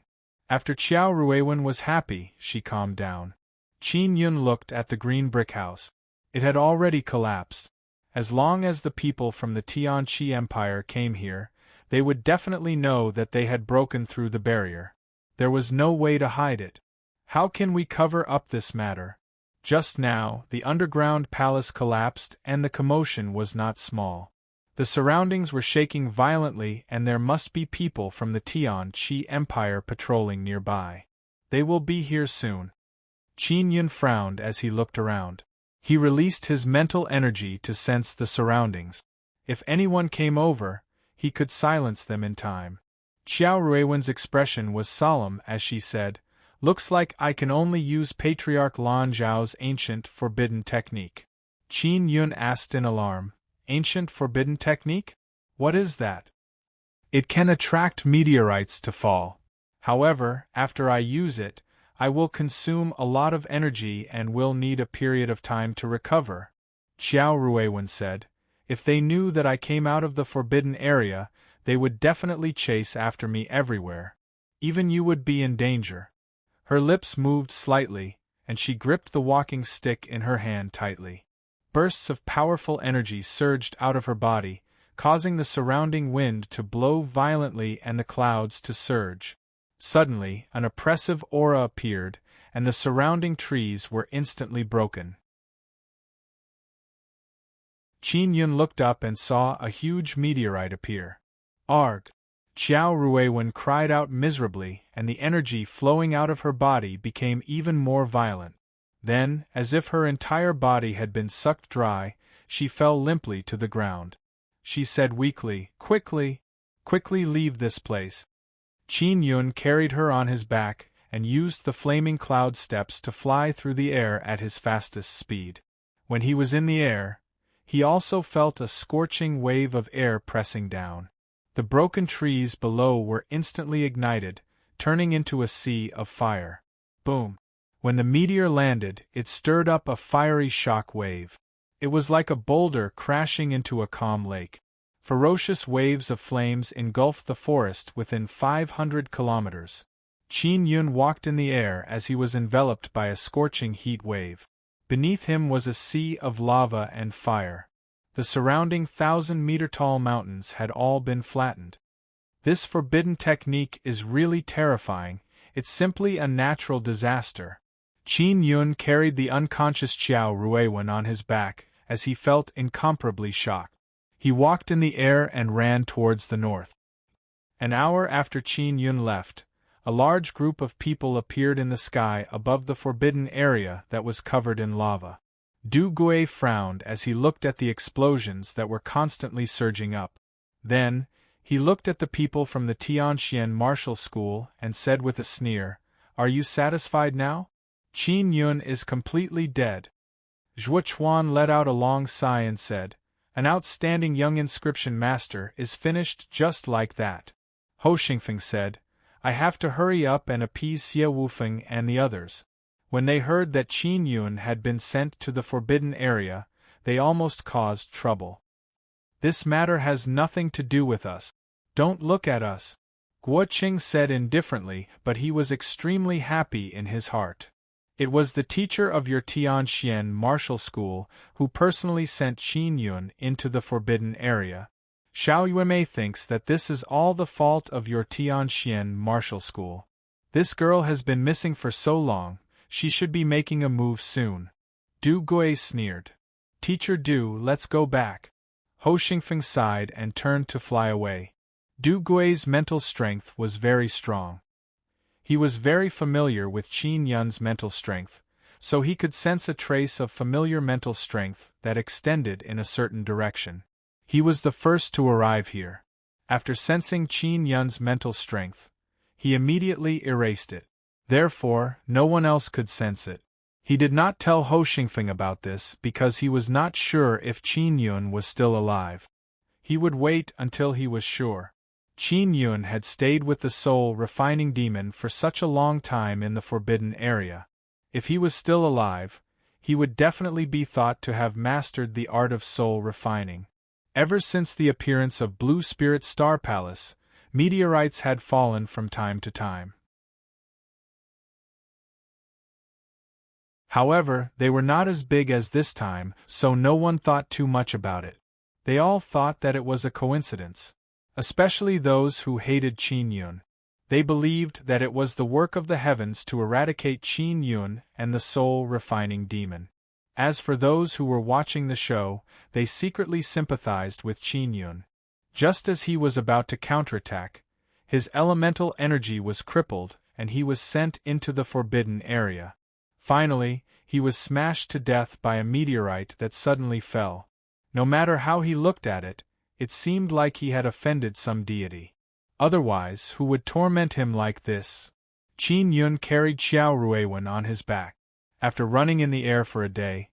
After Qiao Ruiwen was happy, she calmed down. Qin Yun looked at the green brick house. It had already collapsed. As long as the people from the Tianqi Empire came here, they would definitely know that they had broken through the barrier. There was no way to hide it. How can we cover up this matter? Just now, the underground palace collapsed and the commotion was not small. The surroundings were shaking violently and there must be people from the Tianqi Empire patrolling nearby. They will be here soon. Qin Yun frowned as he looked around. He released his mental energy to sense the surroundings. If anyone came over, he could silence them in time. Qiao Ruiwen's expression was solemn as she said, "Looks like I can only use Patriarch Lan Zhao's ancient forbidden technique." Qin Yun asked in alarm, "Ancient forbidden technique? What is that?" "It can attract meteorites to fall. However, after I use it, I will consume a lot of energy and will need a period of time to recover," Qiao Ruiwen said. "If they knew that I came out of the forbidden area, they would definitely chase after me everywhere. Even you would be in danger." Her lips moved slightly, and she gripped the walking stick in her hand tightly. Bursts of powerful energy surged out of her body, causing the surrounding wind to blow violently and the clouds to surge. Suddenly, an oppressive aura appeared, and the surrounding trees were instantly broken. Qin Yun looked up and saw a huge meteorite appear. Arg! Xiao Ruiwen cried out miserably, and the energy flowing out of her body became even more violent. Then, as if her entire body had been sucked dry, she fell limply to the ground. She said weakly, quickly leave this place." Qin Yun carried her on his back, and used the flaming cloud steps to fly through the air at his fastest speed. When he was in the air, he also felt a scorching wave of air pressing down. The broken trees below were instantly ignited, turning into a sea of fire. Boom! When the meteor landed, it stirred up a fiery shock wave. It was like a boulder crashing into a calm lake. Ferocious waves of flames engulfed the forest within 500 kilometers. Qin Yun walked in the air as he was enveloped by a scorching heat wave. Beneath him was a sea of lava and fire. The surrounding 1,000-meter-tall mountains had all been flattened. This forbidden technique is really terrifying. It's simply a natural disaster. Qin Yun carried the unconscious Xiao Ruiwen on his back, as he felt incomparably shocked. He walked in the air and ran towards the north. An hour after Qin Yun left, a large group of people appeared in the sky above the forbidden area that was covered in lava. Du Gui frowned as he looked at the explosions that were constantly surging up. Then, he looked at the people from the Tianxian martial school and said with a sneer, "Are you satisfied now? Qin Yun is completely dead." Zhuo Chuan let out a long sigh and said, "An outstanding young inscription master is finished just like that." Ho Xingfeng said, "I have to hurry up and appease Xie Wufeng and the others." When they heard that Qin Yun had been sent to the forbidden area, they almost caused trouble. "This matter has nothing to do with us. Don't look at us," Guo Qing said indifferently, but he was extremely happy in his heart. "It was the teacher of your Tianxian martial school who personally sent Qin Yun into the forbidden area. Xiao Yuemei thinks that this is all the fault of your Tianxian martial school. This girl has been missing for so long, she should be making a move soon." Du Gui sneered. "Teacher Du, let's go back." Ho Xingfeng sighed and turned to fly away. Du Gui's mental strength was very strong. He was very familiar with Qin Yun's mental strength, so he could sense a trace of familiar mental strength that extended in a certain direction. He was the first to arrive here. After sensing Qin Yun's mental strength, he immediately erased it. Therefore, no one else could sense it. He did not tell Ho Xingfeng about this because he was not sure if Qin Yun was still alive. He would wait until he was sure. Qin Yun had stayed with the soul-refining demon for such a long time in the forbidden area. If he was still alive, he would definitely be thought to have mastered the art of soul refining. Ever since the appearance of Blue Spirit Star Palace, meteorites had fallen from time to time. However, they were not as big as this time, so no one thought too much about it. They all thought that it was a coincidence. Especially those who hated Qin Yun. They believed that it was the work of the heavens to eradicate Qin Yun and the soul-refining demon. As for those who were watching the show, they secretly sympathized with Qin Yun. Just as he was about to counterattack, his elemental energy was crippled and he was sent into the forbidden area. Finally, he was smashed to death by a meteorite that suddenly fell. No matter how he looked at it, it seemed like he had offended some deity. Otherwise, who would torment him like this? Qin Yun carried Xiao Ruiwen on his back. After running in the air for a day,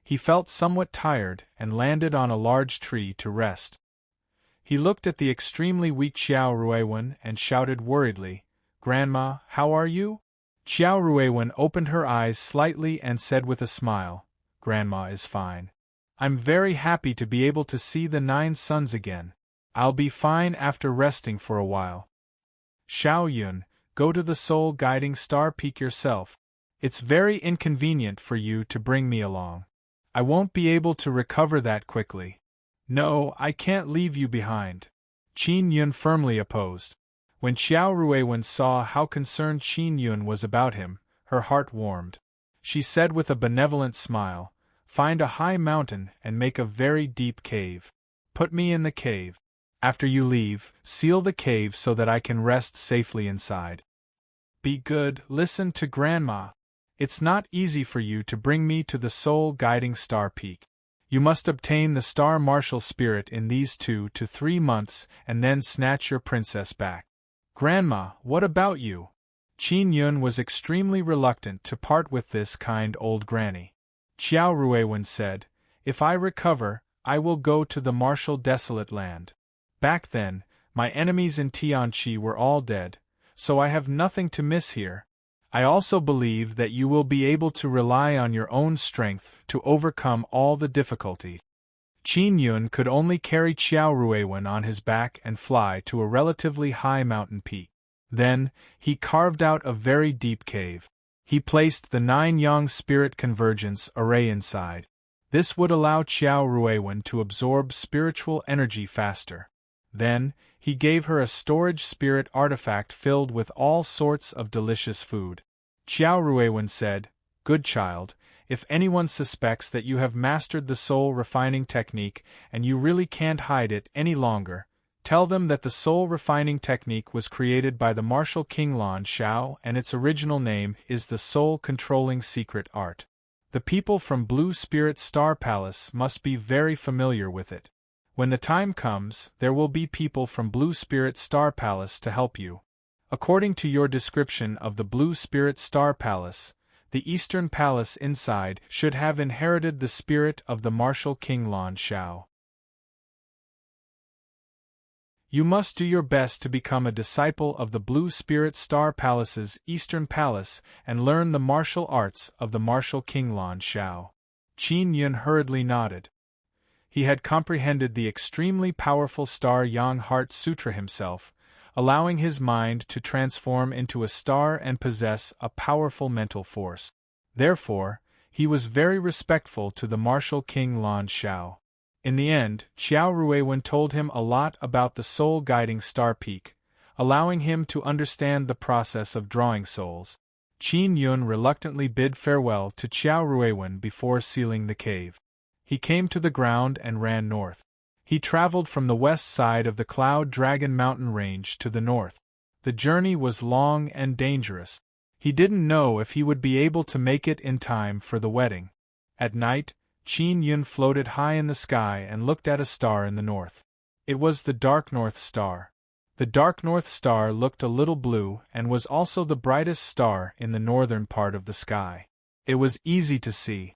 he felt somewhat tired and landed on a large tree to rest. He looked at the extremely weak Xiao Ruiwen and shouted worriedly, "Grandma, how are you?" Xiao Ruiwen opened her eyes slightly and said with a smile, "Grandma is fine. I'm very happy to be able to see the 9 suns again. I'll be fine after resting for a while." "Xiao Yun, go to the soul-guiding star peak yourself. It's very inconvenient for you to bring me along. I won't be able to recover that quickly." "No, I can't leave you behind," Qin Yun firmly opposed. When Xiao Ruiwen saw how concerned Qin Yun was about him, her heart warmed. She said with a benevolent smile, "Find a high mountain and make a very deep cave. Put me in the cave. After you leave, seal the cave so that I can rest safely inside. Be good, listen to Grandma. It's not easy for you to bring me to the soul-guiding star peak. You must obtain the star martial spirit in these 2 to 3 months and then snatch your princess back." "Grandma, what about you?" Qin Yun was extremely reluctant to part with this kind old granny. Xiao Ruiwen said, "If I recover, I will go to the martial desolate land. Back then, my enemies in Tianqi were all dead, so I have nothing to miss here. I also believe that you will be able to rely on your own strength to overcome all the difficulties." Qin Yun could only carry Xiao Ruiwen on his back and fly to a relatively high mountain peak. Then, he carved out a very deep cave. He placed the 9 Yang Spirit Convergence array inside. This would allow Xiao Ruiwen to absorb spiritual energy faster. Then, he gave her a storage spirit artifact filled with all sorts of delicious food. Xiao Ruiwen said, "Good child, if anyone suspects that you have mastered the soul refining technique and you really can't hide it any longer, tell them that the soul refining technique was created by the martial king Lan Shao and its original name is the soul controlling secret art. The people from Blue Spirit Star Palace must be very familiar with it. When the time comes, there will be people from Blue Spirit Star Palace to help you. According to your description of the Blue Spirit Star Palace, the Eastern Palace inside should have inherited the spirit of the martial king Lan Shao. You must do your best to become a disciple of the Blue Spirit Star Palace's Eastern Palace and learn the martial arts of the martial king Lan Shao." Qin Yun hurriedly nodded. He had comprehended the extremely powerful Star Yang Heart Sutra himself, allowing his mind to transform into a star and possess a powerful mental force. Therefore, he was very respectful to the martial king Lan Shao. In the end, Xiao Ruiwen told him a lot about the soul-guiding star peak, allowing him to understand the process of drawing souls. Qin Yun reluctantly bid farewell to Xiao Ruiwen before sealing the cave. He came to the ground and ran north. He traveled from the west side of the Cloud Dragon mountain range to the north. The journey was long and dangerous. He didn't know if he would be able to make it in time for the wedding. At night, Qin Yun floated high in the sky and looked at a star in the north. It was the Dark North Star. The Dark North Star looked a little blue and was also the brightest star in the northern part of the sky. It was easy to see.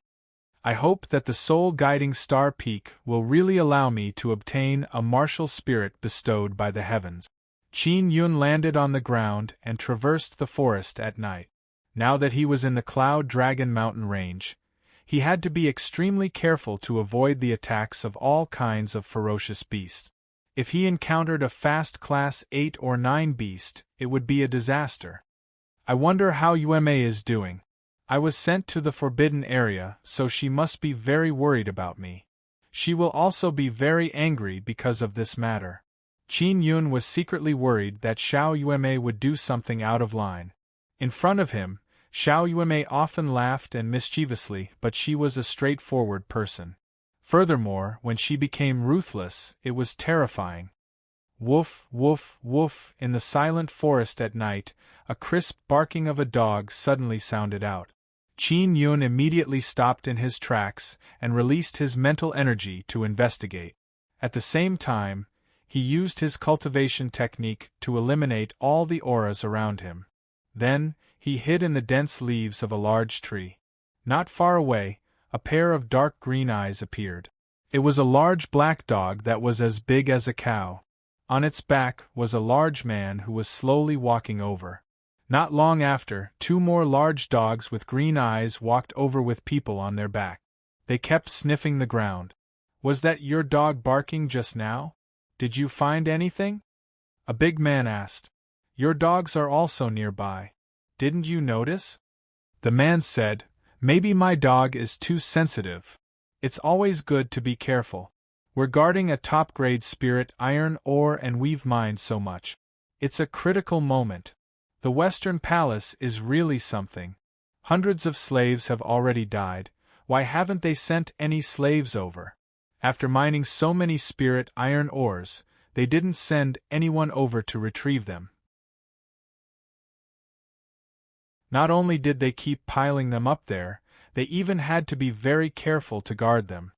"I hope that the soul-guiding star peak will really allow me to obtain a martial spirit bestowed by the heavens." Qin Yun landed on the ground and traversed the forest at night. Now that he was in the Cloud Dragon mountain range, he had to be extremely careful to avoid the attacks of all kinds of ferocious beasts. If he encountered a fast Class 8 or 9 beast, it would be a disaster. "I wonder how Yume is doing. I was sent to the forbidden area, so she must be very worried about me. She will also be very angry because of this matter." Qin Yun was secretly worried that Xiao Yume would do something out of line. In front of him, Xiao Yume often laughed and mischievously, but she was a straightforward person. Furthermore, when she became ruthless, it was terrifying. Woof, woof, woof, in the silent forest at night, a crisp barking of a dog suddenly sounded out. Qin Yun immediately stopped in his tracks and released his mental energy to investigate. At the same time, he used his cultivation technique to eliminate all the auras around him. Then, he hid in the dense leaves of a large tree. Not far away, a pair of dark green eyes appeared. It was a large black dog that was as big as a cow. On its back was a large man who was slowly walking over. Not long after, 2 more large dogs with green eyes walked over with people on their back. They kept sniffing the ground. "Was that your dog barking just now? Did you find anything?" a big man asked. "Your dogs are also nearby. Didn't you notice?" The man said, "Maybe my dog is too sensitive. It's always good to be careful. We're guarding a top-grade spirit iron ore and we've mined so much. It's a critical moment. The Western Palace is really something. Hundreds of slaves have already died. Why haven't they sent any slaves over? After mining so many spirit iron ores, they didn't send anyone over to retrieve them. Not only did they keep piling them up there, they even had to be very careful to guard them.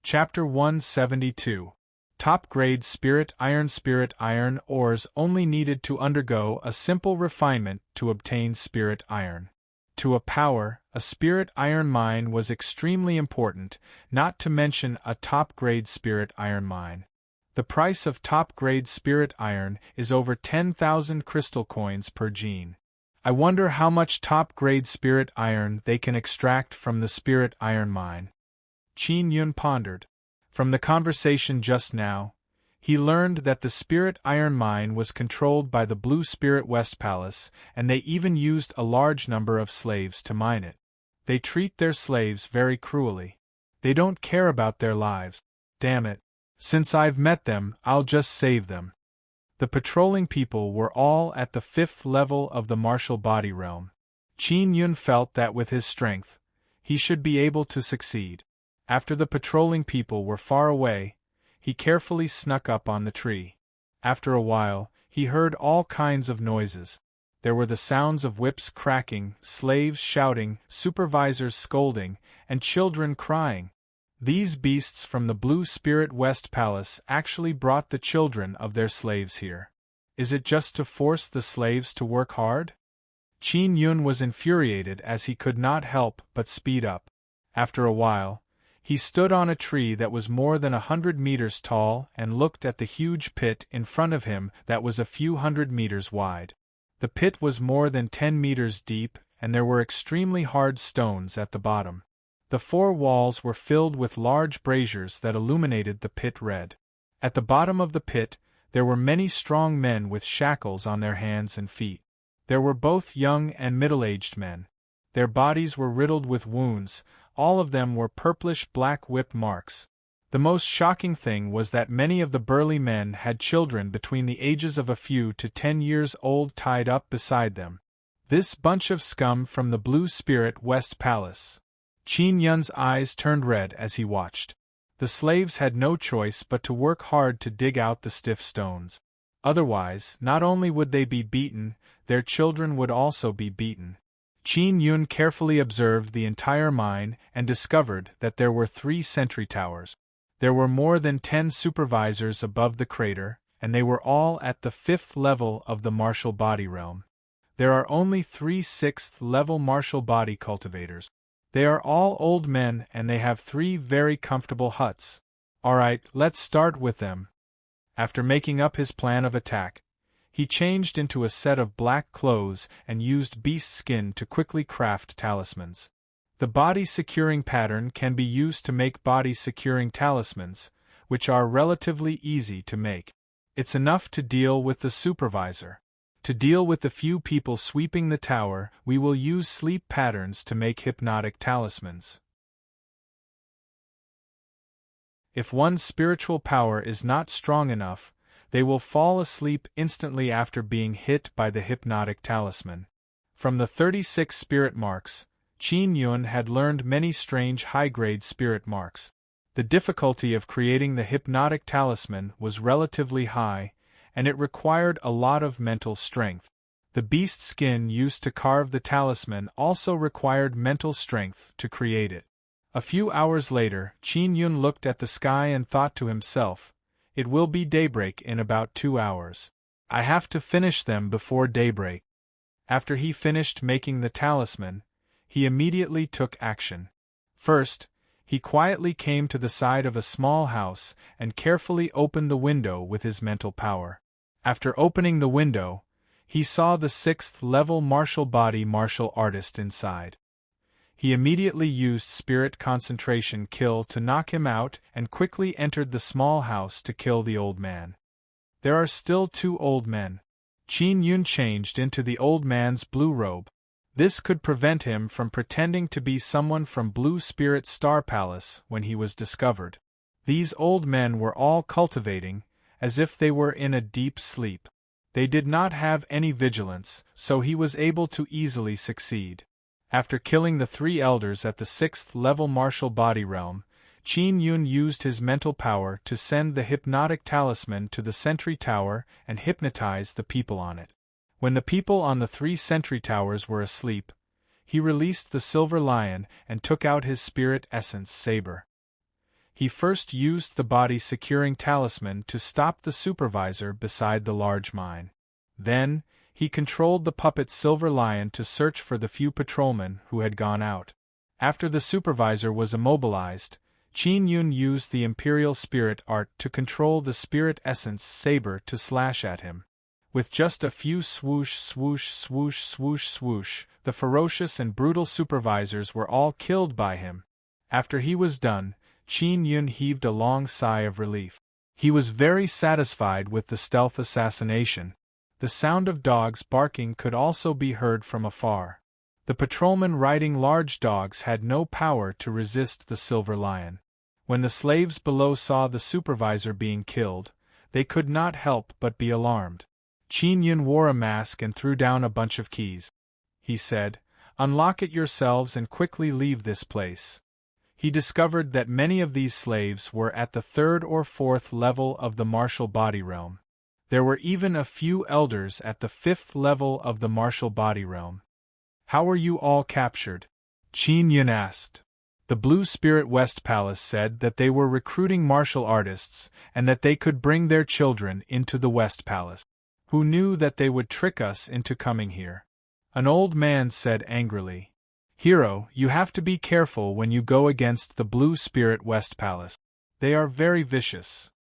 Chapter 172. Top-grade spirit iron ores only needed to undergo a simple refinement to obtain spirit iron. To a spirit iron mine was extremely important, not to mention a top-grade spirit iron mine. The price of top-grade spirit iron is over 10,000 crystal coins per gene. I wonder how much top-grade spirit iron they can extract from the spirit iron mine. Qin Yun pondered. From the conversation just now, he learned that the spirit iron mine was controlled by the Blue Spirit West Palace, and they even used a large number of slaves to mine it. They treat their slaves very cruelly. They don't care about their lives. Damn it. Since I've met them, I'll just save them. The patrolling people were all at the 5th level of the martial body realm. Qin Yun felt that with his strength, he should be able to succeed. After the patrolling people were far away, he carefully snuck up on the tree. After a while, he heard all kinds of noises. There were the sounds of whips cracking, slaves shouting, supervisors scolding, and children crying. These beasts from the Blue Spirit West Palace actually brought the children of their slaves here. Is it just to force the slaves to work hard? Qin Yun was infuriated as he could not help but speed up. After a while, he stood on a tree that was more than 100 meters tall and looked at the huge pit in front of him that was a few hundred meters wide. The pit was more than 10 meters deep, and there were extremely hard stones at the bottom. The 4 walls were filled with large braziers that illuminated the pit red. At the bottom of the pit, there were many strong men with shackles on their hands and feet. There were both young and middle-aged men. Their bodies were riddled with wounds. All of them were purplish-black whip marks. The most shocking thing was that many of the burly men had children between the ages of a few to 10 years old tied up beside them. This bunch of scum from the Blue Spirit West Palace. Qin Yun's eyes turned red as he watched. The slaves had no choice but to work hard to dig out the stiff stones. Otherwise, not only would they be beaten, their children would also be beaten. Qin Yun carefully observed the entire mine and discovered that there were 3 sentry towers. There were more than 10 supervisors above the crater, and they were all at the 5th level of the martial body realm. There are only 3 6th-level martial body cultivators. They are all old men and they have 3 very comfortable huts. Alright, let's start with them. After making up his plan of attack, he changed into a set of black clothes and used beast skin to quickly craft talismans. The body-securing pattern can be used to make body-securing talismans, which are relatively easy to make. It's enough to deal with the supervisor. To deal with the few people sweeping the tower, we will use sleep patterns to make hypnotic talismans. If one's spiritual power is not strong enough, they will fall asleep instantly after being hit by the hypnotic talisman. From the 36 spirit marks, Qin Yun had learned many strange high-grade spirit marks. The difficulty of creating the hypnotic talisman was relatively high, and it required a lot of mental strength. The beast skin used to carve the talisman also required mental strength to create it. A few hours later, Qin Yun looked at the sky and thought to himself, "It will be daybreak in about 2 hours. I have to finish them before daybreak." After he finished making the talisman, he immediately took action. First, he quietly came to the side of a small house and carefully opened the window with his mental power. After opening the window, he saw the 6th-level martial body martial artist inside. He immediately used spirit concentration kill to knock him out and quickly entered the small house to kill the old man. There are still 2 old men. Qin Yun changed into the old man's blue robe. This could prevent him from pretending to be someone from Blue Spirit Star Palace when he was discovered. These old men were all cultivating, as if they were in a deep sleep. They did not have any vigilance, so he was able to easily succeed. After killing the 3 elders at the 6th level martial body realm, Qin Yun used his mental power to send the hypnotic talisman to the sentry tower and hypnotize the people on it. When the people on the 3 sentry towers were asleep, he released the silver lion and took out his spirit essence saber. He first used the body-securing talisman to stop the supervisor beside the large mine. Then, he controlled the puppet silver lion to search for the few patrolmen who had gone out. After the supervisor was immobilized, Qin Yun used the Imperial Spirit Art to control the Spirit Essence saber to slash at him. With just a few swoosh, swoosh, swoosh, swoosh, swoosh, the ferocious and brutal supervisors were all killed by him. After he was done, Qin Yun heaved a long sigh of relief. He was very satisfied with the stealth assassination. The sound of dogs barking could also be heard from afar. The patrolmen riding large dogs had no power to resist the silver lion. When the slaves below saw the supervisor being killed, they could not help but be alarmed. Qin Yun wore a mask and threw down a bunch of keys. He said, "Unlock it yourselves and quickly leave this place." He discovered that many of these slaves were at the 3rd or 4th level of the martial body realm. There were even a few elders at the 5th level of the martial body realm. "How were you all captured?" Qin Yun asked. The Blue Spirit West Palace said that they were recruiting martial artists and that they could bring their children into the West Palace. "Who knew that they would trick us into coming here?" An old man said angrily. "Hero, you have to be careful when you go against the Blue Spirit West Palace. They are very vicious."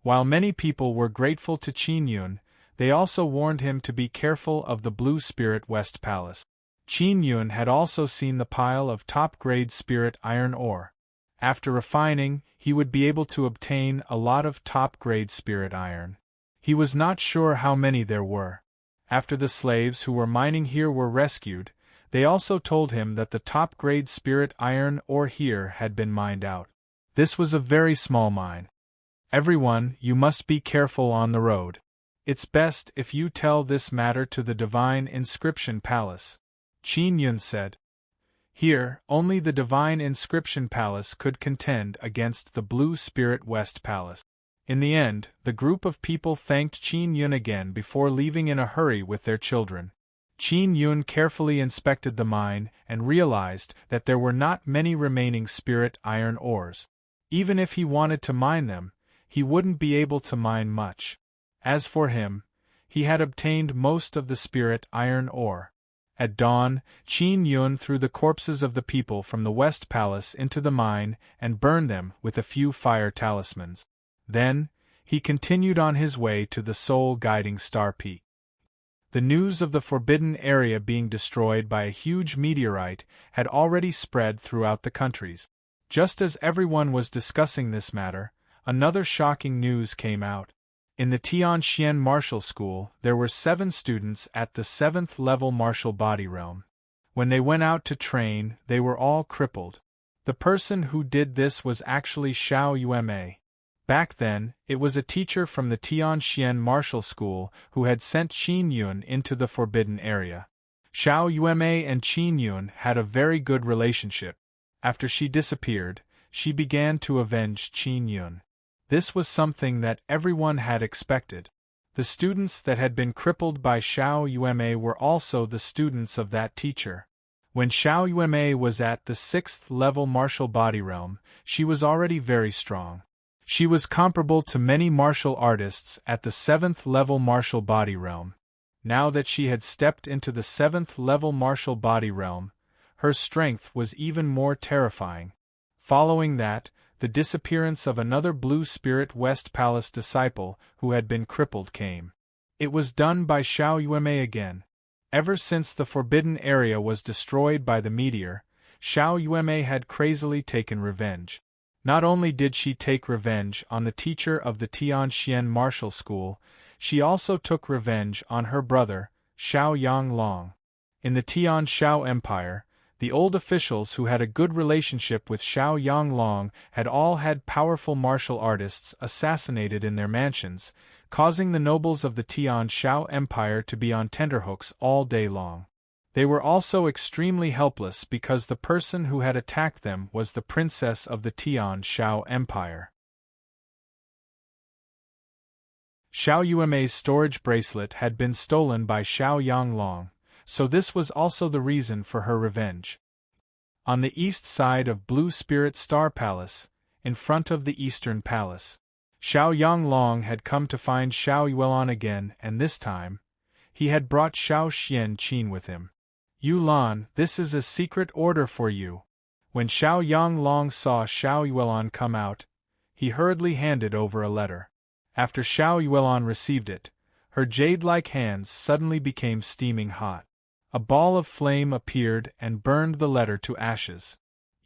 While many people were grateful to Qin Yun, they also warned him to be careful of the Blue Spirit West Palace. Qin Yun had also seen the pile of top-grade spirit iron ore. After refining, he would be able to obtain a lot of top-grade spirit iron. He was not sure how many there were. After the slaves who were mining here were rescued, they also told him that the top-grade spirit iron ore here had been mined out. This was a very small mine. "Everyone, you must be careful on the road. It's best if you tell this matter to the Divine Inscription Palace," Qin Yun said. Here, only the Divine Inscription Palace could contend against the Blue Spirit West Palace. In the end, the group of people thanked Qin Yun again before leaving in a hurry with their children. Qin Yun carefully inspected the mine and realized that there were not many remaining spirit iron ores. Even if he wanted to mine them, he wouldn't be able to mine much. As for him, he had obtained most of the spirit iron ore. At dawn, Qin Yun threw the corpses of the people from the West Palace into the mine and burned them with a few fire talismans. Then, he continued on his way to the soul-guiding Star Peak. The news of the forbidden area being destroyed by a huge meteorite had already spread throughout the countries. Just as everyone was discussing this matter, another shocking news came out. In the Tianxian Martial School, there were 7 students at the 7th level martial body realm. When they went out to train, they were all crippled. The person who did this was actually Xiao Yueme. Back then, it was a teacher from the Tianxian Martial School who had sent Qin Yun into the forbidden area. Xiao Yueme and Qin Yun had a very good relationship. After she disappeared, she began to avenge Qin Yun. This was something that everyone had expected. The students that had been crippled by Xiao Yueme were also the students of that teacher. When Xiao Yueme was at the 6th level martial body realm, she was already very strong. She was comparable to many martial artists at the 7th level martial body realm. Now that she had stepped into the 7th level martial body realm, her strength was even more terrifying. Following that, the disappearance of another Blue Spirit West Palace disciple who had been crippled came. It was done by Xiao Yueme again. Ever since the forbidden area was destroyed by the meteor, Xiao Yueme had crazily taken revenge. Not only did she take revenge on the teacher of the Tianxian Martial School, she also took revenge on her brother, Xiao Yang Long. In the Tian Shao Empire, the old officials who had a good relationship with Xiao Yang Long had all had powerful martial artists assassinated in their mansions, causing the nobles of the Tian Shao Empire to be on tenterhooks all day long. They were also extremely helpless because the person who had attacked them was the princess of the Tian Shao Empire. Xiao Yuemei's storage bracelet had been stolen by Xiao Yang Long, so this was also the reason for her revenge. On the east side of Blue Spirit Star Palace, in front of the Eastern Palace, Xiao Yang Long had come to find Xiao Yuelan again, and this time, he had brought Xiao Xian Qin with him. Yulan, this is a secret order for you. When Xiao Yang Long saw Xiao Yuelan come out, he hurriedly handed over a letter. After Xiao Yuelan received it, her jade-like hands suddenly became steaming hot. A ball of flame appeared and burned the letter to ashes.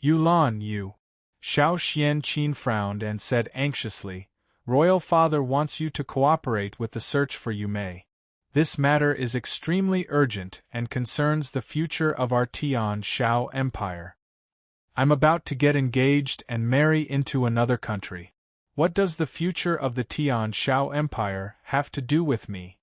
Yulan, you. Xiao Xian Qin frowned and said anxiously, Royal Father wants you to cooperate with the search for Yumei. This matter is extremely urgent and concerns the future of our Tian Shao Empire. I'm about to get engaged and marry into another country. What does the future of the Tian Shao Empire have to do with me?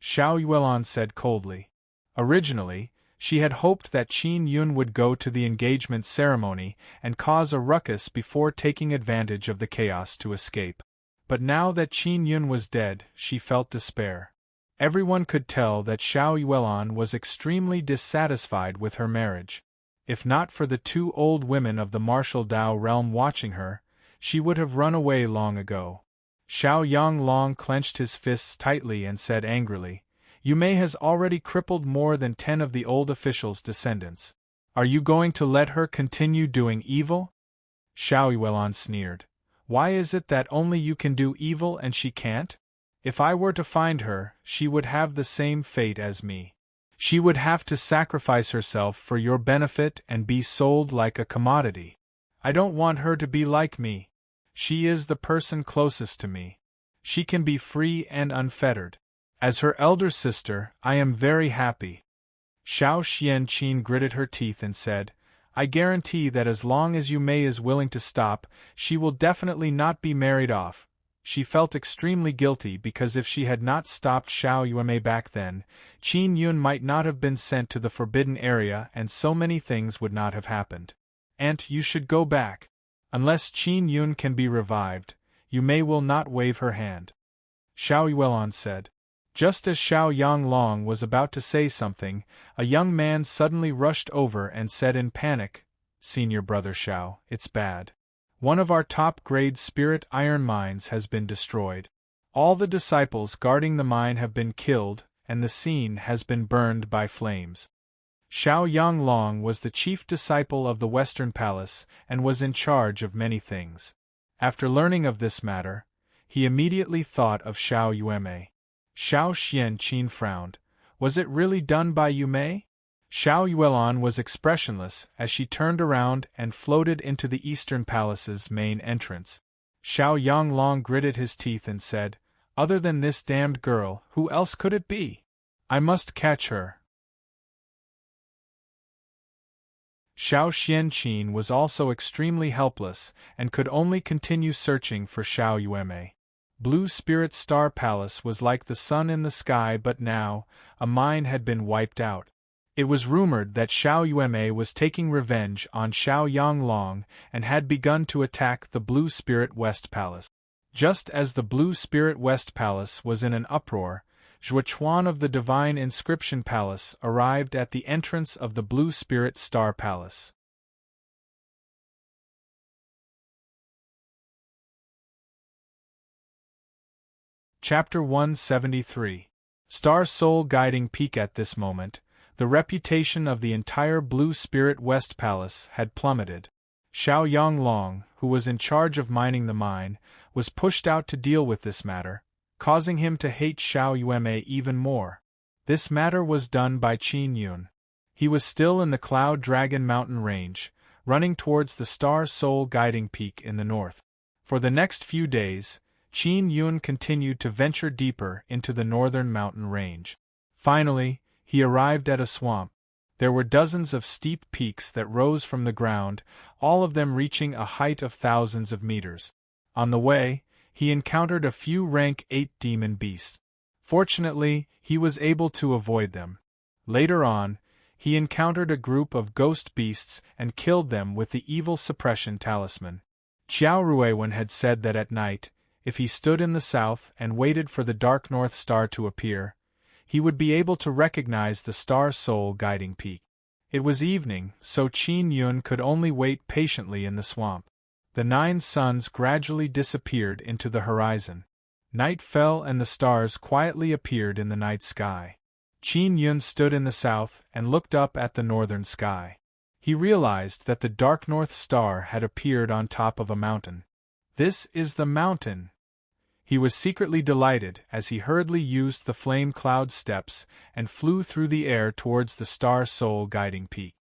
Xiao Yuelan said coldly. Originally, she had hoped that Qin Yun would go to the engagement ceremony and cause a ruckus before taking advantage of the chaos to escape. But now that Qin Yun was dead, she felt despair. Everyone could tell that Xiao Yuelan was extremely dissatisfied with her marriage. If not for the two old women of the martial Dao realm watching her, she would have run away long ago. Xiao Yang Long clenched his fists tightly and said angrily, Yumei has already crippled more than 10 of the old officials' descendants. Are you going to let her continue doing evil? Xiao Yuelan sneered. Why is it that only you can do evil and she can't? If I were to find her, she would have the same fate as me. She would have to sacrifice herself for your benefit and be sold like a commodity. I don't want her to be like me. She is the person closest to me. She can be free and unfettered. As her elder sister, I am very happy. Xiao Xian Qin gritted her teeth and said, I guarantee that as long as Yumei is willing to stop, she will definitely not be married off. She felt extremely guilty because if she had not stopped Xiao Yuemei back then, Qin Yun might not have been sent to the forbidden area and so many things would not have happened. Aunt, you should go back. Unless Qin Yun can be revived, Yumei will not wave her hand. Xiao Yuelan said. Just as Xiao Yang Long was about to say something, a young man suddenly rushed over and said in panic, Senior Brother Xiao, it's bad. One of our top-grade spirit iron mines has been destroyed. All the disciples guarding the mine have been killed, and the scene has been burned by flames. Xiao Yang Long was the chief disciple of the Western Palace and was in charge of many things. After learning of this matter, he immediately thought of Xiao Yuemei. Xiao Xian Qin frowned. Was it really done by Yumei? Xiao Yuelan was expressionless as she turned around and floated into the Eastern Palace's main entrance. Xiao Yang Long gritted his teeth and said, Other than this damned girl, who else could it be? I must catch her. Xiao Xian Qin was also extremely helpless and could only continue searching for Xiao Yuemei. Blue Spirit Star Palace was like the sun in the sky, but now, a mine had been wiped out. It was rumored that Xiao Yuemei was taking revenge on Xiao Yang Long and had begun to attack the Blue Spirit West Palace. Just as the Blue Spirit West Palace was in an uproar, Zhuochuan of the Divine Inscription Palace arrived at the entrance of the Blue Spirit Star Palace. Chapter 173. Star Soul Guiding Peak. At this moment, the reputation of the entire Blue Spirit West Palace had plummeted. Xiao Yang Long, who was in charge of mining the mine, was pushed out to deal with this matter, causing him to hate Xiao Yuemei even more. This matter was done by Qin Yun. He was still in the Cloud Dragon Mountain range, running towards the Star Soul Guiding Peak in the north. For the next few days, Qin Yun continued to venture deeper into the northern mountain range. Finally, he arrived at a swamp. There were dozens of steep peaks that rose from the ground, all of them reaching a height of thousands of meters. On the way, he encountered a few rank 8 demon beasts. Fortunately, he was able to avoid them. Later on, he encountered a group of ghost beasts and killed them with the evil suppression talisman. Qiao Ruiwen had said that at night, if he stood in the south and waited for the dark North Star to appear, he would be able to recognize the star soul guiding peak. It was evening, so Qin Yun could only wait patiently in the swamp. The 9 suns gradually disappeared into the horizon. Night fell and the stars quietly appeared in the night sky. Qin Yun stood in the south and looked up at the northern sky. He realized that the dark North Star had appeared on top of a mountain. This is the mountain. He was secretly delighted as he hurriedly used the flame cloud steps and flew through the air towards the Star Soul Guiding Peak.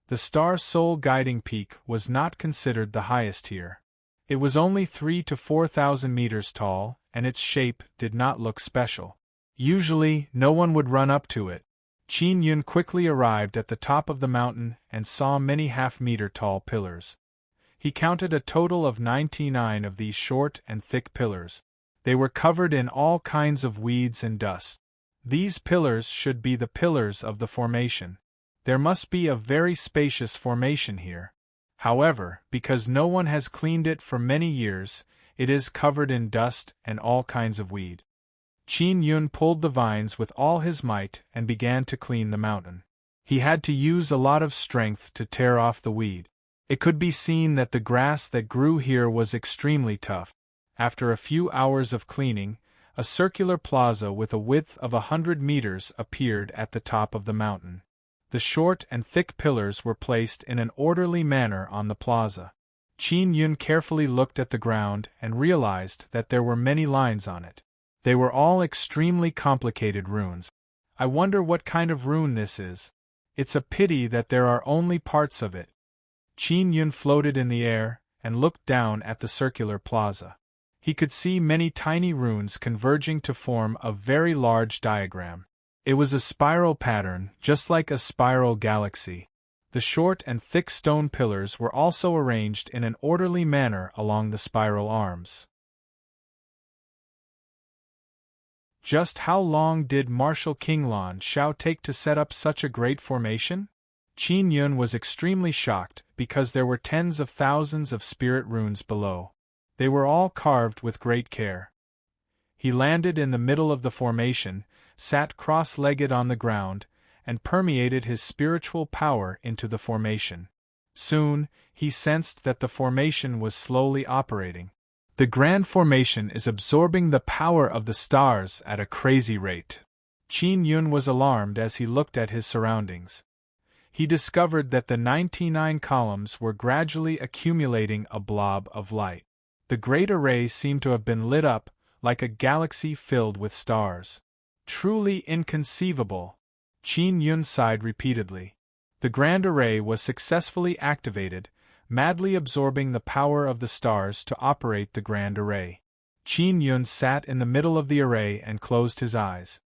The Star Soul Guiding Peak was not considered the highest here. It was only 3,000 to 4,000 meters tall, and its shape did not look special. Usually, no one would run up to it. Qin Yun quickly arrived at the top of the mountain and saw many half-meter tall pillars. He counted a total of 99 of these short and thick pillars. They were covered in all kinds of weeds and dust. These pillars should be the pillars of the formation. There must be a very spacious formation here. However, because no one has cleaned it for many years, it is covered in dust and all kinds of weed. Qin Yun pulled the vines with all his might and began to clean the mountain. He had to use a lot of strength to tear off the weed. It could be seen that the grass that grew here was extremely tough. After a few hours of cleaning, a circular plaza with a width of 100 meters appeared at the top of the mountain. The short and thick pillars were placed in an orderly manner on the plaza. Qin Yun carefully looked at the ground and realized that there were many lines on it. They were all extremely complicated runes. I wonder what kind of rune this is. It's a pity that there are only parts of it. Qin Yun floated in the air and looked down at the circular plaza. He could see many tiny runes converging to form a very large diagram. It was a spiral pattern, just like a spiral galaxy. The short and thick stone pillars were also arranged in an orderly manner along the spiral arms. Just how long did Marshal King Lan Shao take to set up such a great formation? Qin Yun was extremely shocked because there were tens of thousands of spirit runes below. They were all carved with great care. He landed in the middle of the formation, sat cross-legged on the ground, and permeated his spiritual power into the formation. Soon, he sensed that the formation was slowly operating. The grand formation is absorbing the power of the stars at a crazy rate. Qin Yun was alarmed as he looked at his surroundings. He discovered that the 99 columns were gradually accumulating a blob of light. The great array seemed to have been lit up, like a galaxy filled with stars. Truly inconceivable. Qin Yun sighed repeatedly. The grand array was successfully activated, madly absorbing the power of the stars to operate the grand array. Qin Yun sat in the middle of the array and closed his eyes.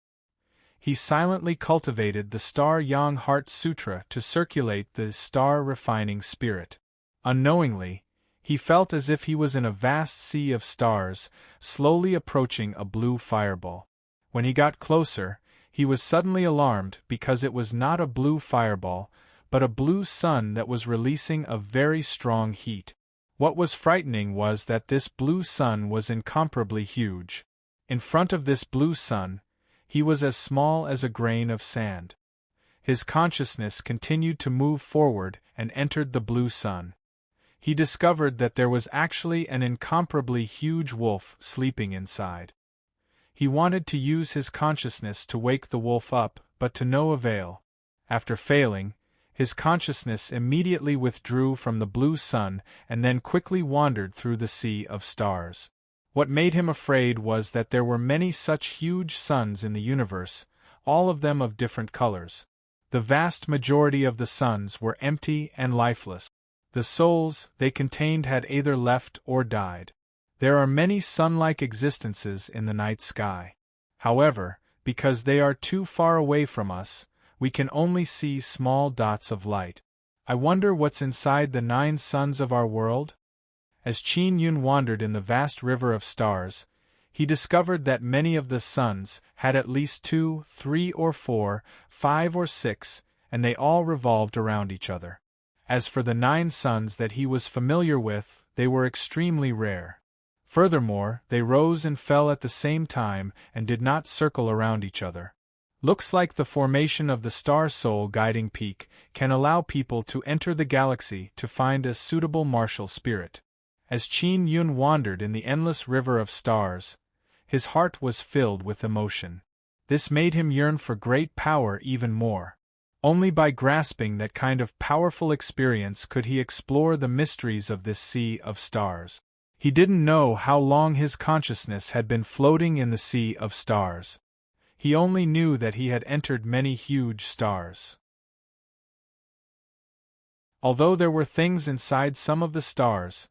He silently cultivated the Star Yang Heart Sutra to circulate the star-refining spirit. Unknowingly, he felt as if he was in a vast sea of stars, slowly approaching a blue fireball. When he got closer, he was suddenly alarmed because it was not a blue fireball, but a blue sun that was releasing a very strong heat. What was frightening was that this blue sun was incomparably huge. In front of this blue sun, he was as small as a grain of sand. His consciousness continued to move forward and entered the blue sun. He discovered that there was actually an incomparably huge wolf sleeping inside. He wanted to use his consciousness to wake the wolf up, but to no avail. After failing, his consciousness immediately withdrew from the blue sun and then quickly wandered through the sea of stars. What made him afraid was that there were many such huge suns in the universe, all of them of different colors. The vast majority of the suns were empty and lifeless. The souls they contained had either left or died. There are many sun-like existences in the night sky. However, because they are too far away from us, We can only see small dots of light. I wonder what's inside the 9 suns of our world? As Qin Yun wandered in the vast river of stars, he discovered that many of the suns had at least 2, 3 or 4, 5 or 6, and they all revolved around each other. As for the 9 suns that he was familiar with, they were extremely rare. Furthermore, they rose and fell at the same time and did not circle around each other. Looks like the formation of the star soul guiding peak can allow people to enter the galaxy to find a suitable martial spirit. As Qin Yun wandered in the endless river of stars, his heart was filled with emotion. This made him yearn for great power even more. Only by grasping that kind of powerful experience could he explore the mysteries of this sea of stars. He didn't know how long his consciousness had been floating in the sea of stars. He only knew that he had entered many huge stars. Although there were things inside some of the stars,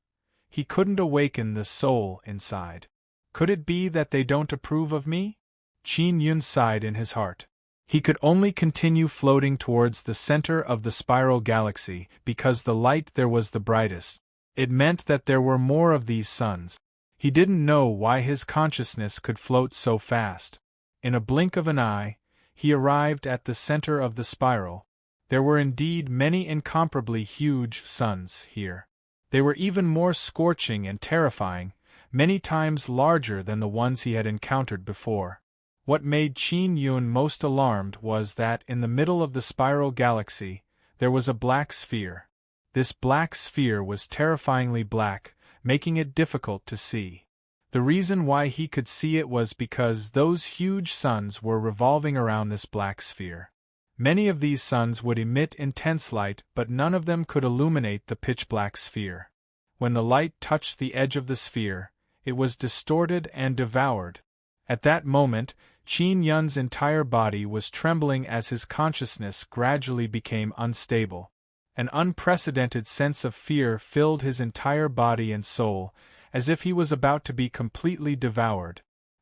he couldn't awaken the soul inside. Could it be that they don't approve of me? Qin Yun sighed in his heart. He could only continue floating towards the center of the spiral galaxy because the light there was the brightest. It meant that there were more of these suns. He didn't know why his consciousness could float so fast. In a blink of an eye, he arrived at the center of the spiral. There were indeed many incomparably huge suns here. They were even more scorching and terrifying, many times larger than the ones he had encountered before. What made Qin Yun most alarmed was that in the middle of the spiral galaxy, there was a black sphere. This black sphere was terrifyingly black, making it difficult to see. The reason why he could see it was because those huge suns were revolving around this black sphere. Many of these suns would emit intense light, but none of them could illuminate the pitch-black sphere. When the light touched the edge of the sphere, it was distorted and devoured. At that moment, Qin Yun's entire body was trembling as his consciousness gradually became unstable. An unprecedented sense of fear filled his entire body and soul, as if he was about to be completely devoured.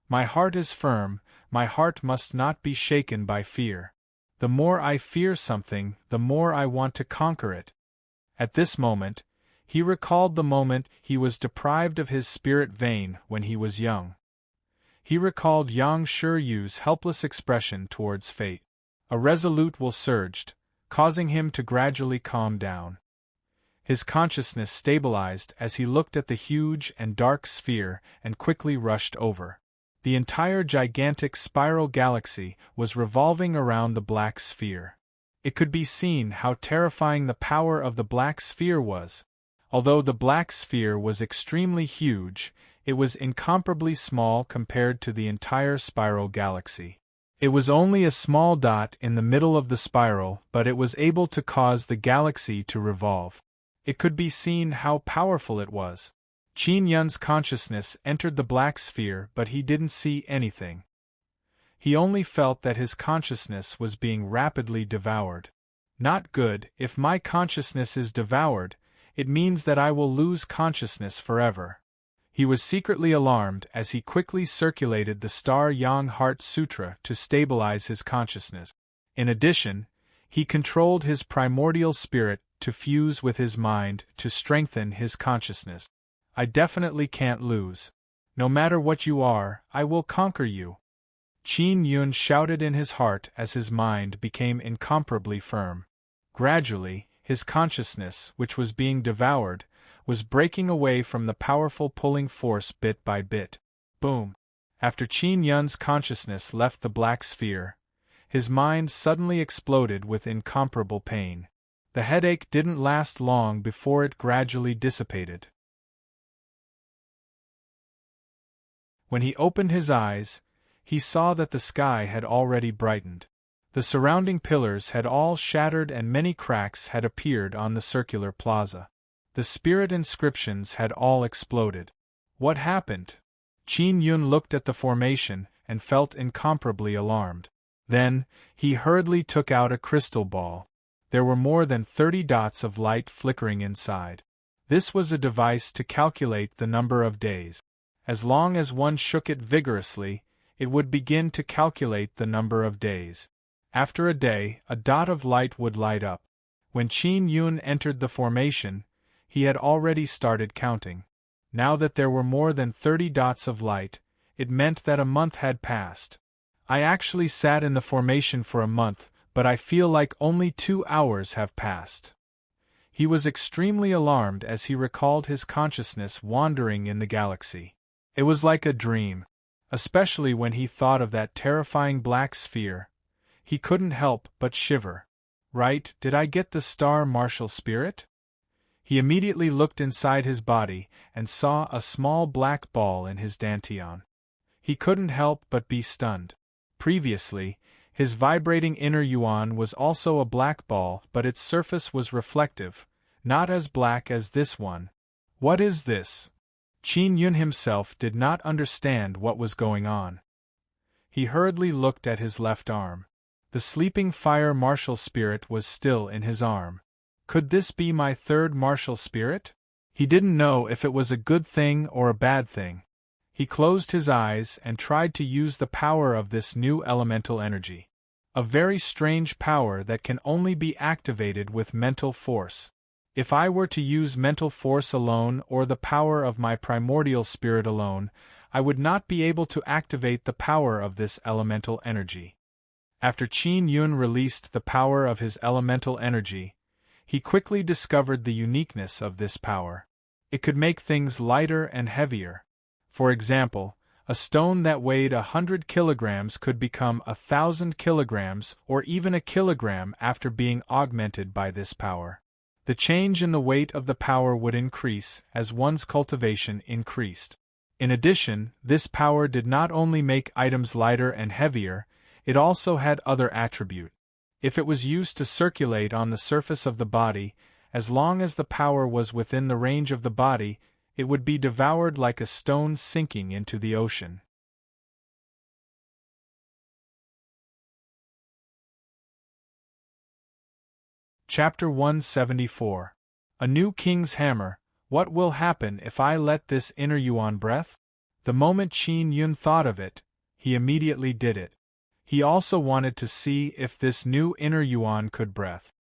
My heart is firm, my heart must not be shaken by fear. The more I fear something, the more I want to conquer it. At this moment, he recalled the moment he was deprived of his spirit vein when he was young. He recalled Yang Shiryu's helpless expression towards fate. A resolute will surged, causing him to gradually calm down. His consciousness stabilized as he looked at the huge and dark sphere and quickly rushed over. The entire gigantic spiral galaxy was revolving around the black sphere. It could be seen how terrifying the power of the black sphere was. Although the black sphere was extremely huge, it was incomparably small compared to the entire spiral galaxy. It was only a small dot in the middle of the spiral, but it was able to cause the galaxy to revolve. It could be seen how powerful it was. Qin Yun's consciousness entered the black sphere, but he didn't see anything. He only felt that his consciousness was being rapidly devoured. Not good. If my consciousness is devoured, it means that I will lose consciousness forever. He was secretly alarmed as he quickly circulated the Star Yang Heart Sutra to stabilize his consciousness. In addition, he controlled his primordial spirit to fuse with his mind to strengthen his consciousness. I definitely can't lose. No matter what you are, I will conquer you. Qin Yun shouted in his heart as his mind became incomparably firm. Gradually, his consciousness, which was being devoured, was breaking away from the powerful pulling force bit by bit. Boom! After Qin Yun's consciousness left the black sphere, his mind suddenly exploded with incomparable pain. The headache didn't last long before it gradually dissipated. When he opened his eyes, he saw that the sky had already brightened. The surrounding pillars had all shattered and many cracks had appeared on the circular plaza. The spirit inscriptions had all exploded. What happened? Qin Yun looked at the formation and felt incomparably alarmed. Then, he hurriedly took out a crystal ball. There were more than 30 dots of light flickering inside. This was a device to calculate the number of days. As long as one shook it vigorously, it would begin to calculate the number of days. After a day, a dot of light would light up. When Qin Yun entered the formation, he had already started counting. Now that there were more than 30 dots of light, it meant that a month had passed. I actually sat in the formation for a month, but I feel like only 2 hours have passed. He was extremely alarmed as he recalled his consciousness wandering in the galaxy. It was like a dream, especially when he thought of that terrifying black sphere. He couldn't help but shiver. Right, did I get the star martial spirit? He immediately looked inside his body and saw a small black ball in his dantian. He couldn't help but be stunned. Previously, his vibrating inner yuan was also a black ball, but its surface was reflective, not as black as this one. What is this? Qin Yun himself did not understand what was going on. He hurriedly looked at his left arm. The sleeping fire martial spirit was still in his arm. Could this be my third martial spirit? He didn't know if it was a good thing or a bad thing. He closed his eyes and tried to use the power of this new elemental energy. A very strange power that can only be activated with mental force. If I were to use mental force alone or the power of my primordial spirit alone, I would not be able to activate the power of this elemental energy. After Qin Yun released the power of his elemental energy, he quickly discovered the uniqueness of this power. It could make things lighter and heavier. For example, a stone that weighed 100 kilograms could become 1,000 kilograms or even a kilogram after being augmented by this power. The change in the weight of the power would increase as one's cultivation increased. In addition, this power did not only make items lighter and heavier, it also had other attribute. If it was used to circulate on the surface of the body, as long as the power was within the range of the body, it would be devoured like a stone sinking into the ocean. Chapter 174. A New King's Hammer. What will happen if I let this inner yuan breath? The moment Qin Yun thought of it, he immediately did it. He also wanted to see if this new inner yuan could breath.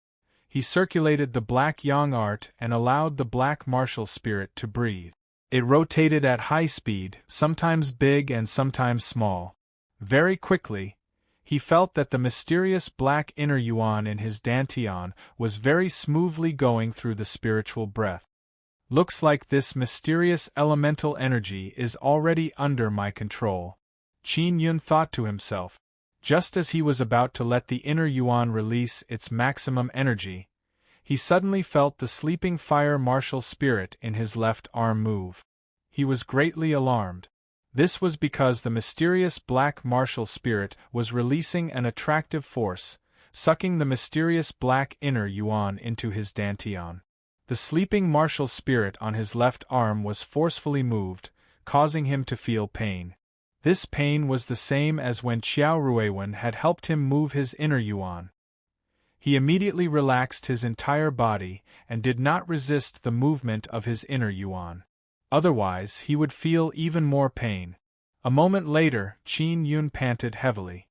He circulated the black yang art and allowed the black martial spirit to breathe. It rotated at high speed, sometimes big and sometimes small. Very quickly, he felt that the mysterious black inner yuan in his dantian was very smoothly going through the spiritual breath. Looks like this mysterious elemental energy is already under my control, Qin Yun thought to himself. Just as he was about to let the inner yuan release its maximum energy, he suddenly felt the sleeping fire martial spirit in his left arm move. He was greatly alarmed. This was because the mysterious black martial spirit was releasing an attractive force, sucking the mysterious black inner yuan into his dantian. The sleeping martial spirit on his left arm was forcefully moved, causing him to feel pain. This pain was the same as when Qiao Ruiwen had helped him move his inner yuan. He immediately relaxed his entire body and did not resist the movement of his inner yuan. Otherwise, he would feel even more pain. A moment later, Qin Yun panted heavily.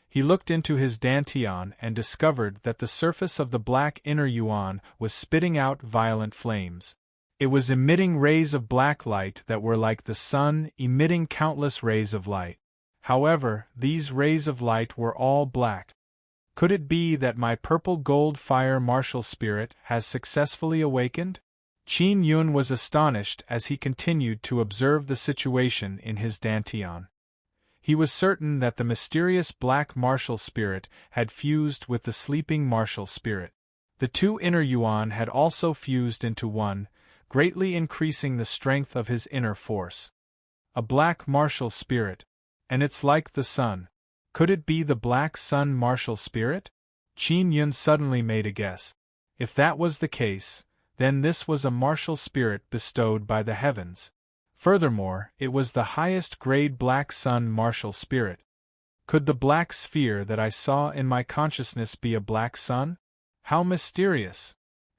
He looked into his dantian and discovered that the surface of the black inner yuan was spitting out violent flames. It was emitting rays of black light that were like the sun emitting countless rays of light. However, these rays of light were all black. Could it be that my purple gold fire martial spirit has successfully awakened? Qin Yun was astonished as he continued to observe the situation in his dantian. He was certain that the mysterious black martial spirit had fused with the sleeping martial spirit. The two inner yuan had also fused into one, greatly increasing the strength of his inner force. A black martial spirit. And it's like the sun. Could it be the black sun martial spirit? Qin Yun suddenly made a guess. If that was the case, then this was a martial spirit bestowed by the heavens. Furthermore, it was the highest grade black sun martial spirit. Could the black sphere that I saw in my consciousness be a black sun? How mysterious!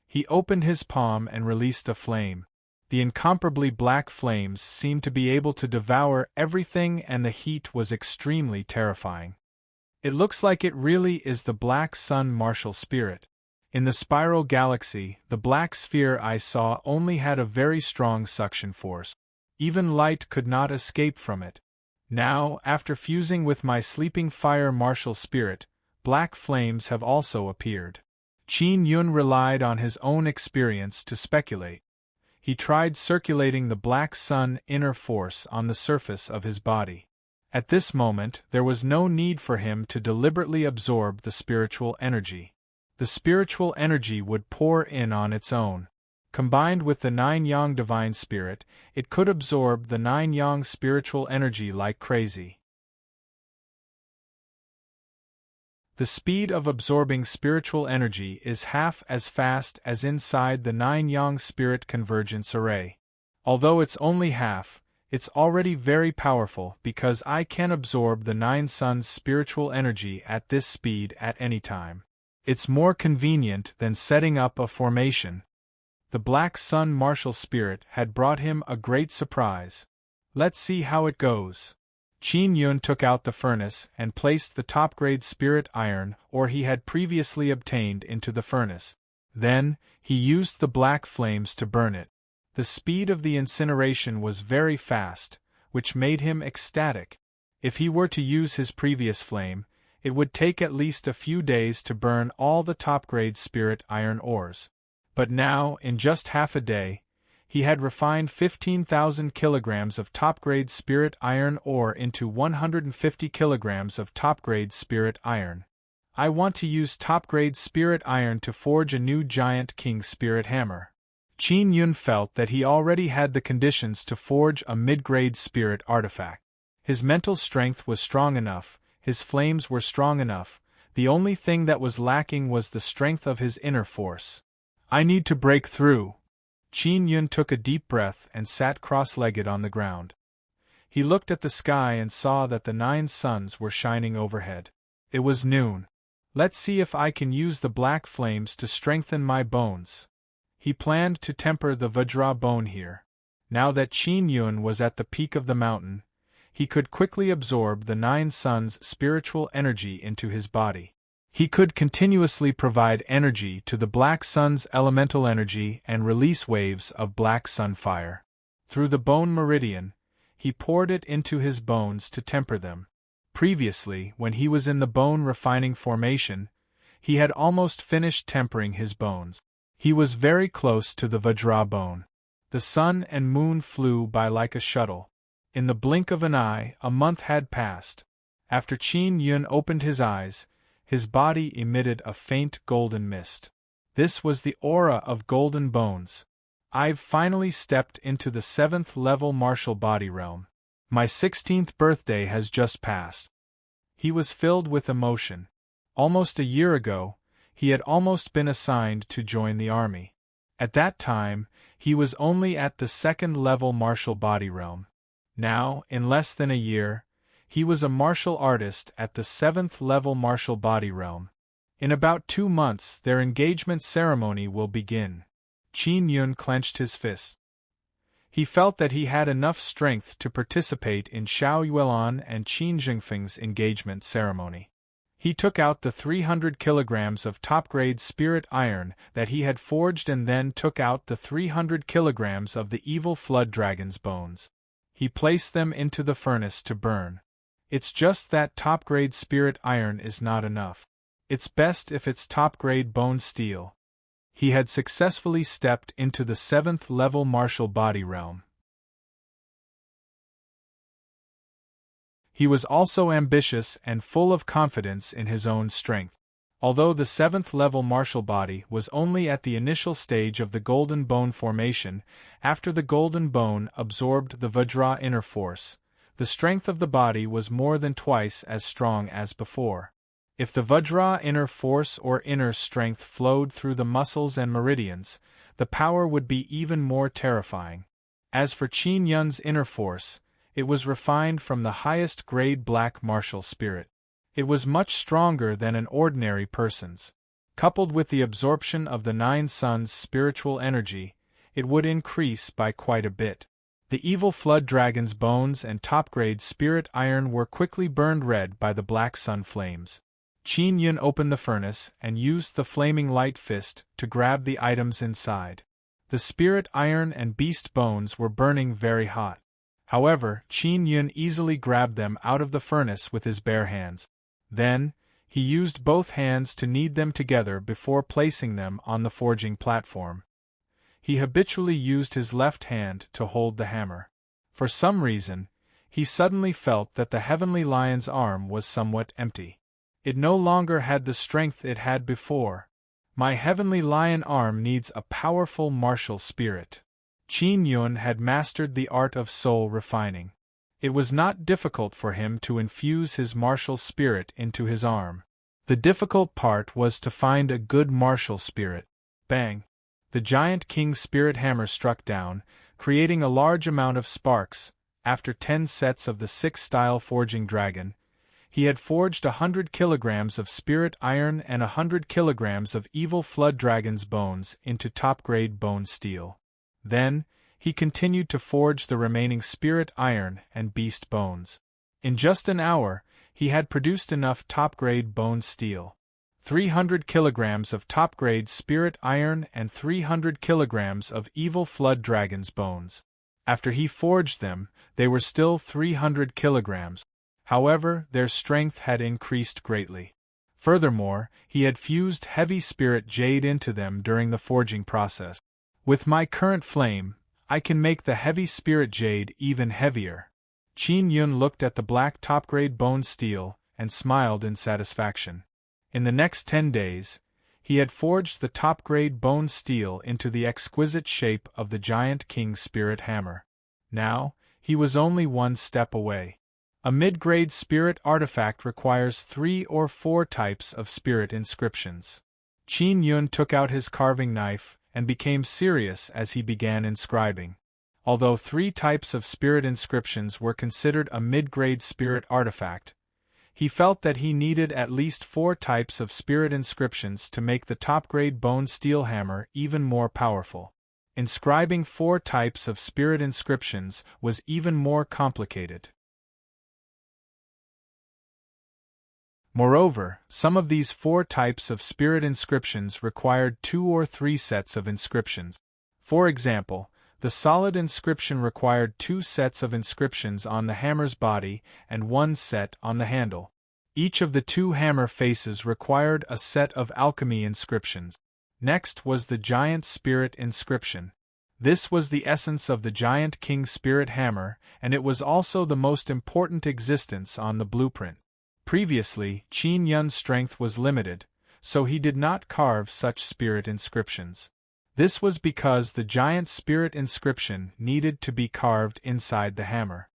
He opened his palm and released a flame. The incomparably black flames seemed to be able to devour everything, and the heat was extremely terrifying. It looks like it really is the Black Sun martial spirit. In the spiral galaxy, the black sphere I saw only had a very strong suction force. Even light could not escape from it. Now, after fusing with my sleeping fire martial spirit, black flames have also appeared. Qin Yun relied on his own experience to speculate. He tried circulating the Black Sun inner force on the surface of his body. At this moment, there was no need for him to deliberately absorb the spiritual energy. The spiritual energy would pour in on its own. Combined with the 9-yang divine spirit, it could absorb the 9-yang spiritual energy like crazy. The speed of absorbing spiritual energy is half as fast as inside the 9-yang spirit convergence array. Although it's only half, it's already very powerful because I can absorb the 9 suns spiritual energy at this speed at any time. It's more convenient than setting up a formation. The Black Sun martial spirit had brought him a great surprise. Let's see how it goes. Qin Yun took out the furnace and placed the top-grade spirit iron ore he had previously obtained into the furnace. Then, he used the black flames to burn it. The speed of the incineration was very fast, which made him ecstatic. If he were to use his previous flame, it would take at least a few days to burn all the top-grade spirit iron ores. But now, in just half a day, he had refined 15,000 kilograms of top-grade spirit iron ore into 150 kilograms of top-grade spirit iron. I want to use top-grade spirit iron to forge a new giant king spirit hammer. Qin Yun felt that he already had the conditions to forge a mid-grade spirit artifact. His mental strength was strong enough, his flames were strong enough, the only thing that was lacking was the strength of his inner force. I need to break through. Qin Yun took a deep breath and sat cross-legged on the ground. He looked at the sky and saw that the 9 suns were shining overhead. It was noon. Let's see if I can use the black flames to strengthen my bones. He planned to temper the Vajra bone here. Now that Qin Yun was at the peak of the mountain, he could quickly absorb the 9 suns' spiritual energy into his body. He could continuously provide energy to the Black Sun's elemental energy and release waves of Black Sun fire. Through the bone meridian, he poured it into his bones to temper them. Previously, when he was in the bone refining formation, he had almost finished tempering his bones. He was very close to the Vajra bone. The sun and moon flew by like a shuttle. In the blink of an eye, a month had passed. After Qin Yun opened his eyes, his body emitted a faint golden mist. This was the aura of golden bones. I've finally stepped into the 7th level martial body realm. My 16th birthday has just passed. He was filled with emotion. Almost a year ago, he had almost been assigned to join the army. At that time, he was only at the 2nd level martial body realm. Now, in less than a year, he was a martial artist at the 7th level martial body realm. In about 2 months their engagement ceremony will begin. Qin Yun clenched his fist. He felt that he had enough strength to participate in Xiao Yuelan and Qin Jingfeng's engagement ceremony. He took out the 300 kilograms of top-grade spirit iron that he had forged and then took out the 300 kilograms of the evil flood dragon's bones. He placed them into the furnace to burn. It's just that top-grade spirit iron is not enough. It's best if it's top-grade bone steel. He had successfully stepped into the 7th level martial body realm. He was also ambitious and full of confidence in his own strength. Although the 7th level martial body was only at the initial stage of the golden bone formation, after the golden bone absorbed the Vajra inner force, the strength of the body was more than twice as strong as before. If the Vajra inner force or inner strength flowed through the muscles and meridians, the power would be even more terrifying. As for Qin Yun's inner force, it was refined from the highest grade black martial spirit. It was much stronger than an ordinary person's. Coupled with the absorption of the 9 suns' spiritual energy, it would increase by quite a bit. The evil flood dragon's bones and top-grade spirit iron were quickly burned red by the black sun flames. Qin Yun opened the furnace and used the flaming light fist to grab the items inside. The spirit iron and beast bones were burning very hot. However, Qin Yun easily grabbed them out of the furnace with his bare hands. Then, he used both hands to knead them together before placing them on the forging platform. He habitually used his left hand to hold the hammer. For some reason, he suddenly felt that the heavenly lion's arm was somewhat empty. It no longer had the strength it had before. My heavenly lion arm needs a powerful martial spirit. Qin Yun had mastered the art of soul refining. It was not difficult for him to infuse his martial spirit into his arm. The difficult part was to find a good martial spirit. Bang! The giant king's spirit hammer struck down, creating a large amount of sparks. After 10 sets of the 6-style forging dragon, he had forged 100 kilograms of spirit iron and 100 kilograms of evil flood dragon's bones into top-grade bone steel. Then, he continued to forge the remaining spirit iron and beast bones. In just an hour, he had produced enough top-grade bone steel. 300 kilograms of top-grade spirit iron and 300 kilograms of evil flood dragon's bones. After he forged them, they were still 300 kilograms. However, their strength had increased greatly. Furthermore, he had fused heavy spirit jade into them during the forging process. With my current flame, I can make the heavy spirit jade even heavier. Qin Yun looked at the black top-grade bone steel and smiled in satisfaction. In the next 10 days, he had forged the top-grade bone steel into the exquisite shape of the giant king's spirit hammer. Now, he was only one step away. A mid-grade spirit artifact requires 3 or 4 types of spirit inscriptions. Qin Yun took out his carving knife and became serious as he began inscribing. Although 3 types of spirit inscriptions were considered a mid-grade spirit artifact, he felt that he needed at least 4 types of spirit inscriptions to make the top-grade bone steel hammer even more powerful. Inscribing 4 types of spirit inscriptions was even more complicated. Moreover, some of these 4 types of spirit inscriptions required 2 or 3 sets of inscriptions. For example, the solid inscription required 2 sets of inscriptions on the hammer's body and 1 set on the handle. Each of the 2 hammer faces required a set of alchemy inscriptions. Next was the giant spirit inscription. This was the essence of the giant king's spirit hammer, and it was also the most important existence on the blueprint. Previously, Qin Yun's strength was limited, so he did not carve such spirit inscriptions. This was because the giant spirit inscription needed to be carved inside the hammer.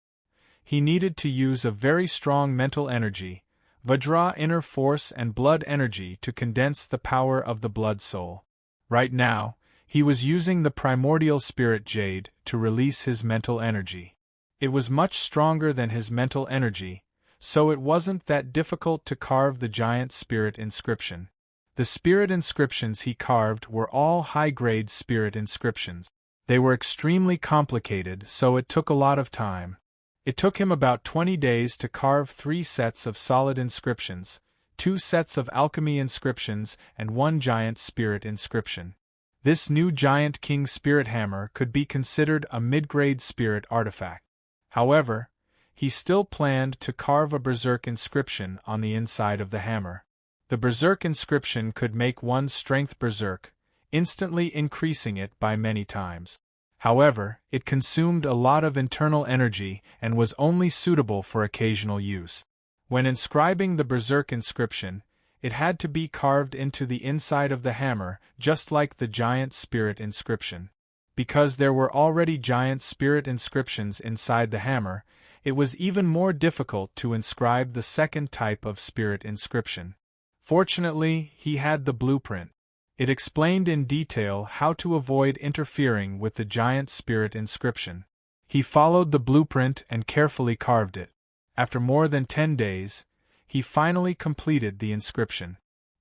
He needed to use a very strong mental energy, Vajra inner force and blood energy to condense the power of the blood soul. Right now, he was using the primordial spirit jade to release his mental energy. It was much stronger than his mental energy, so it wasn't that difficult to carve the giant spirit inscription. The spirit inscriptions he carved were all high-grade spirit inscriptions. They were extremely complicated, so it took a lot of time. It took him about 20 days to carve 3 sets of solid inscriptions, 2 sets of alchemy inscriptions, and 1 giant spirit inscription. This new giant king spirit hammer could be considered a mid-grade spirit artifact. However, he still planned to carve a berserk inscription on the inside of the hammer. The berserk inscription could make one's strength berserk, instantly increasing it by many times. However, it consumed a lot of internal energy and was only suitable for occasional use. When inscribing the berserk inscription, it had to be carved into the inside of the hammer, just like the giant spirit inscription. Because there were already giant spirit inscriptions inside the hammer, it was even more difficult to inscribe the second type of spirit inscription. Fortunately, he had the blueprint. It explained in detail how to avoid interfering with the giant spirit inscription. He followed the blueprint and carefully carved it. After more than 10 days, he finally completed the inscription.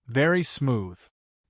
Very smooth.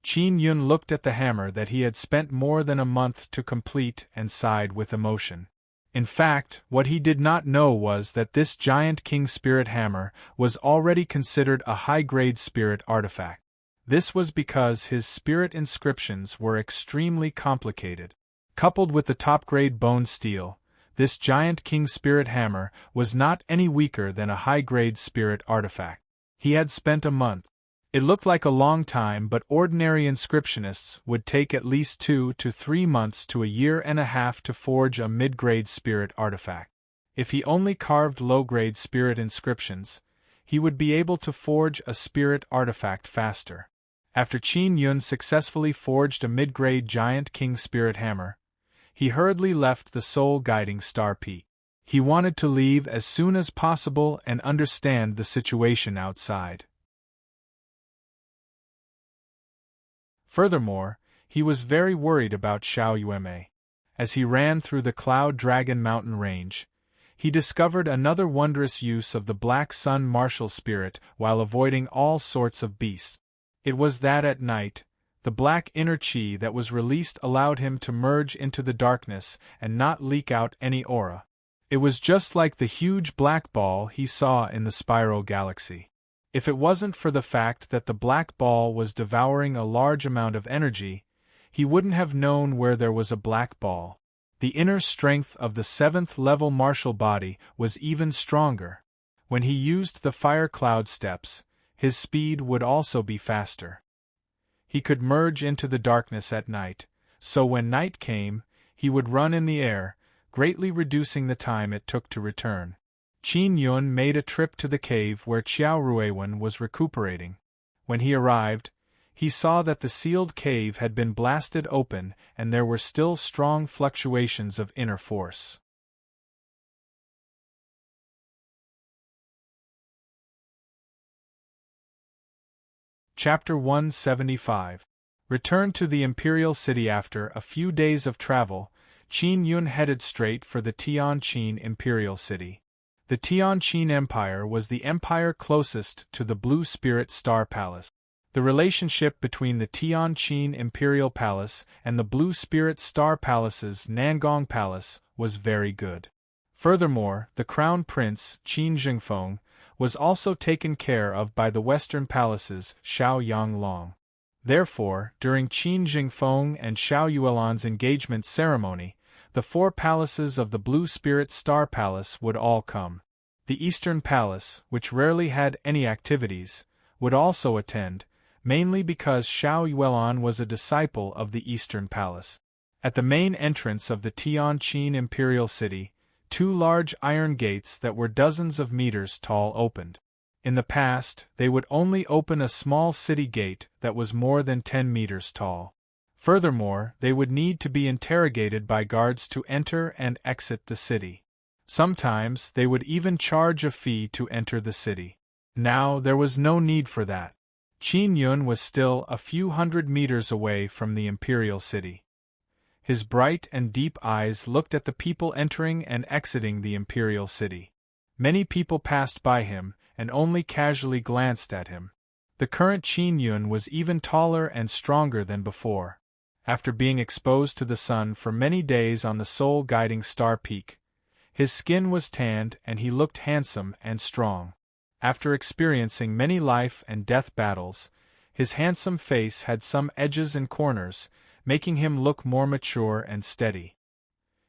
Qin Yun looked at the hammer that he had spent more than a month to complete and sighed with emotion. In fact, what he did not know was that this giant king spirit hammer was already considered a high-grade spirit artifact. This was because his spirit inscriptions were extremely complicated. Coupled with the top-grade bone steel, this giant king spirit hammer was not any weaker than a high-grade spirit artifact. He had spent a month. It looked like a long time, but ordinary inscriptionists would take at least 2 to 3 months to a year and a half to forge a mid-grade spirit artifact. If he only carved low-grade spirit inscriptions, he would be able to forge a spirit artifact faster. After Qin Yun successfully forged a mid-grade giant king spirit hammer, he hurriedly left the soul-guiding star peak. He wanted to leave as soon as possible and understand the situation outside. Furthermore, he was very worried about Xiao Yueme. As he ran through the Cloud Dragon mountain range, he discovered another wondrous use of the Black Sun martial spirit while avoiding all sorts of beasts. It was that at night, the black inner chi that was released allowed him to merge into the darkness and not leak out any aura. It was just like the huge black ball he saw in the spiral galaxy. If it wasn't for the fact that the black ball was devouring a large amount of energy, he wouldn't have known where there was a black ball. The inner strength of the 7th level martial body was even stronger. When he used the fire cloud steps, his speed would also be faster. He could merge into the darkness at night, so when night came, he would run in the air, greatly reducing the time it took to return. Qin Yun made a trip to the cave where Qiao Ruiwen was recuperating. When he arrived, he saw that the sealed cave had been blasted open and there were still strong fluctuations of inner force. Chapter 175. Returned to the Imperial City after a few days of travel, Qin Yun headed straight for the Tianqin Imperial City. The Tianqin Empire was the empire closest to the Blue Spirit Star Palace. The relationship between the Tianqin Imperial Palace and the Blue Spirit Star Palace's Nangong Palace was very good. Furthermore, the Crown Prince, Qin Jingfeng, was also taken care of by the Western Palace's Xiao Yanglong. Therefore, during Qin Jingfeng and Xiao Yuelan's engagement ceremony, the 4 palaces of the Blue Spirit Star Palace would all come. The Eastern Palace, which rarely had any activities, would also attend, mainly because Xiao Yuelan was a disciple of the Eastern Palace. At the main entrance of the Tianqin Imperial City, 2 large iron gates that were dozens of meters tall opened. In the past, they would only open a small city gate that was more than 10 meters tall. Furthermore, they would need to be interrogated by guards to enter and exit the city. Sometimes they would even charge a fee to enter the city. Now there was no need for that. Qin Yun was still a few hundred meters away from the Imperial City. His bright and deep eyes looked at the people entering and exiting the Imperial City. Many people passed by him, and only casually glanced at him. The current Qin Yun was even taller and stronger than before. After being exposed to the sun for many days on the soul-guiding star peak, his skin was tanned and he looked handsome and strong. After experiencing many life and death battles, his handsome face had some edges and corners, making him look more mature and steady.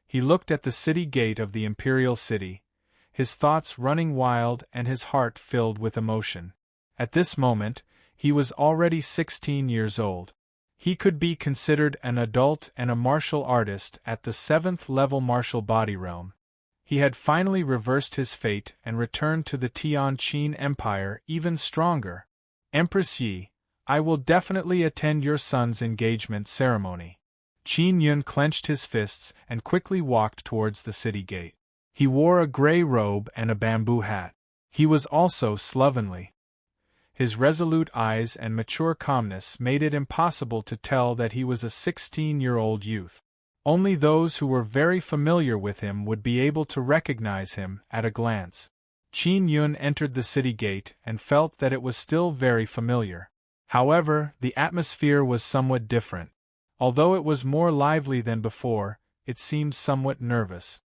He looked at the city gate of the Imperial City, his thoughts running wild and his heart filled with emotion. At this moment, he was already 16 years old. He could be considered an adult and a martial artist at the 7th level martial body realm. He had finally reversed his fate and returned to the Tianqin Empire even stronger. Empress Yi, I will definitely attend your son's engagement ceremony. Qin Yun clenched his fists and quickly walked towards the city gate. He wore a gray robe and a bamboo hat. He was also slovenly. His resolute eyes and mature calmness made it impossible to tell that he was a 16-year-old youth. Only those who were very familiar with him would be able to recognize him at a glance. Qin Yun entered the city gate and felt that it was still very familiar. However, the atmosphere was somewhat different. Although it was more lively than before, it seemed somewhat nervous.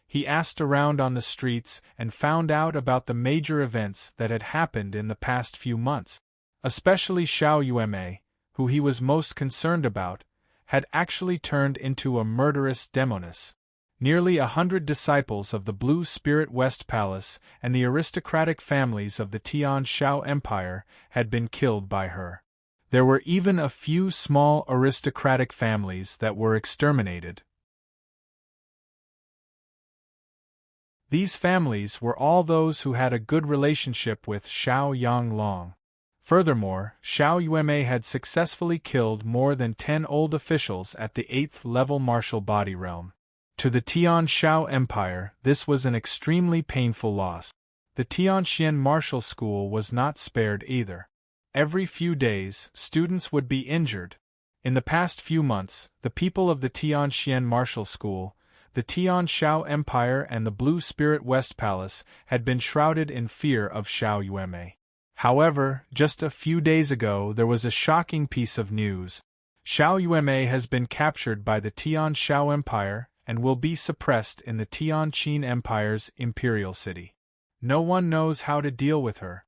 He asked around on the streets and found out about the major events that had happened in the past few months. Especially Xiao Yueme, who he was most concerned about, had actually turned into a murderous demoness. Nearly 100 disciples of the Blue Spirit West Palace and the aristocratic families of the Tian Shao Empire had been killed by her. There were even a few small aristocratic families that were exterminated. These families were all those who had a good relationship with Xiao Yanglong. Furthermore, Xiao Yueme had successfully killed more than 10 old officials at the 8th level martial body realm. To the Tian Shao Empire, this was an extremely painful loss. The Tianxian Martial School was not spared either. Every few days, students would be injured. In the past few months, the people of the Tianxian Martial School, the Tian Shao Empire and the Blue Spirit West Palace had been shrouded in fear of Xiao Yueme. However, just a few days ago there was a shocking piece of news. Xiao Yueme has been captured by the Tian Shao Empire and will be suppressed in the Tianqin Empire's imperial city. No one knows how to deal with her.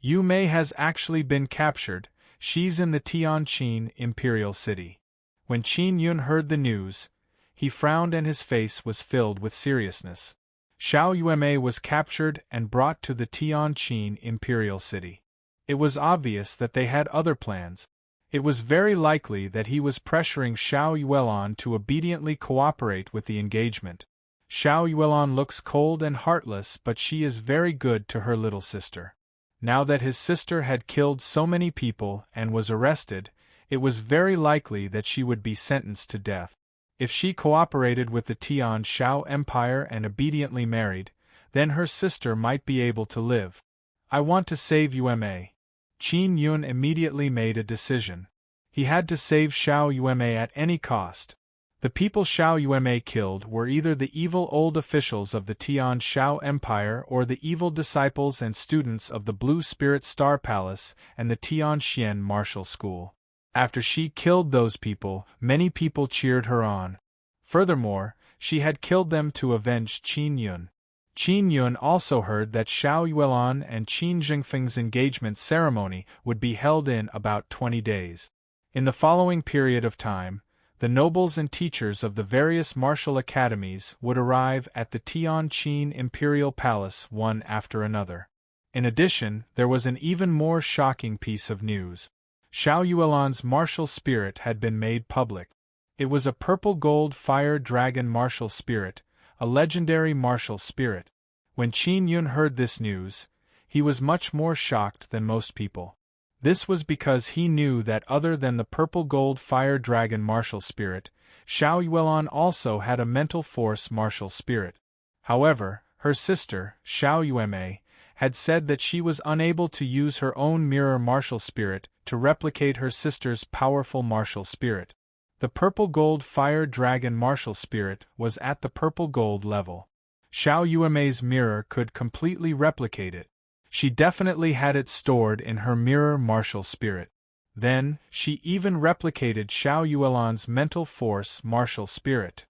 Yume has actually been captured. She's in the Tianqin imperial city. When Qin Yun heard the news, he frowned and his face was filled with seriousness. Xiao Yueme was captured and brought to the Tianqin imperial city. It was obvious that they had other plans. It was very likely that he was pressuring Xiao Yuelon to obediently cooperate with the engagement. Xiao Yuelon looks cold and heartless, but she is very good to her little sister. Now that his sister had killed so many people and was arrested, it was very likely that she would be sentenced to death. If she cooperated with the Tian Shao Empire and obediently married, then her sister might be able to live. I want to save Yueme. Qin Yun immediately made a decision. He had to save Xiao Yueme at any cost. The people Xiao Yueme killed were either the evil old officials of the Tian Shao Empire or the evil disciples and students of the Blue Spirit Star Palace and the Tianxian Martial School. After she killed those people, many people cheered her on. Furthermore, she had killed them to avenge Qin Yun. Qin Yun also heard that Xiao Yuelon and Qin Jingfeng's engagement ceremony would be held in about 20 days. In the following period of time, the nobles and teachers of the various martial academies would arrive at the Tianqin Imperial Palace one after another. In addition, there was an even more shocking piece of news. Xiao Yuelon's martial spirit had been made public. It was a purple gold fire dragon martial spirit, a legendary martial spirit. When Qin Yun heard this news, he was much more shocked than most people. This was because he knew that other than the purple gold fire dragon martial spirit, Xiao Yuelon also had a mental force martial spirit. However, her sister, Xiao Yueme, had said that she was unable to use her own mirror martial spirit to replicate her sister's powerful martial spirit. The purple gold fire dragon martial spirit was at the purple gold level. Xiao Yueme's mirror could completely replicate it. She definitely had it stored in her mirror martial spirit. Then, she even replicated Xiao Yuelon's mental force martial spirit.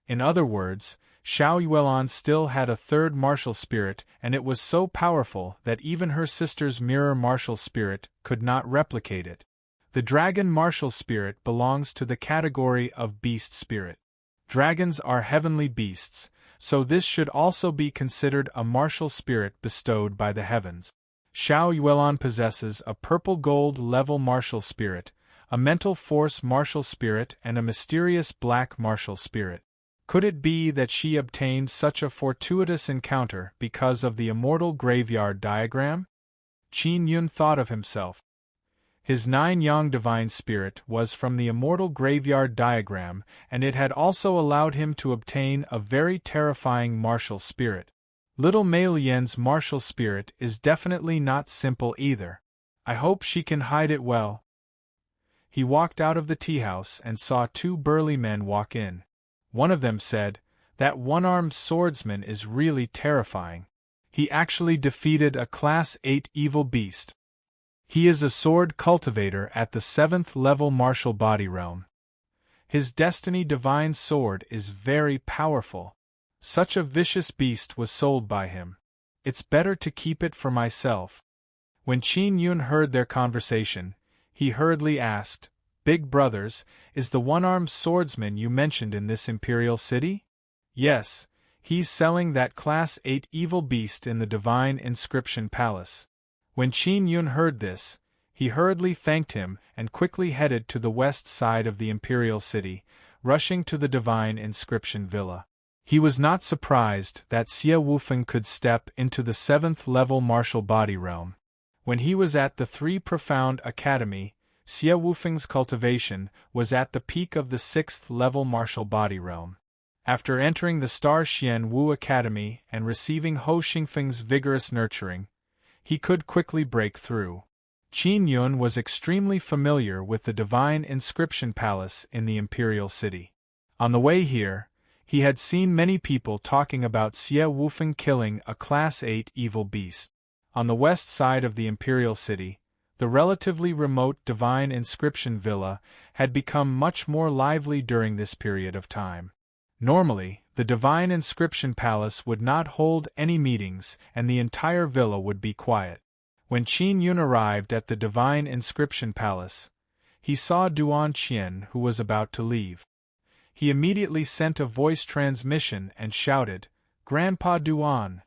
In other words, Xiao Yuelon still had a third martial spirit, and it was so powerful that even her sister's mirror martial spirit could not replicate it. The dragon martial spirit belongs to the category of beast spirit. Dragons are heavenly beasts, so this should also be considered a martial spirit bestowed by the heavens. Xiao Yuelon possesses a purple gold level martial spirit, a mental force martial spirit, and a mysterious black martial spirit. Could it be that she obtained such a fortuitous encounter because of the immortal graveyard diagram? Qin Yun thought of himself. His 9-yang divine spirit was from the immortal graveyard diagram, and it had also allowed him to obtain a very terrifying martial spirit. Little Mei Lian's martial spirit is definitely not simple either. I hope she can hide it well. He walked out of the tea house and saw 2 burly men walk in. One of them said, "That one-armed swordsman is really terrifying. He actually defeated a Class 8 evil beast. He is a sword cultivator at the 7th level martial body realm. His destiny divine sword is very powerful. Such a vicious beast was sold by him. It's better to keep it for myself. When Qin Yun heard their conversation, he hurriedly asked, Big brothers, is the one-armed swordsman you mentioned in this imperial city? Yes, he's selling that Class 8 evil beast in the Divine Inscription Palace. When Qin Yun heard this, he hurriedly thanked him and quickly headed to the west side of the imperial city, rushing to the Divine Inscription Villa. He was not surprised that Xie Wufeng could step into the 7th-level martial body realm. When he was at the Three Profound Academy, Xie Wufeng's cultivation was at the peak of the 6th-level martial body realm. After entering the Star Xian Wu Academy and receiving Ho Xingfeng's vigorous nurturing, he could quickly break through. Qin Yun was extremely familiar with the Divine Inscription Palace in the Imperial City. On the way here, he had seen many people talking about Xie Wufeng killing a Class 8 evil beast. On the west side of the Imperial City, the relatively remote Divine Inscription Villa had become much more lively during this period of time. Normally, the Divine Inscription Palace would not hold any meetings and the entire villa would be quiet. When Qin Yun arrived at the Divine Inscription Palace, he saw Duan Qian who was about to leave. He immediately sent a voice transmission and shouted, Grandpa Duan!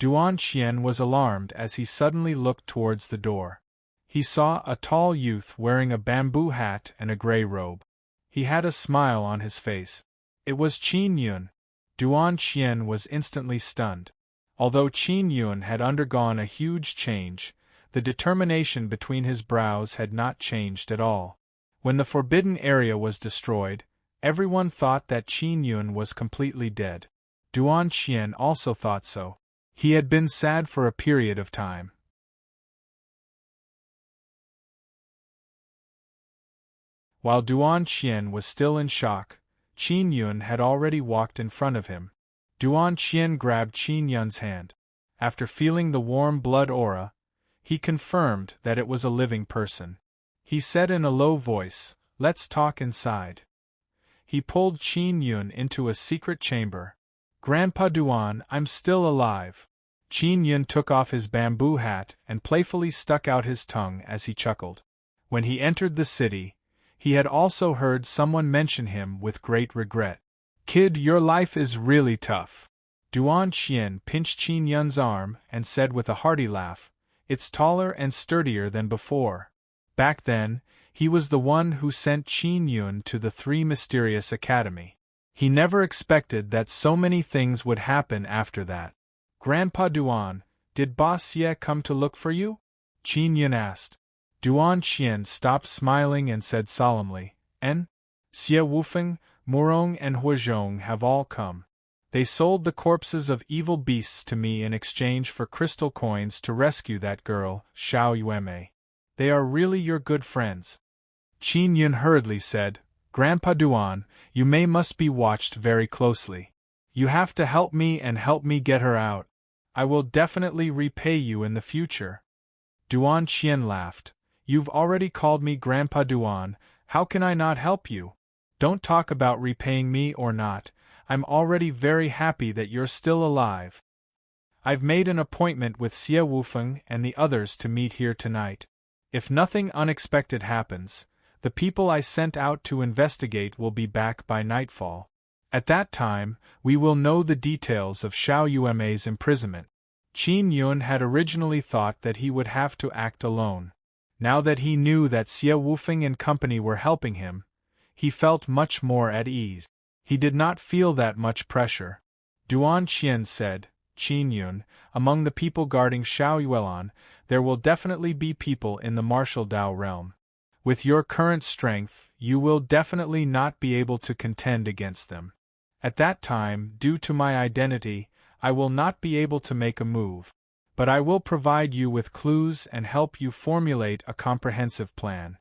Duan Qian was alarmed as he suddenly looked towards the door. He saw a tall youth wearing a bamboo hat and a gray robe. He had a smile on his face. It was Qin Yun. Duan Qian was instantly stunned. Although Qin Yun had undergone a huge change, the determination between his brows had not changed at all. When the forbidden area was destroyed, everyone thought that Qin Yun was completely dead. Duan Qian also thought so. He had been sad for a period of time. While Duan Qian was still in shock, Qin Yun had already walked in front of him. Duan Qian grabbed Qin Yun's hand. After feeling the warm blood aura, he confirmed that it was a living person. He said in a low voice, Let's talk inside. He pulled Qin Yun into a secret chamber. Grandpa Duan, I'm still alive. Qin Yun took off his bamboo hat and playfully stuck out his tongue as he chuckled. When he entered the city, he had also heard someone mention him with great regret. Kid, your life is really tough. Duan Qian pinched Qin Yun's arm and said with a hearty laugh, It's taller and sturdier than before. Back then, he was the one who sent Qin Yun to the Three Mysterious Academy. He never expected that so many things would happen after that. Grandpa Duan, did Boss Xie come to look for you? Qin Yun asked. Duan Qian stopped smiling and said solemnly, En? Xie Wufeng, Murong and Huazhong have all come. They sold the corpses of evil beasts to me in exchange for crystal coins to rescue that girl, Xiao Yuemei. They are really your good friends. Qin Yun hurriedly said, Grandpa Duan, Yuemei must be watched very closely. You have to help me and help me get her out. I will definitely repay you in the future. Duan Qian laughed. You've already called me Grandpa Duan, how can I not help you? Don't talk about repaying me or not, I'm already very happy that you're still alive. I've made an appointment with Xie Wufeng and the others to meet here tonight. If nothing unexpected happens, the people I sent out to investigate will be back by nightfall. At that time, we will know the details of Xiao Yuemei's imprisonment. Qin Yun had originally thought that he would have to act alone. Now that he knew that Xie Wufeng and company were helping him, he felt much more at ease. He did not feel that much pressure. Duan Qian said, Qin Yun, among the people guarding Xiao Yuelan, there will definitely be people in the martial Dao realm. With your current strength, you will definitely not be able to contend against them. At that time, due to my identity, I will not be able to make a move. But I will provide you with clues and help you formulate a comprehensive plan.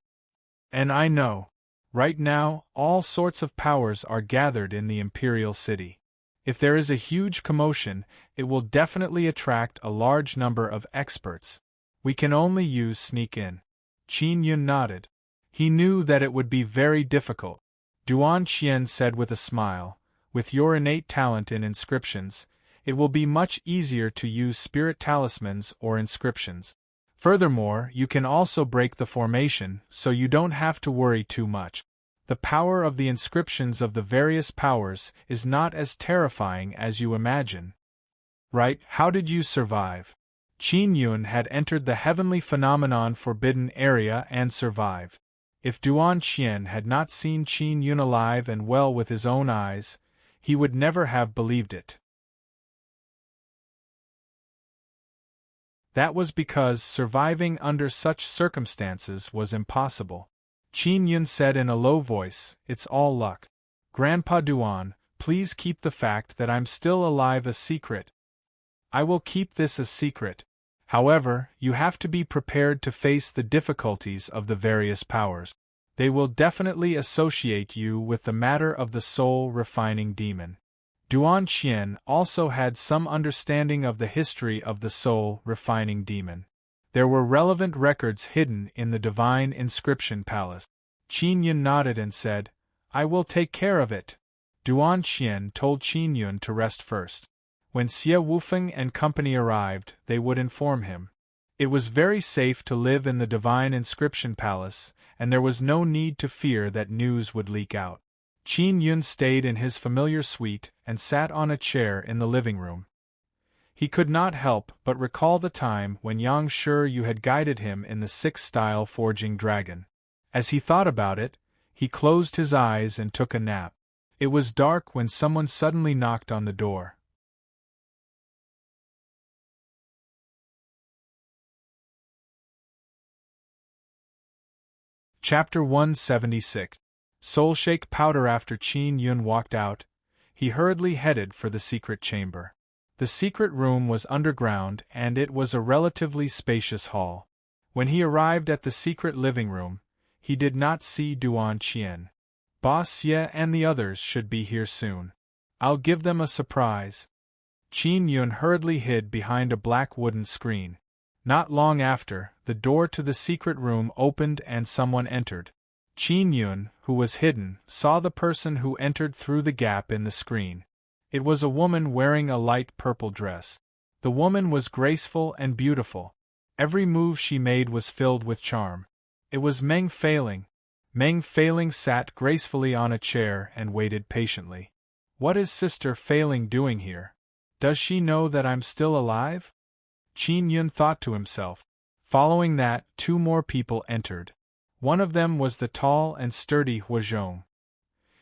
And I know. Right now, all sorts of powers are gathered in the Imperial City. If there is a huge commotion, it will definitely attract a large number of experts. We can only use sneak in. Qin Yun nodded. He knew that it would be very difficult. Duan Qian said with a smile, with your innate talent in inscriptions, it will be much easier to use spirit talismans or inscriptions. Furthermore, you can also break the formation, so you don't have to worry too much. The power of the inscriptions of the various powers is not as terrifying as you imagine. Right, how did you survive? Qin Yun had entered the heavenly phenomenon forbidden area and survived. If Duan Qian had not seen Qin Yun alive and well with his own eyes, he would never have believed it. That was because surviving under such circumstances was impossible. Qin Yun said in a low voice, "It's all luck. Grandpa Duan, please keep the fact that I'm still alive a secret." "I will keep this a secret. However, you have to be prepared to face the difficulties of the various powers. They will definitely associate you with the matter of the soul-refining demon." Duan Qian also had some understanding of the history of the soul-refining demon. There were relevant records hidden in the divine inscription palace. Qin Yun nodded and said, "I will take care of it." Duan Qian told Qin Yun to rest first. When Xie Wufeng and company arrived, they would inform him. It was very safe to live in the divine inscription palace, and there was no need to fear that news would leak out. Qin Yun stayed in his familiar suite and sat on a chair in the living room. He could not help but recall the time when Yang Shiyu had guided him in the 6th-style forging dragon. As he thought about it, he closed his eyes and took a nap. It was dark when someone suddenly knocked on the door. Chapter 176. Soulshake powder. After Qin Yun walked out, he hurriedly headed for the secret chamber. The secret room was underground and it was a relatively spacious hall. When he arrived at the secret living room, he did not see Duan Qian. "Boss Xie and the others should be here soon. I'll give them a surprise." Qin Yun hurriedly hid behind a black wooden screen. Not long after, the door to the secret room opened and someone entered. Qin Yun, who was hidden, saw the person who entered through the gap in the screen. It was a woman wearing a light purple dress. The woman was graceful and beautiful. Every move she made was filled with charm. It was Meng Feiling. Meng Feiling sat gracefully on a chair and waited patiently. "What is Sister Feiling doing here? Does she know that I'm still alive?" Qin Yun thought to himself. Following that, 2 more people entered. One of them was the tall and sturdy Huazhong.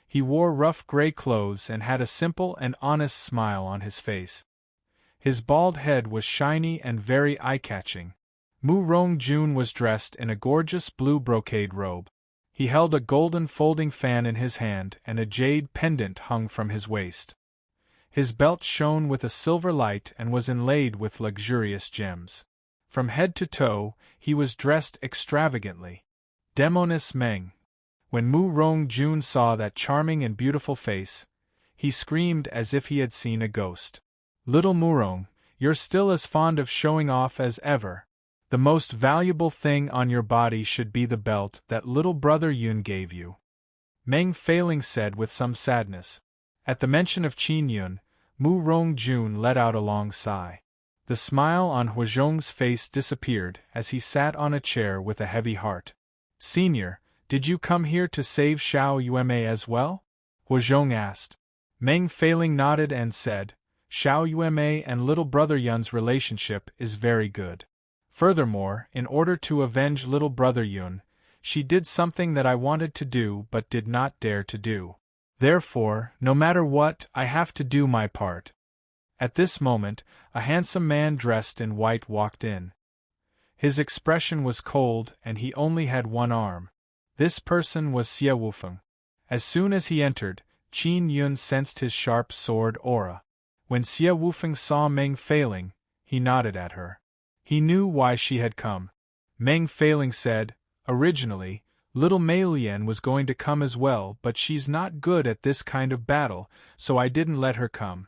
He wore rough gray clothes and had a simple and honest smile on his face. His bald head was shiny and very eye-catching. Mu Rongjun was dressed in a gorgeous blue brocade robe. He held a golden folding fan in his hand and a jade pendant hung from his waist. His belt shone with a silver light and was inlaid with luxurious gems. From head to toe, he was dressed extravagantly. Demoness Meng. When Mu Rongjun saw that charming and beautiful face, he screamed as if he had seen a ghost. "Little Murong, you're still as fond of showing off as ever. The most valuable thing on your body should be the belt that little brother Yun gave you," Meng Feiling said with some sadness. At the mention of Qin Yun, Mu Rongjun let out a long sigh. The smile on Huazhong's face disappeared as he sat on a chair with a heavy heart. "Senior, did you come here to save Xiao Yueme as well?" Huazhong asked. Meng Feiling nodded and said, "Xiao Yueme and little brother Yun's relationship is very good. Furthermore, in order to avenge little brother Yun, she did something that I wanted to do but did not dare to do. Therefore, no matter what, I have to do my part." At this moment, a handsome man dressed in white walked in. His expression was cold and he only had one arm. This person was Xie Wufeng. As soon as he entered, Qin Yun sensed his sharp sword aura. When Xie Wufeng saw Meng Feiling, he nodded at her. He knew why she had come. Meng Feiling said, "Originally, little Mei Lian was going to come as well, but she's not good at this kind of battle, so I didn't let her come."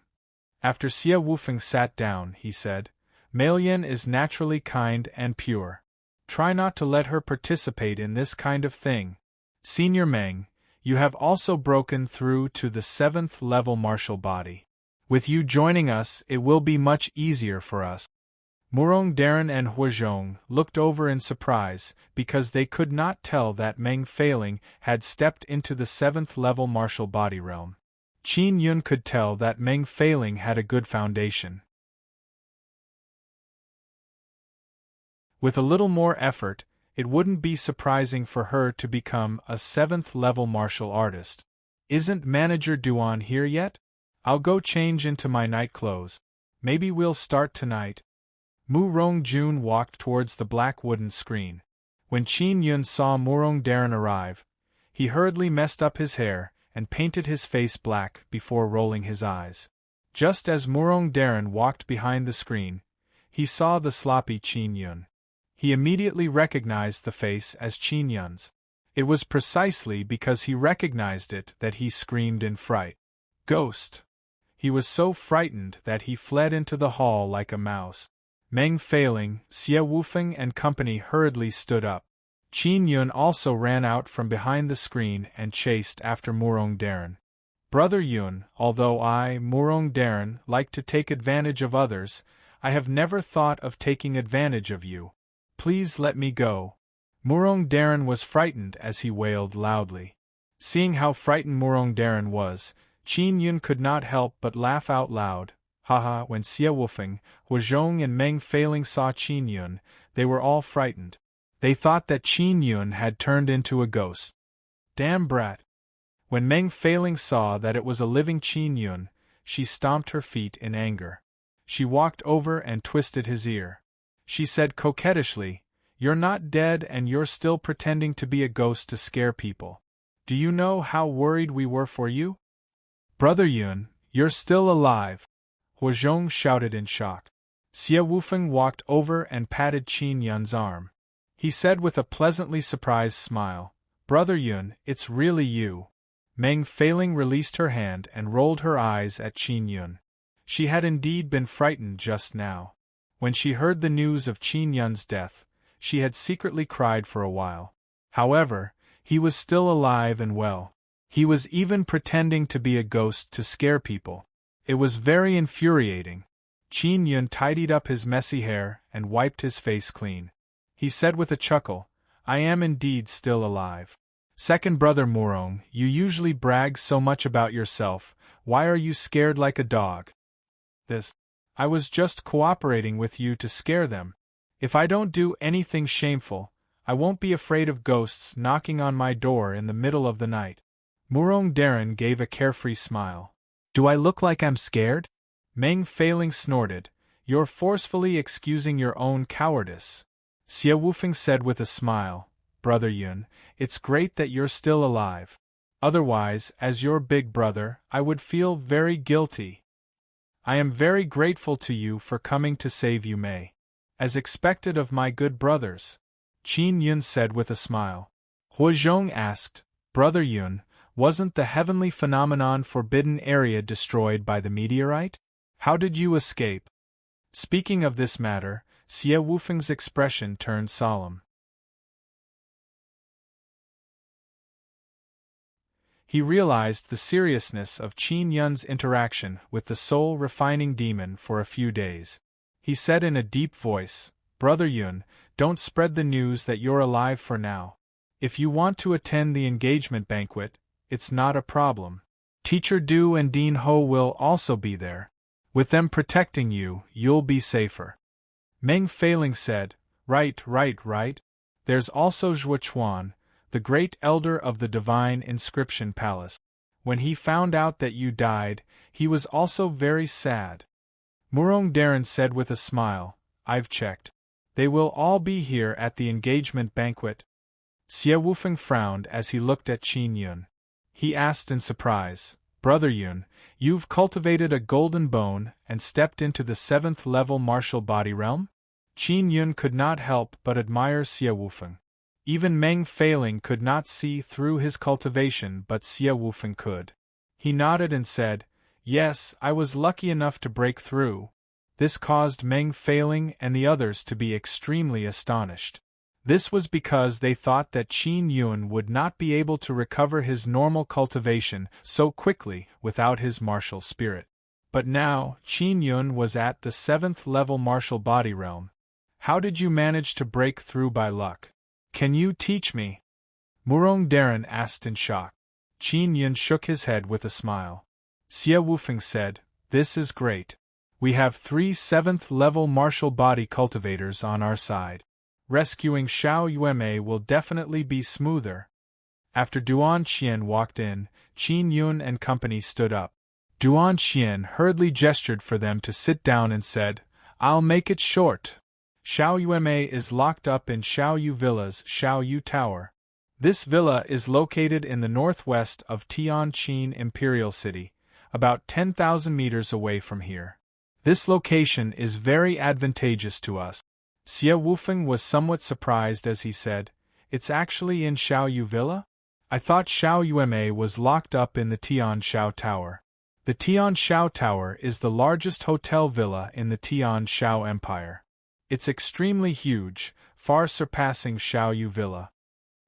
After Xie Wufeng sat down, he said, "Mei Lian is naturally kind and pure. Try not to let her participate in this kind of thing. Senior Meng, You have also broken through to the 7th level martial body. With you joining us, it will be much easier for us. Murong Daran and Huazhong looked over in surprise because they could not tell that Meng Feiling had stepped into the 7th level martial body realm. Qin Yun could tell that Meng Feiling had a good foundation. With a little more effort, it wouldn't be surprising for her to become a 7th level martial artist. Isn't Manager Duan here yet? I'll go change into my night clothes. Maybe we'll start tonight. Mu Rongjun walked towards the black wooden screen. When Qin Yun saw Murong Daran arrive, he hurriedly messed up his hair and painted his face black before rolling his eyes. Just as Murong Daran walked behind the screen, he saw the sloppy Qin Yun. He immediately recognized the face as Qin Yun's. It was precisely because he recognized it that he screamed in fright. Ghost! He was so frightened that he fled into the hall like a mouse. Meng Feiling, Xie Wufeng and company hurriedly stood up. Qin Yun also ran out from behind the screen and chased after Murong Daran. Brother Yun, although I, Murong Daran, like to take advantage of others, I have never thought of taking advantage of you. Please let me go. Murong Daran was frightened as he wailed loudly. Seeing how frightened Murong Daran was, Qin Yun could not help but laugh out loud. Haha, when Xie Wufeng, Huazhong and Meng Feiling saw Qin Yun, they were all frightened. They thought that Qin Yun had turned into a ghost. Damn brat! When Meng Feiling saw that it was a living Qin Yun, she stomped her feet in anger. She walked over and twisted his ear. She said coquettishly, "You're not dead and you're still pretending to be a ghost to scare people. Do you know how worried we were for you?" "Brother Yun, you're still alive!" Huazhong shouted in shock. Xie Wufeng walked over and patted Qin Yun's arm. He said with a pleasantly surprised smile, "Brother Yun, it's really you." Meng Feiling released her hand and rolled her eyes at Qin Yun. She had indeed been frightened just now. When she heard the news of Qin Yun's death, she had secretly cried for a while. However, he was still alive and well. He was even pretending to be a ghost to scare people. It was very infuriating. Qin Yun tidied up his messy hair and wiped his face clean. He said with a chuckle, "I am indeed still alive. Second brother Murong, you usually brag so much about yourself, why are you scared like a dog?" I was just cooperating with you to scare them. If I don't do anything shameful, I won't be afraid of ghosts knocking on my door in the middle of the night." Murong Daran gave a carefree smile. "Do I look like I'm scared?" Meng Feiling snorted, "You're forcefully excusing your own cowardice." Xie Wufeng said with a smile, "Brother Yun, it's great that you're still alive. Otherwise, as your big brother, I would feel very guilty. I am very grateful to you for coming to save you Mei. As expected of my good brothers," Qin Yun said with a smile. Huazhong asked, "Brother Yun, wasn't the heavenly phenomenon Forbidden Area destroyed by the meteorite? How did you escape?" Speaking of this matter, Xie Wufeng's expression turned solemn. He realized the seriousness of Qin Yun's interaction with the soul-refining demon for a few days. He said in a deep voice, "Brother Yun, don't spread the news that you're alive for now. If you want to attend the engagement banquet, it's not a problem. Teacher Du and Dean Ho will also be there. With them protecting you, you'll be safer." Meng Feiling said, Right. There's also Zhuo Chuan, the great elder of the Divine Inscription Palace. When he found out that you died, he was also very sad." Murong Daran said with a smile, "I've checked. They will all be here at the engagement banquet." Xie Wufeng frowned as he looked at Qin Yun. He asked in surprise, "Brother Yun, you've cultivated a golden bone and stepped into the 7th level martial body realm?" Qin Yun could not help but admire Xie Wufeng. Even Meng Feiling could not see through his cultivation, but Xie Wufeng could. He nodded and said, "Yes, I was lucky enough to break through." This caused Meng Feiling and the others to be extremely astonished. This was because they thought that Qin Yun would not be able to recover his normal cultivation so quickly without his martial spirit. But now, Qin Yun was at the 7th level martial body realm. How did you manage to break through by luck? Can you teach me? Murong Darren asked in shock. Qin Yun shook his head with a smile. Xie Wufeng said, "This is great. We have 3 7th level martial body cultivators on our side. Rescuing Xiao Yueme will definitely be smoother." After Duan Qian walked in, Qin Yun and company stood up. Duan Qian hurriedly gestured for them to sit down and said, "I'll make it short. Xiao Yueme is locked up in Xiao Yu Villa's Xiao Yu Tower. This villa is located in the northwest of Tianqin Imperial City, about 10,000 meters away from here. This location is very advantageous to us." Xie Wufeng was somewhat surprised as he said, "It's actually in Xiao Yu Villa? I thought Xiao Yueme was locked up in the Tian Shao Tower." The Tian Shao Tower is the largest hotel villa in the Tian Shao Empire. It's extremely huge, far surpassing Xiao Yu Villa.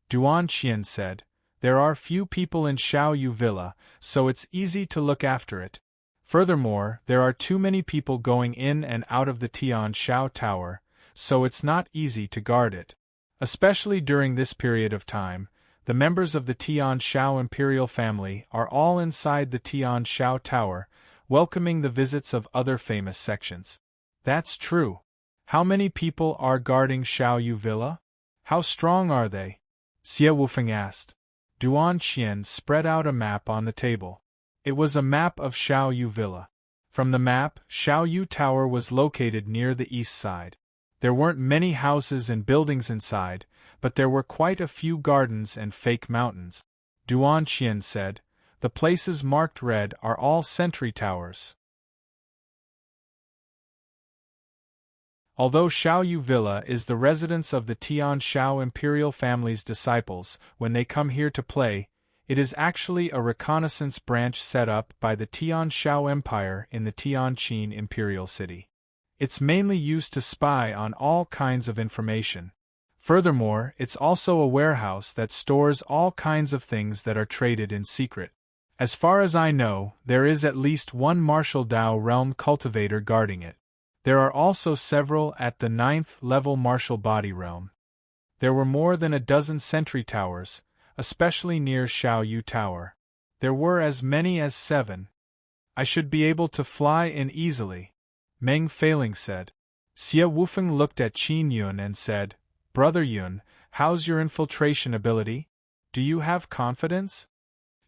Duan Qian said, "There are few people in Xiao Yu Villa, so it's easy to look after it. Furthermore, there are too many people going in and out of the Tian Shao Tower, so it's not easy to guard it. Especially during this period of time, the members of the Tian Shao imperial family are all inside the Tian Shao Tower, welcoming the visits of other famous sections." "That's true. How many people are guarding Xiao Yu Villa? How strong are they?" Xie Wufeng asked. Duan Qian spread out a map on the table. It was a map of Xiao Yu Villa. From the map, Xiao Yu Tower was located near the east side. There weren't many houses and buildings inside, but there were quite a few gardens and fake mountains. Duan Qian said, "The places marked red are all sentry towers." Although Xiao Yu Villa is the residence of the Tian Shao imperial family's disciples when they come here to play, it is actually a reconnaissance branch set up by the Tian Shao Empire in the Tianqin Imperial City. It's mainly used to spy on all kinds of information. Furthermore, it's also a warehouse that stores all kinds of things that are traded in secret. As far as I know, there is at least one martial Dao realm cultivator guarding it. There are also several at the 9th level martial body realm. There were more than a dozen sentry towers, especially near Xiao Yu Tower. There were as many as 7. I should be able to fly in easily, Meng Feiling said. Xie Wufeng looked at Qin Yun and said, "Brother Yun, how's your infiltration ability? Do you have confidence?"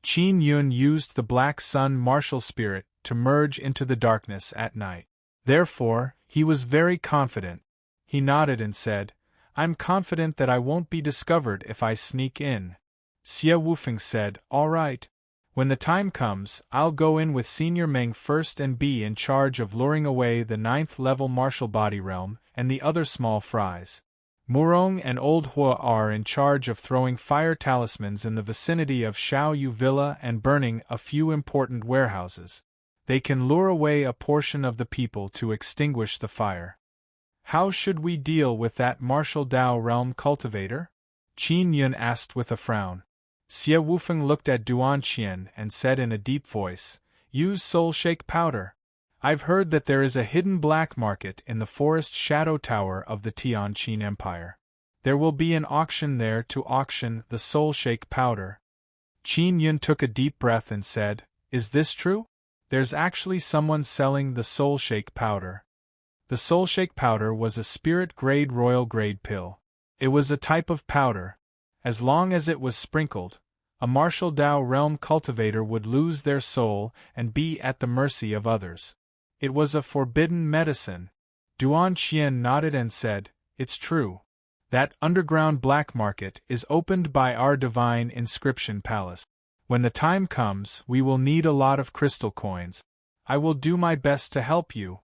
Qin Yun used the Black Sun martial spirit to merge into the darkness at night. Therefore, he was very confident. He nodded and said, "I'm confident that I won't be discovered if I sneak in." Xie Wufeng said, "All right. When the time comes, I'll go in with Senior Meng first and be in charge of luring away the 9th level martial body realm and the other small fries. Murong and Old Hua are in charge of throwing fire talismans in the vicinity of Xiao Yu Villa and burning a few important warehouses. They can lure away a portion of the people to extinguish the fire." "How should we deal with that martial Dao realm cultivator?" Qin Yun asked with a frown. Xie Wufeng looked at Duan Qian and said in a deep voice, "Use soul shake powder. I've heard that there is a hidden black market in the forest shadow tower of the Tianqin Empire. There will be an auction there to auction the soul shake powder." Qin Yun took a deep breath and said, "Is this true? There's actually someone selling the soul shake powder." The soul shake powder was a spirit-grade royal-grade pill. It was a type of powder. As long as it was sprinkled, a martial Dao realm cultivator would lose their soul and be at the mercy of others. It was a forbidden medicine. Duan Qian nodded and said, "It's true. That underground black market is opened by our divine inscription palace. When the time comes, we will need a lot of crystal coins. I will do my best to help you."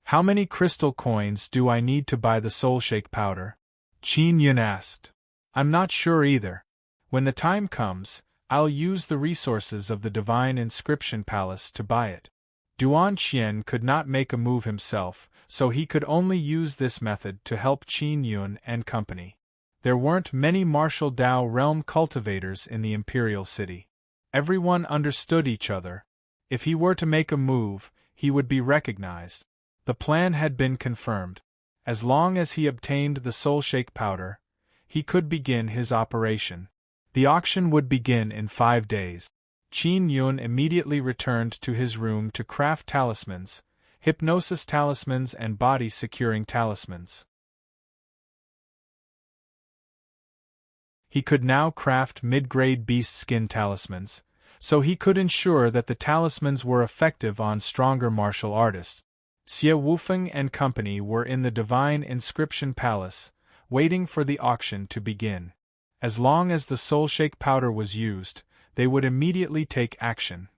"How many crystal coins do I need to buy the soul shake powder?" Qin Yun asked. "I'm not sure either. When the time comes, I'll use the resources of the Divine Inscription Palace to buy it." Duan Qian could not make a move himself, so he could only use this method to help Qin Yun and company. There weren't many martial Dao realm cultivators in the imperial city. Everyone understood each other. If he were to make a move, he would be recognized. The plan had been confirmed. As long as he obtained the soul shake powder, he could begin his operation. The auction would begin in 5 days. Qin Yun immediately returned to his room to craft talismans, hypnosis talismans and body-securing talismans. He could now craft mid-grade beast skin talismans, so he could ensure that the talismans were effective on stronger martial artists. Xie Wufeng and company were in the Divine Inscription Palace, waiting for the auction to begin. As long as the soul shake powder was used, they would immediately take action.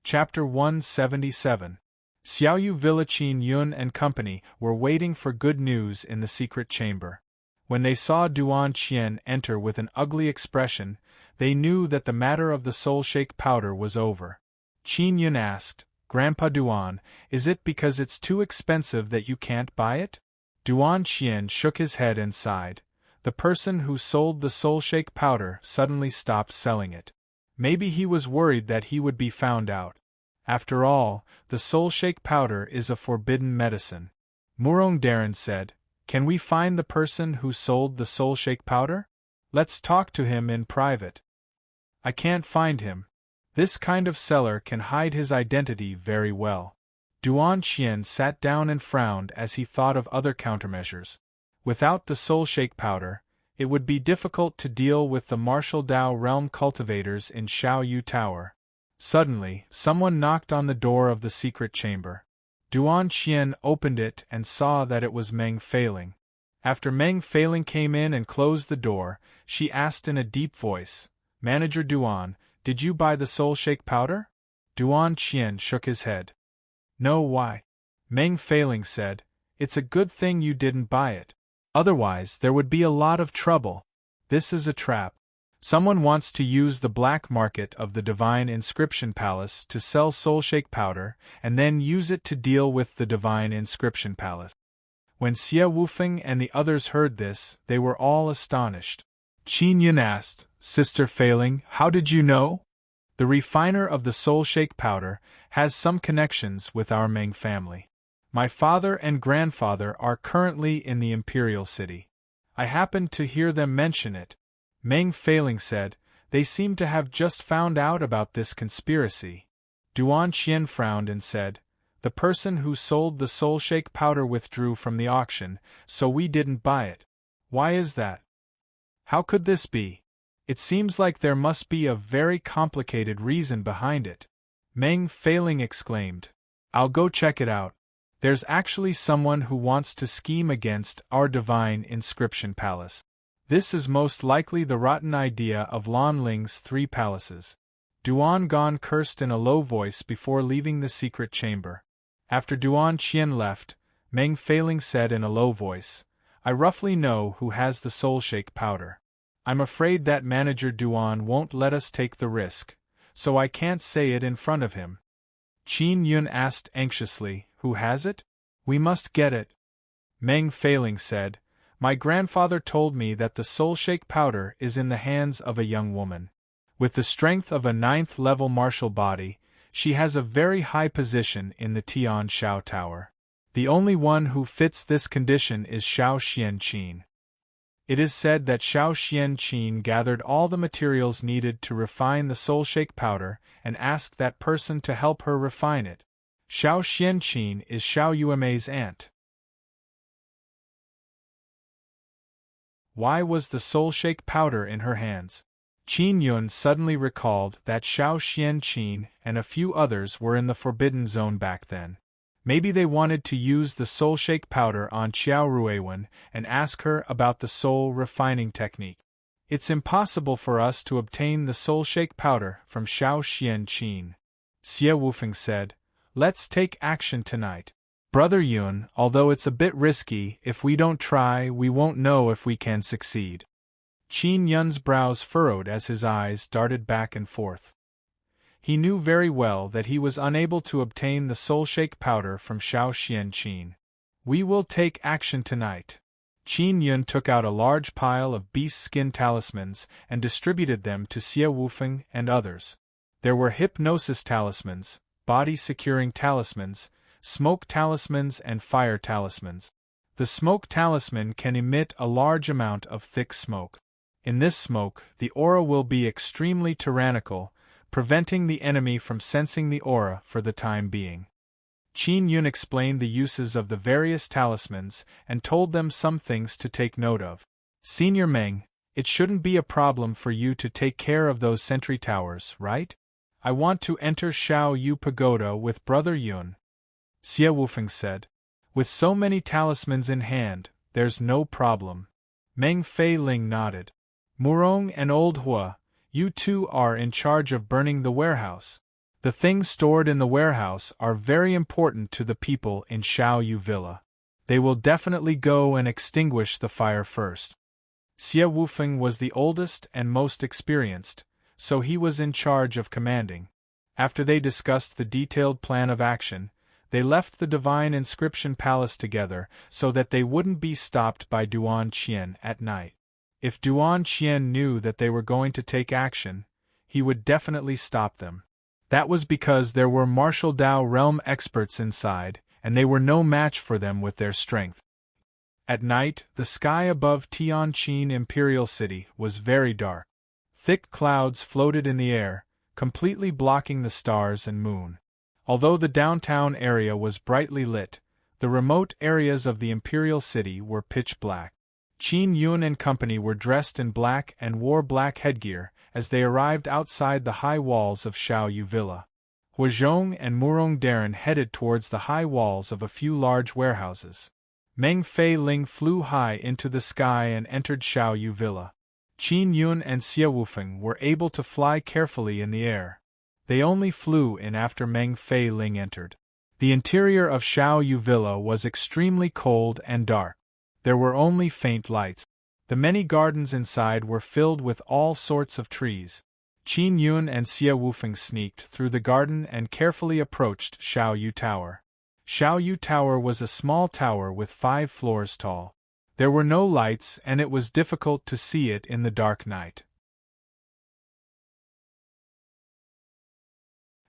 Chapter 177. Xiaoyu Villachin Yun and company were waiting for good news in the secret chamber. When they saw Duan Qian enter with an ugly expression, they knew that the matter of the soul shake powder was over. Qin Yun asked, "Grandpa Duan, is it because it's too expensive that you can't buy it?" Duan Qian shook his head and sighed. The person who sold the soul shake powder suddenly stopped selling it. Maybe he was worried that he would be found out. After all, the soul shake powder is a forbidden medicine. Murong Darren said, "Can we find the person who sold the soul shake powder? Let's talk to him in private." "I can't find him. This kind of seller can hide his identity very well." Duan Qian sat down and frowned as he thought of other countermeasures. Without the soul shake powder, it would be difficult to deal with the martial Dao realm cultivators in Xiaoyu Tower. Suddenly, someone knocked on the door of the secret chamber. Duan Qian opened it and saw that it was Meng Feiling. After Meng Feiling came in and closed the door, she asked in a deep voice, "Manager Duan, did you buy the soul shake powder?" Duan Qian shook his head. "No, why?" Meng Feiling said, "It's a good thing you didn't buy it. Otherwise there would be a lot of trouble. This is a trap. Someone wants to use the black market of the Divine Inscription Palace to sell soul shake powder, and then use it to deal with the Divine Inscription Palace." When Xie Wufeng and the others heard this, they were all astonished. Qin Yun asked, "Sister Feiling, how did you know?" "The refiner of the soul shake powder has some connections with our Meng family. My father and grandfather are currently in the imperial city. I happened to hear them mention it." Meng Feiling said, "They seem to have just found out about this conspiracy." Duan Qian frowned and said, "The person who sold the soul shake powder withdrew from the auction, so we didn't buy it. Why is that? How could this be? It seems like there must be a very complicated reason behind it." Meng Feiling exclaimed, "I'll go check it out. There's actually someone who wants to scheme against our Divine Inscription Palace. This is most likely the rotten idea of Lan Ling's 3 palaces." Duan Gan cursed in a low voice before leaving the secret chamber. After Duan Qian left, Meng Feiling said in a low voice, "I roughly know who has the soul shake powder. I'm afraid that Manager Duan won't let us take the risk, so I can't say it in front of him." Qin Yun asked anxiously, "Who has it? We must get it." Meng Feiling said, "My grandfather told me that the soul shake powder is in the hands of a young woman. With the strength of a 9th-level martial body, she has a very high position in the Tian Shao Tower. The only one who fits this condition is Shao Xianqin. It is said that Shao Xianqin gathered all the materials needed to refine the soul shake powder and asked that person to help her refine it. Shao Xianqin is Shao Yuemei's aunt." Why was the soul shake powder in her hands? Qin Yun suddenly recalled that Shao Xianqin and a few others were in the Forbidden Zone back then. Maybe they wanted to use the soul shake powder on Qiao Ruiwen and ask her about the soul refining technique. "It's impossible for us to obtain the soul shake powder from Shao Xianqin," Xie Wufeng said. "Let's take action tonight. Brother Yun, although it's a bit risky, if we don't try, we won't know if we can succeed." Qin Yun's brows furrowed as his eyes darted back and forth. He knew very well that he was unable to obtain the soul-shake powder from Xiao Qian. We will take action tonight. Qin Yun took out a large pile of beast skin talismans and distributed them to Xie Wufeng and others. There were hypnosis talismans, body-securing talismans, smoke talismans and fire talismans. The smoke talisman can emit a large amount of thick smoke. In this smoke, the aura will be extremely tyrannical, preventing the enemy from sensing the aura for the time being. Qin Yun explained the uses of the various talismans and told them some things to take note of. Senior Meng, it shouldn't be a problem for you to take care of those sentry towers, right? I want to enter Shao Yu Pagoda with Brother Yun. Xie Wufeng said. With so many talismans in hand, there's no problem. Meng Fei Ling nodded. Murong and Old Hua, you two are in charge of burning the warehouse. The things stored in the warehouse are very important to the people in Shao Yu Villa. They will definitely go and extinguish the fire first. Xie Wufeng was the oldest and most experienced, so he was in charge of commanding. After they discussed the detailed plan of action, they left the Divine Inscription Palace together so that they wouldn't be stopped by Duan Qian at night. If Duan Qian knew that they were going to take action, he would definitely stop them. That was because there were martial Dao realm experts inside, and they were no match for them with their strength. At night, the sky above Tianqin Imperial City was very dark. Thick clouds floated in the air, completely blocking the stars and moon. Although the downtown area was brightly lit, the remote areas of the Imperial City were pitch black. Qin Yun and company were dressed in black and wore black headgear as they arrived outside the high walls of Shao Yu Villa. Huazhong and Murong Darren headed towards the high walls of a few large warehouses. Meng Fei Ling flew high into the sky and entered Shao Yu Villa. Qin Yun and Xie Wufeng were able to fly carefully in the air. They only flew in after Meng Fei Ling entered. The interior of Shao Yu Villa was extremely cold and dark. There were only faint lights. The many gardens inside were filled with all sorts of trees. Qin Yun and Xie Wufeng sneaked through the garden and carefully approached Shao Yu Tower. Shao Yu Tower was a small tower with 5 floors tall. There were no lights and it was difficult to see it in the dark night.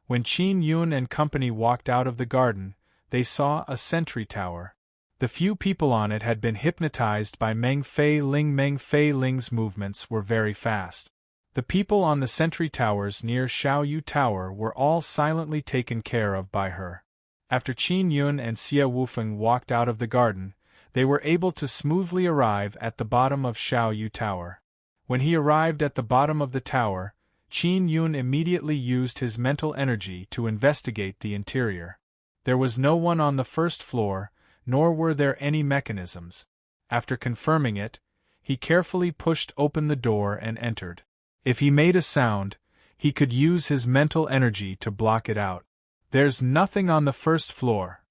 When Qin Yun and company walked out of the garden, they saw a sentry tower. The few people on it had been hypnotized by Meng Fei Ling. Meng Fei Ling's movements were very fast. The people on the sentry towers near Shao Yu Tower were all silently taken care of by her. After Qin Yun and Xie Wufeng walked out of the garden, they were able to smoothly arrive at the bottom of Shao Yu Tower. When he arrived at the bottom of the tower, Qin Yun immediately used his mental energy to investigate the interior. There was no one on the first floor, nor were there any mechanisms. After confirming it, he carefully pushed open the door and entered. If he made a sound, he could use his mental energy to block it out. There's nothing on the first floor.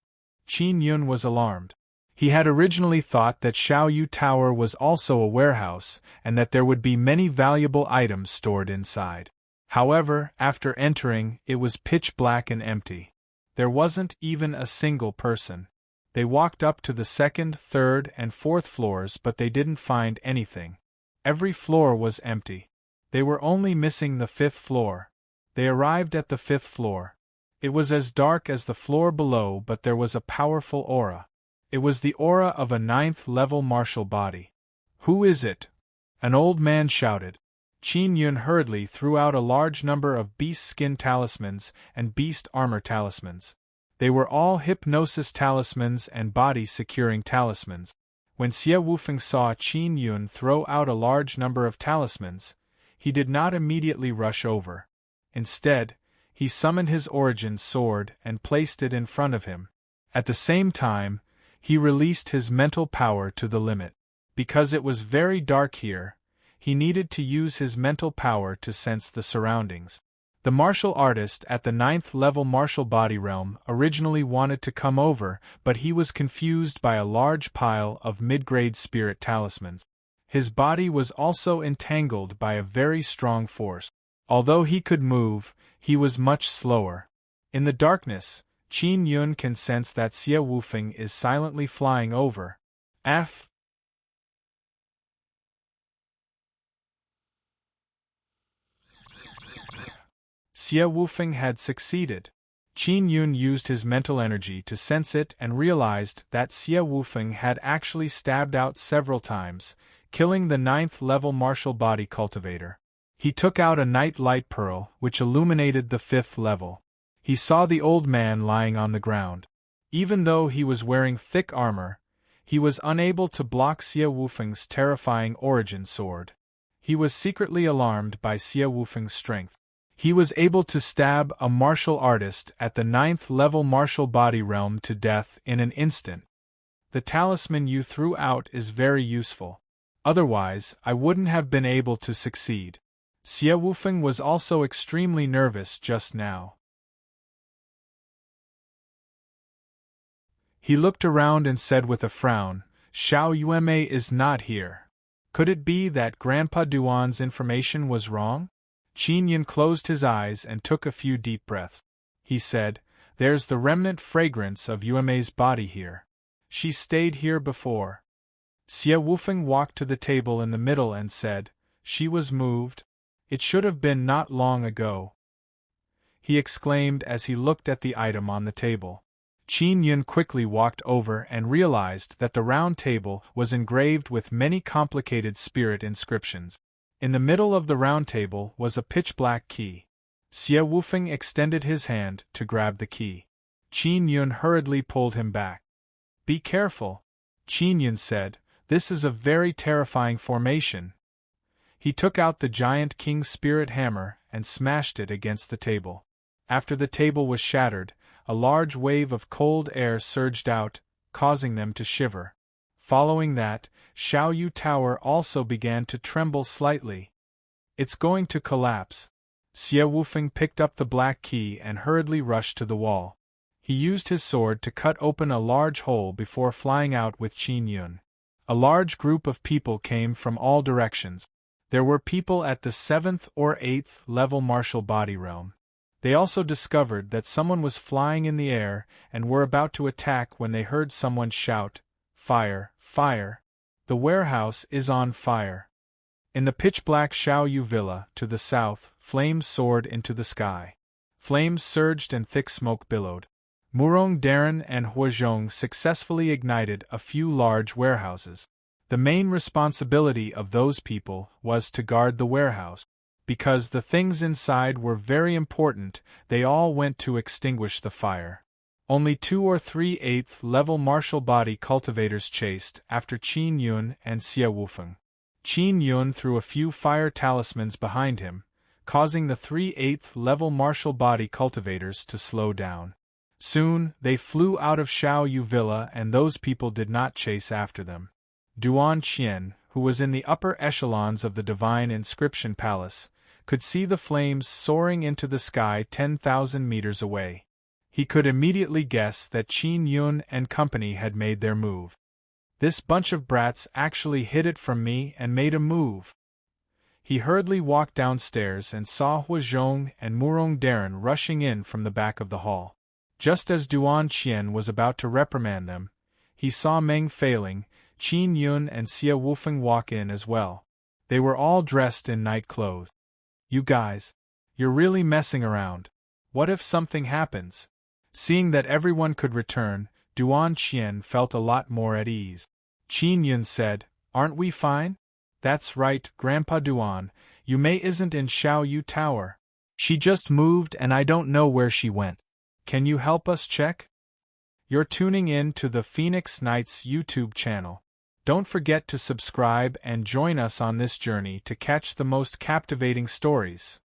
Qin Yun was alarmed. He had originally thought that Shao Yu Tower was also a warehouse and that there would be many valuable items stored inside. However, after entering, it was pitch black and empty. There wasn't even a single person. They walked up to the 2nd, 3rd, and 4th floors but they didn't find anything. Every floor was empty. They were only missing the 5th floor. They arrived at the 5th floor. It was as dark as the floor below but there was a powerful aura. It was the aura of a 9th-level martial body. Who is it? An old man shouted. Qin Yun hurriedly threw out a large number of beast skin talismans and beast armor talismans. They were all hypnosis talismans and body-securing talismans. When Xie Wufeng saw Qin Yun throw out a large number of talismans, he did not immediately rush over. Instead, he summoned his origin sword and placed it in front of him. At the same time, he released his mental power to the limit. Because it was very dark here, he needed to use his mental power to sense the surroundings. The martial artist at the 9th-level martial body realm originally wanted to come over, but he was confused by a large pile of mid-grade spirit talismans. His body was also entangled by a very strong force. Although he could move, he was much slower. In the darkness, Qin Yun can sense that Xie Wufeng is silently flying over. F. Xie Wufeng had succeeded. Qin Yun used his mental energy to sense it and realized that Xie Wufeng had actually stabbed out several times, killing the 9th-level martial body cultivator. He took out a night light pearl, which illuminated the 5th level. He saw the old man lying on the ground. Even though he was wearing thick armor, he was unable to block Xie Wufeng's terrifying origin sword. He was secretly alarmed by Xie Wufeng's strength. He was able to stab a martial artist at the 9th-level martial body realm to death in an instant. The talisman you threw out is very useful. Otherwise, I wouldn't have been able to succeed. Xie Wufeng was also extremely nervous just now. He looked around and said with a frown, "Xiao Yueme is not here. Could it be that Grandpa Duan's information was wrong?" Qin Yun closed his eyes and took a few deep breaths. He said, "There's the remnant fragrance of Yueme's body here. She stayed here before." Xie Wufeng walked to the table in the middle and said, "She was moved? It should have been not long ago," he exclaimed as he looked at the item on the table. Qin Yun quickly walked over and realized that the round table was engraved with many complicated spirit inscriptions. In the middle of the round table was a pitch-black key. Xie Wufeng extended his hand to grab the key. Qin Yun hurriedly pulled him back. "Be careful," Qin Yun said, "this is a very terrifying formation." He took out the giant king's spirit hammer and smashed it against the table. After the table was shattered, a large wave of cold air surged out, causing them to shiver. Following that, Xiaoyu Tower also began to tremble slightly. "It's going to collapse." Xie Wufeng picked up the black key and hurriedly rushed to the wall. He used his sword to cut open a large hole before flying out with Qin Yun. A large group of people came from all directions. There were people at the 7th or 8th level martial body realm. They also discovered that someone was flying in the air and were about to attack when they heard someone shout, "Fire! Fire! The warehouse is on fire!" In the pitch-black Xiaoyu Villa, to the south, flames soared into the sky. Flames surged and thick smoke billowed. Murong Darren and Huazhong successfully ignited a few large warehouses. The main responsibility of those people was to guard the warehouse. Because the things inside were very important, they all went to extinguish the fire. Only 2 or 3 8th-level martial body cultivators chased after Qin Yun and Xie Wufeng. Qin Yun threw a few fire talismans behind him, causing the 3 8th-level martial body cultivators to slow down. Soon, they flew out of Xiaoyu Villa and those people did not chase after them. Duan Qian, who was in the upper echelons of the Divine Inscription Palace, could see the flames soaring into the sky 10,000 meters away. He could immediately guess that Qin Yun and company had made their move. "This bunch of brats actually hid it from me and made a move." He hurriedly walked downstairs and saw Huazhong and Murong Darren rushing in from the back of the hall. Just as Duan Qian was about to reprimand them, he saw Meng Failing, Qin Yun and Xie Wufeng walk in as well. They were all dressed in night clothes. "You guys, you're really messing around. What if something happens?" Seeing that everyone could return, Duan Qian felt a lot more at ease. Qin Yun said, "Aren't we fine?" "That's right, Grandpa Duan, Yume isn't in Xiaoyu Tower. She just moved and I don't know where she went. Can you help us check?" You're tuning in to the Phoenix Knights YouTube channel. Don't forget to subscribe and join us on this journey to catch the most captivating stories.